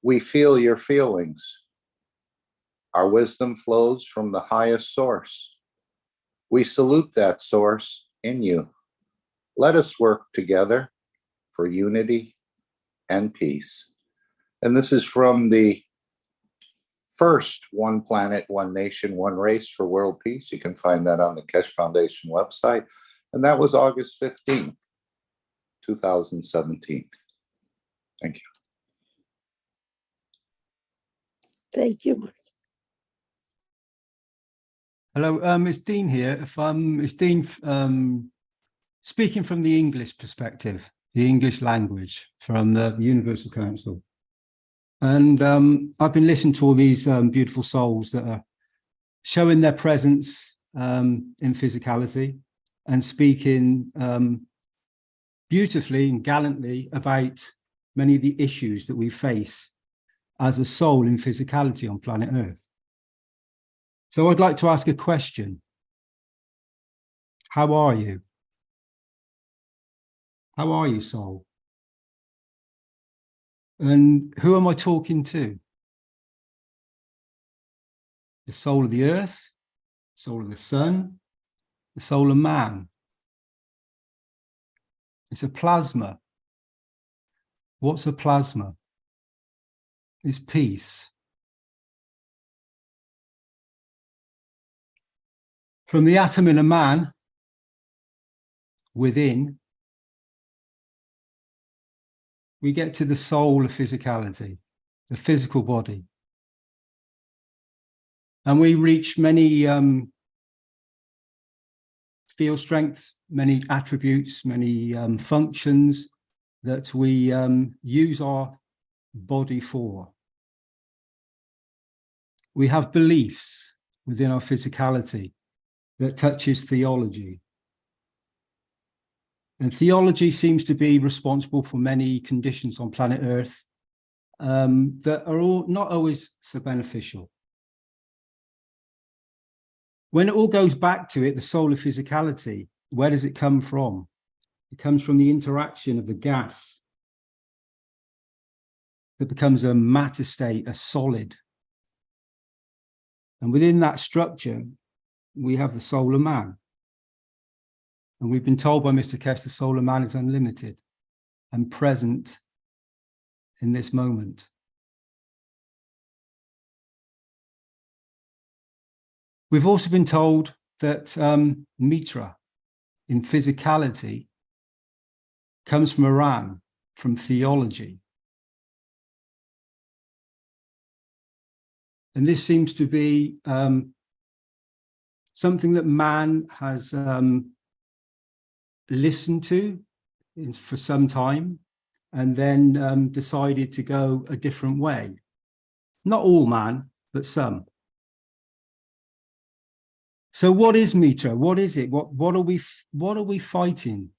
We feel your feelings. Our wisdom flows from the highest source. We salute that source in you. Let us work together for unity and peace. And this is from the first One Planet, One Nation, One Race for World Peace. You can find that on the Keshe Foundation website. And that was August 15th, 2017. Thank you. Thank you, Mark. Hello, it's Dean here. It's Dean speaking from the English perspective, the English language from the Universal Council. And I've been listening to all these beautiful souls that are showing their presence in physicality and speaking beautifully and gallantly about many of the issues that we face as a soul in physicality on planet Earth. So I'd like to ask a question. How are you? How are you, soul? And who am I talking to? The soul of the earth, the soul of the sun, the soul of man. It's a plasma. What's a plasma? It's peace. From the atom in a man, within, we get to the soul of physicality, the physical body. And we reach many field strengths, many attributes, many functions that we use our body for. We have beliefs within our physicality that touches theology. And theology seems to be responsible for many conditions on planet Earth that are all not always so beneficial. When it all goes back to it, the soul of physicality, where does it come from? It comes from the interaction of the gas that becomes a matter state, a solid. And within that structure, we have the soul of man. And we've been told by Mr. Keshe the soul of man is unlimited and present in this moment. We've also been told that mitra in physicality comes from Iran, from theology. And this seems to be something that man has listened to for some time and then decided to go a different way. Not all man, but some. So what is mitra? What is it? What are we fighting?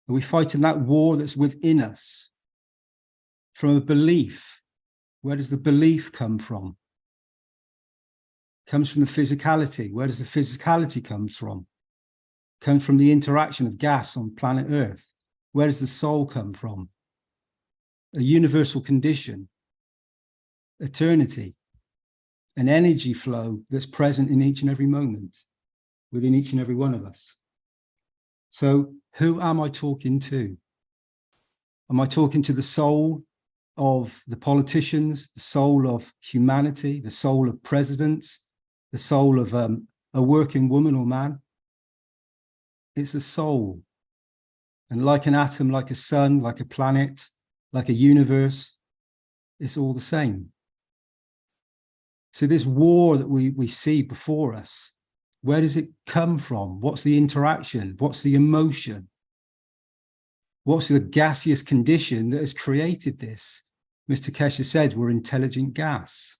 Are we fighting that war that's within us? From a belief. Where does the belief come from? It comes from the physicality. Where does the physicality come from? It comes from the interaction of gas on planet Earth. Where does the soul come from? A universal condition, eternity, an energy flow that's present in each and every moment, within each and every one of us. So who am I talking to? Am I talking to the soul of the politicians, the soul of humanity, the soul of presidents, the soul of a working woman or man? It's a soul. And like an atom, like a sun, like a planet, like a universe, it's all the same. So this war that we see before us, where does it come from? What's the interaction? What's the emotion? What's the gaseous condition that has created this? Mr. Keshe said we're intelligent gas.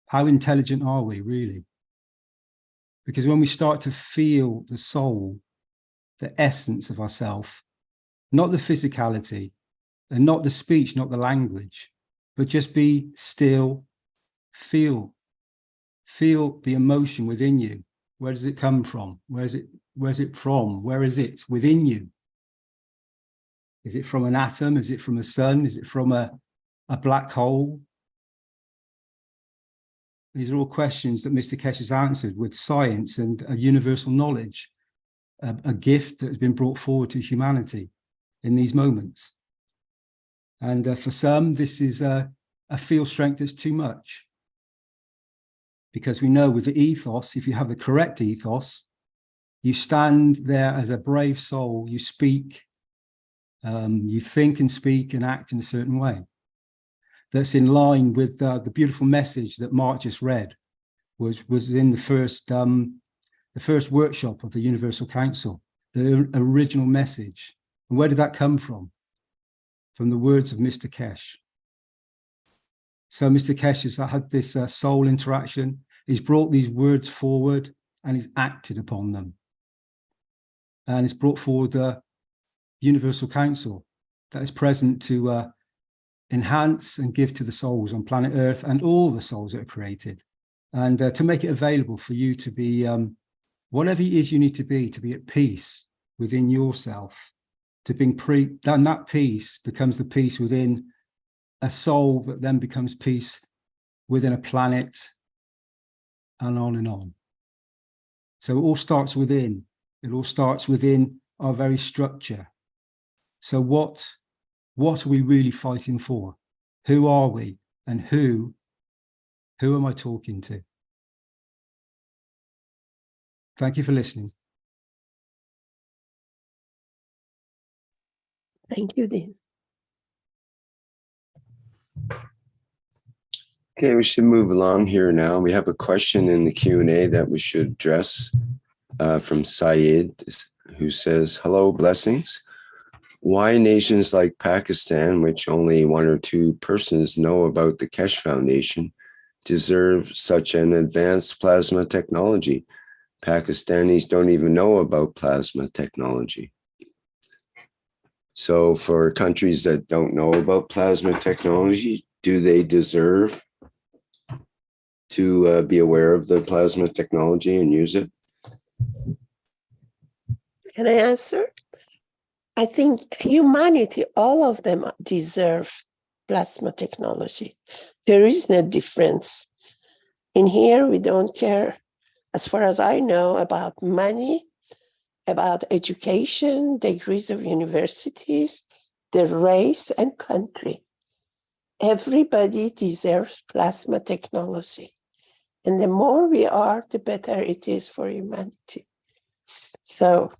How intelligent are we really? Because when we start to feel the soul, the essence of ourself, not the physicality, and not the speech, not the language, but just be still, feel the emotion within you. Where does it come from? Where's it from? Where is it within you? Is it from an atom? Is it from a sun? Is it from a black hole? These are all questions that Mr. Keshe has answered with science and a universal knowledge, a gift that has been brought forward to humanity in these moments. And for some, this is a field strength that's too much. Because we know with the ethos, if you have the correct ethos, you stand there as a brave soul, you speak, you think and speak and act in a certain way. That's in line with the beautiful message that Mark just read, was in the first workshop of the Universal Council, the original message. And where did that come from? From the words of Mr. Keshe. So Mr. Keshe has had this soul interaction. He's brought these words forward and he's acted upon them. And it's brought forward the Universal Council that is present to enhance and give to the souls on planet Earth and all the souls that are created. And to make it available for you to be whatever it is you need to be at peace within yourself, to being then that peace becomes the peace within a soul that then becomes peace within a planet, and on and on. So it all starts within. It all starts within our very structure. So what are we really fighting for? Who are we? And who am I talking to? Thank you for listening. Thank you, Dean. Okay, we should move along here now. We have a question in the Q&A that we should address from Syed, who says, hello, blessings. Why nations like Pakistan, which only 1 or 2 persons know about the Keshe Foundation, deserve such an advanced plasma technology? Pakistanis don't even know about plasma technology. So for countries that don't know about plasma technology, do they deserve to be aware of the plasma technology and use it? Can I answer? I think humanity, all of them deserve plasma technology. There is no difference. In here, we don't care, as far as I know, about money, about education, degrees of universities, the race and country. Everybody deserves plasma technology. And the more we are, the better it is for humanity. So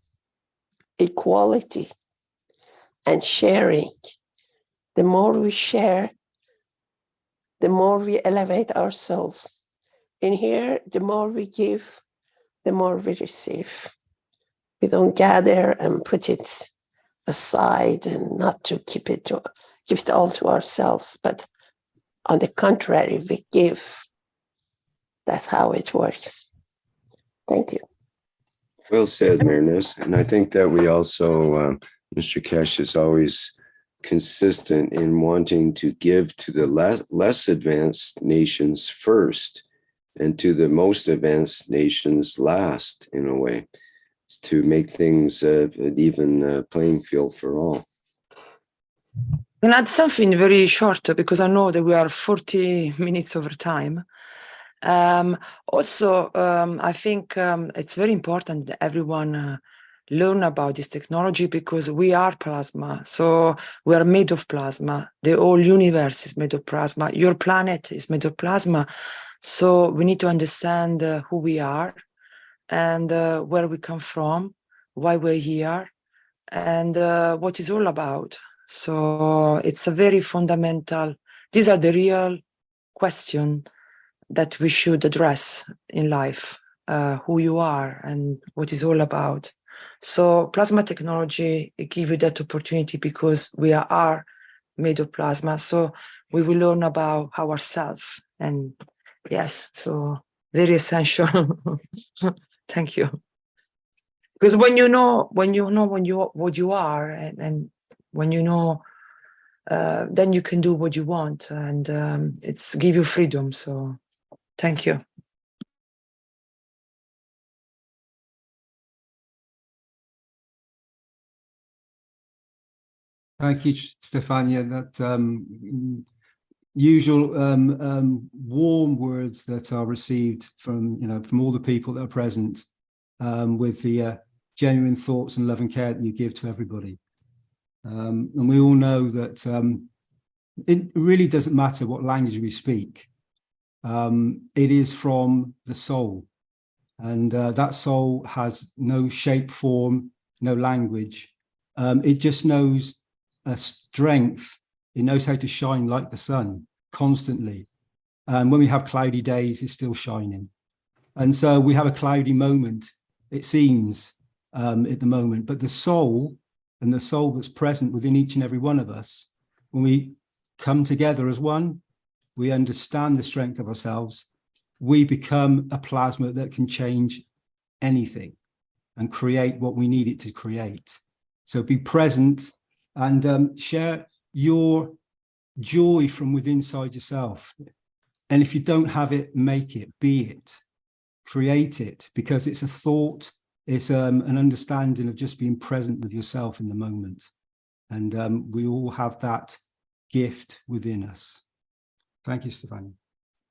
equality and sharing, the more we share, the more we elevate ourselves. In here, the more we give, the more we receive. We don't gather and put it aside and not to keep it all to ourselves, but on the contrary, we give. That's how it works. Thank you. Well said, Mehran. And I think that we also, Mr. Keshe is always consistent in wanting to give to the less advanced nations first and to the most advanced nations last, in a way, to make things an even playing field for all. Can I add something very short, because I know that we are 40 minutes over time. Also, I think it's very important that everyone learn about this technology, because we are plasma. So we are made of plasma. The whole universe is made of plasma. Your planet is made of plasma. So we need to understand who we are and where we come from, why we're here, and what it's all about. So it's a very fundamental, these are the real questions that we should address in life, who you are and what it's all about. So plasma technology, it gives you that opportunity because we are made of plasma. So we will learn about ourselves. And yes, so very essential. Thank you. Because when you know what you are, and when you know, then you can do what you want, and it's give you freedom. So thank you. Thank you, Stefania. That usual warm words that are received from all the people that are present, with the genuine thoughts and love and care that you give to everybody. And we all know that it really doesn't matter what language we speak. It is from the soul, and that soul has no shape, form, no language. It just knows a strength. It knows how to shine like the sun constantly. And when we have cloudy days, it's still shining. And so we have a cloudy moment, it seems, at the moment, but the soul and the soul that's present within each and every one of us, when we come together as one, we understand the strength of ourselves, we become a plasma that can change anything and create what we need it to create. So be present and share your joy from within inside yourself. And if you don't have it, make it, be it, create it, because it's a thought, it's an understanding of just being present with yourself in the moment. And we all have that gift within us. Thank you, Stefania.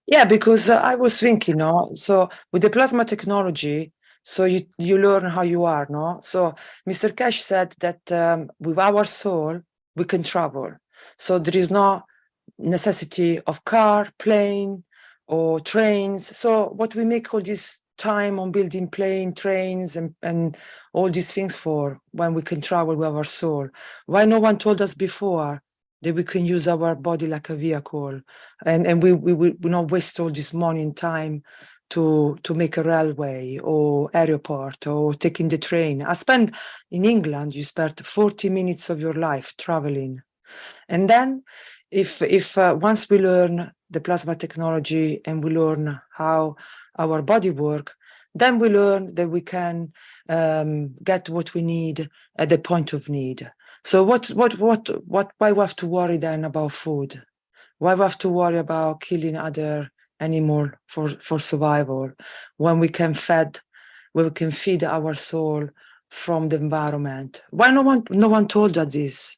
Yeah, because I was thinking, no, so with the plasma technology, so you learn how you are, no? So Mr. Keshe said that with our soul, we can travel. So there is no necessity of car, plane, or trains. So what we make all this time on building plane, trains, and all these things for when we can travel with our soul? Why no one told us before that we can use our body like a vehicle, and we not waste all this money and time to make a railway or airport or taking the train. I spent in England, you spent 40 minutes of your life traveling. And then if once we learn the plasma technology and we learn how our body work, then we learn that we can get what we need at the point of need. So why we have to worry then about food? Why we have to worry about killing other animal for survival when we can feed our soul from the environment? Why no one told us this?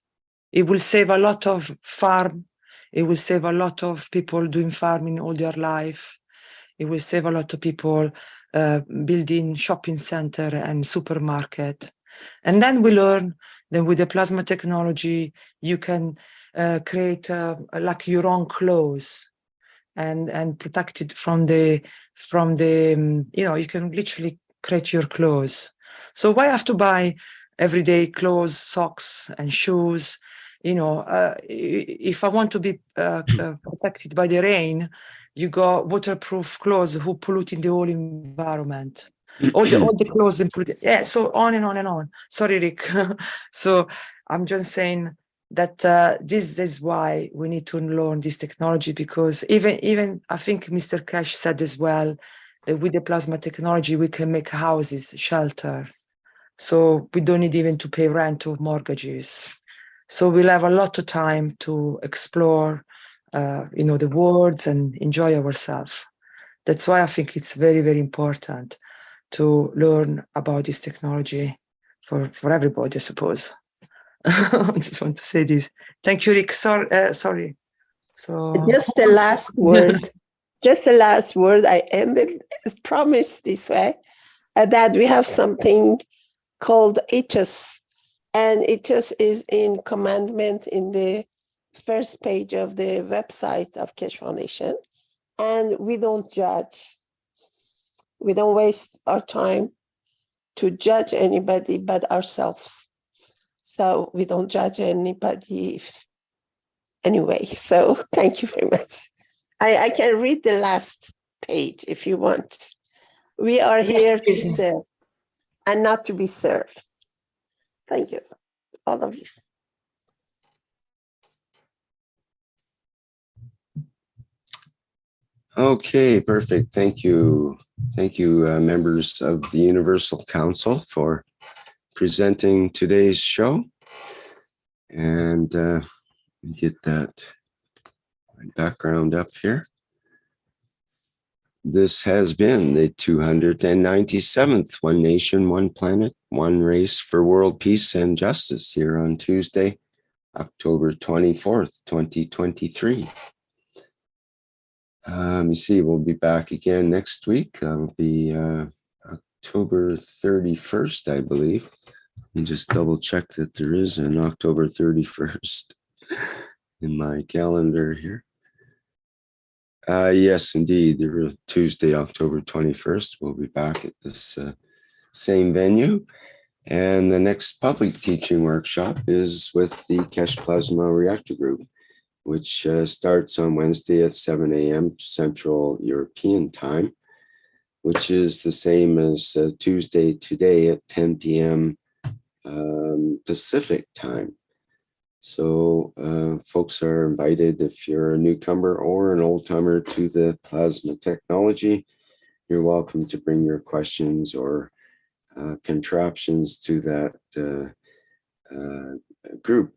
It will save a lot of farm. It will save a lot of people doing farming all their life. It will save a lot of people building shopping center and supermarket. And then we learn that with the plasma technology, you can create like your own clothes and protect it from the you can literally create your clothes. So why have to buy everyday clothes, socks and shoes? If I want to be protected by the rain, you got waterproof clothes who polluting the whole environment. all the clothes included. Yeah, so on and on and on. Sorry, Rick. So I'm just saying that this is why we need to learn this technology, because even I think Mr. Keshe said as well that with the plasma technology we can make houses, shelter. So we don't need even to pay rent or mortgages. So we'll have a lot of time to explore, the world and enjoy ourselves. That's why I think it's very, very important to learn about this technology for everybody, I suppose. I just want to say this. Thank you, Rick. Sorry. So just the last word. Just the last word. I ended, promised this way, that we have something called ethos. And ethos is in commandment in the first page of the website of Keshe Foundation. And we don't judge. We don't waste our time to judge anybody but ourselves. So we don't judge anybody anyway. So thank you very much. I can read the last page if you want. We are here to serve and not to be served. Thank you, all of you. Okay, perfect. Thank you. Thank you, members of the Universal Council, for presenting today's show. And get that background up here. This has been the 297th One Nation, One Planet, One Race for World Peace and Justice here on Tuesday, October 24th, 2023. Let me see, we'll be back again next week. That'll be October 31st, I believe. Let me just double check that there is an October 31st in my calendar here. Yes, indeed. There is Tuesday, October 21st. We'll be back at this same venue. And the next public teaching workshop is with the Keshe Plasma Reactor Group, which starts on Wednesday at 7 a.m. Central European Time, which is the same as Tuesday today at 10 p.m. Pacific Time. So folks are invited, if you're a newcomer or an old-timer to the plasma technology, you're welcome to bring your questions or contraptions to that group.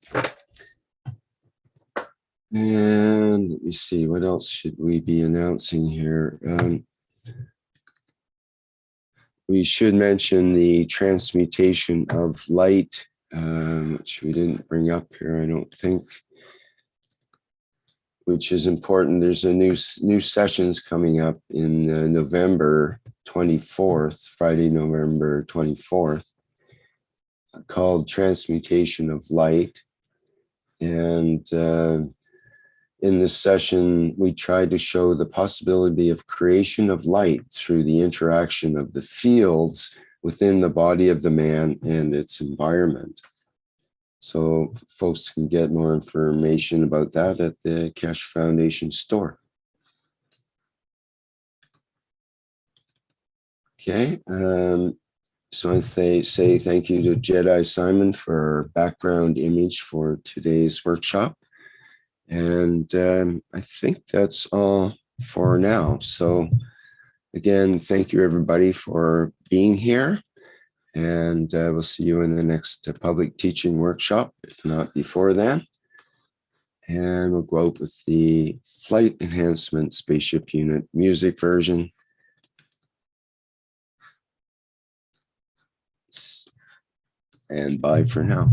And let me see, what else should we be announcing here? We should mention the transmutation of light, which we didn't bring up here, I don't think, which is important. There's a new sessions coming up in November 24th, Friday, November 24th, called Transmutation of Light. And in this session, we tried to show the possibility of creation of light through the interaction of the fields within the body of the man and its environment. So folks can get more information about that at the Keshe Foundation store. Okay, so I say thank you to Jedi Simon for our background image for today's workshop. And I think that's all for now. So again, thank you everybody for being here. And we'll see you in the next public teaching workshop, if not before then. And we'll go out with the Flight Enhancement Spaceship Unit music version. And bye for now.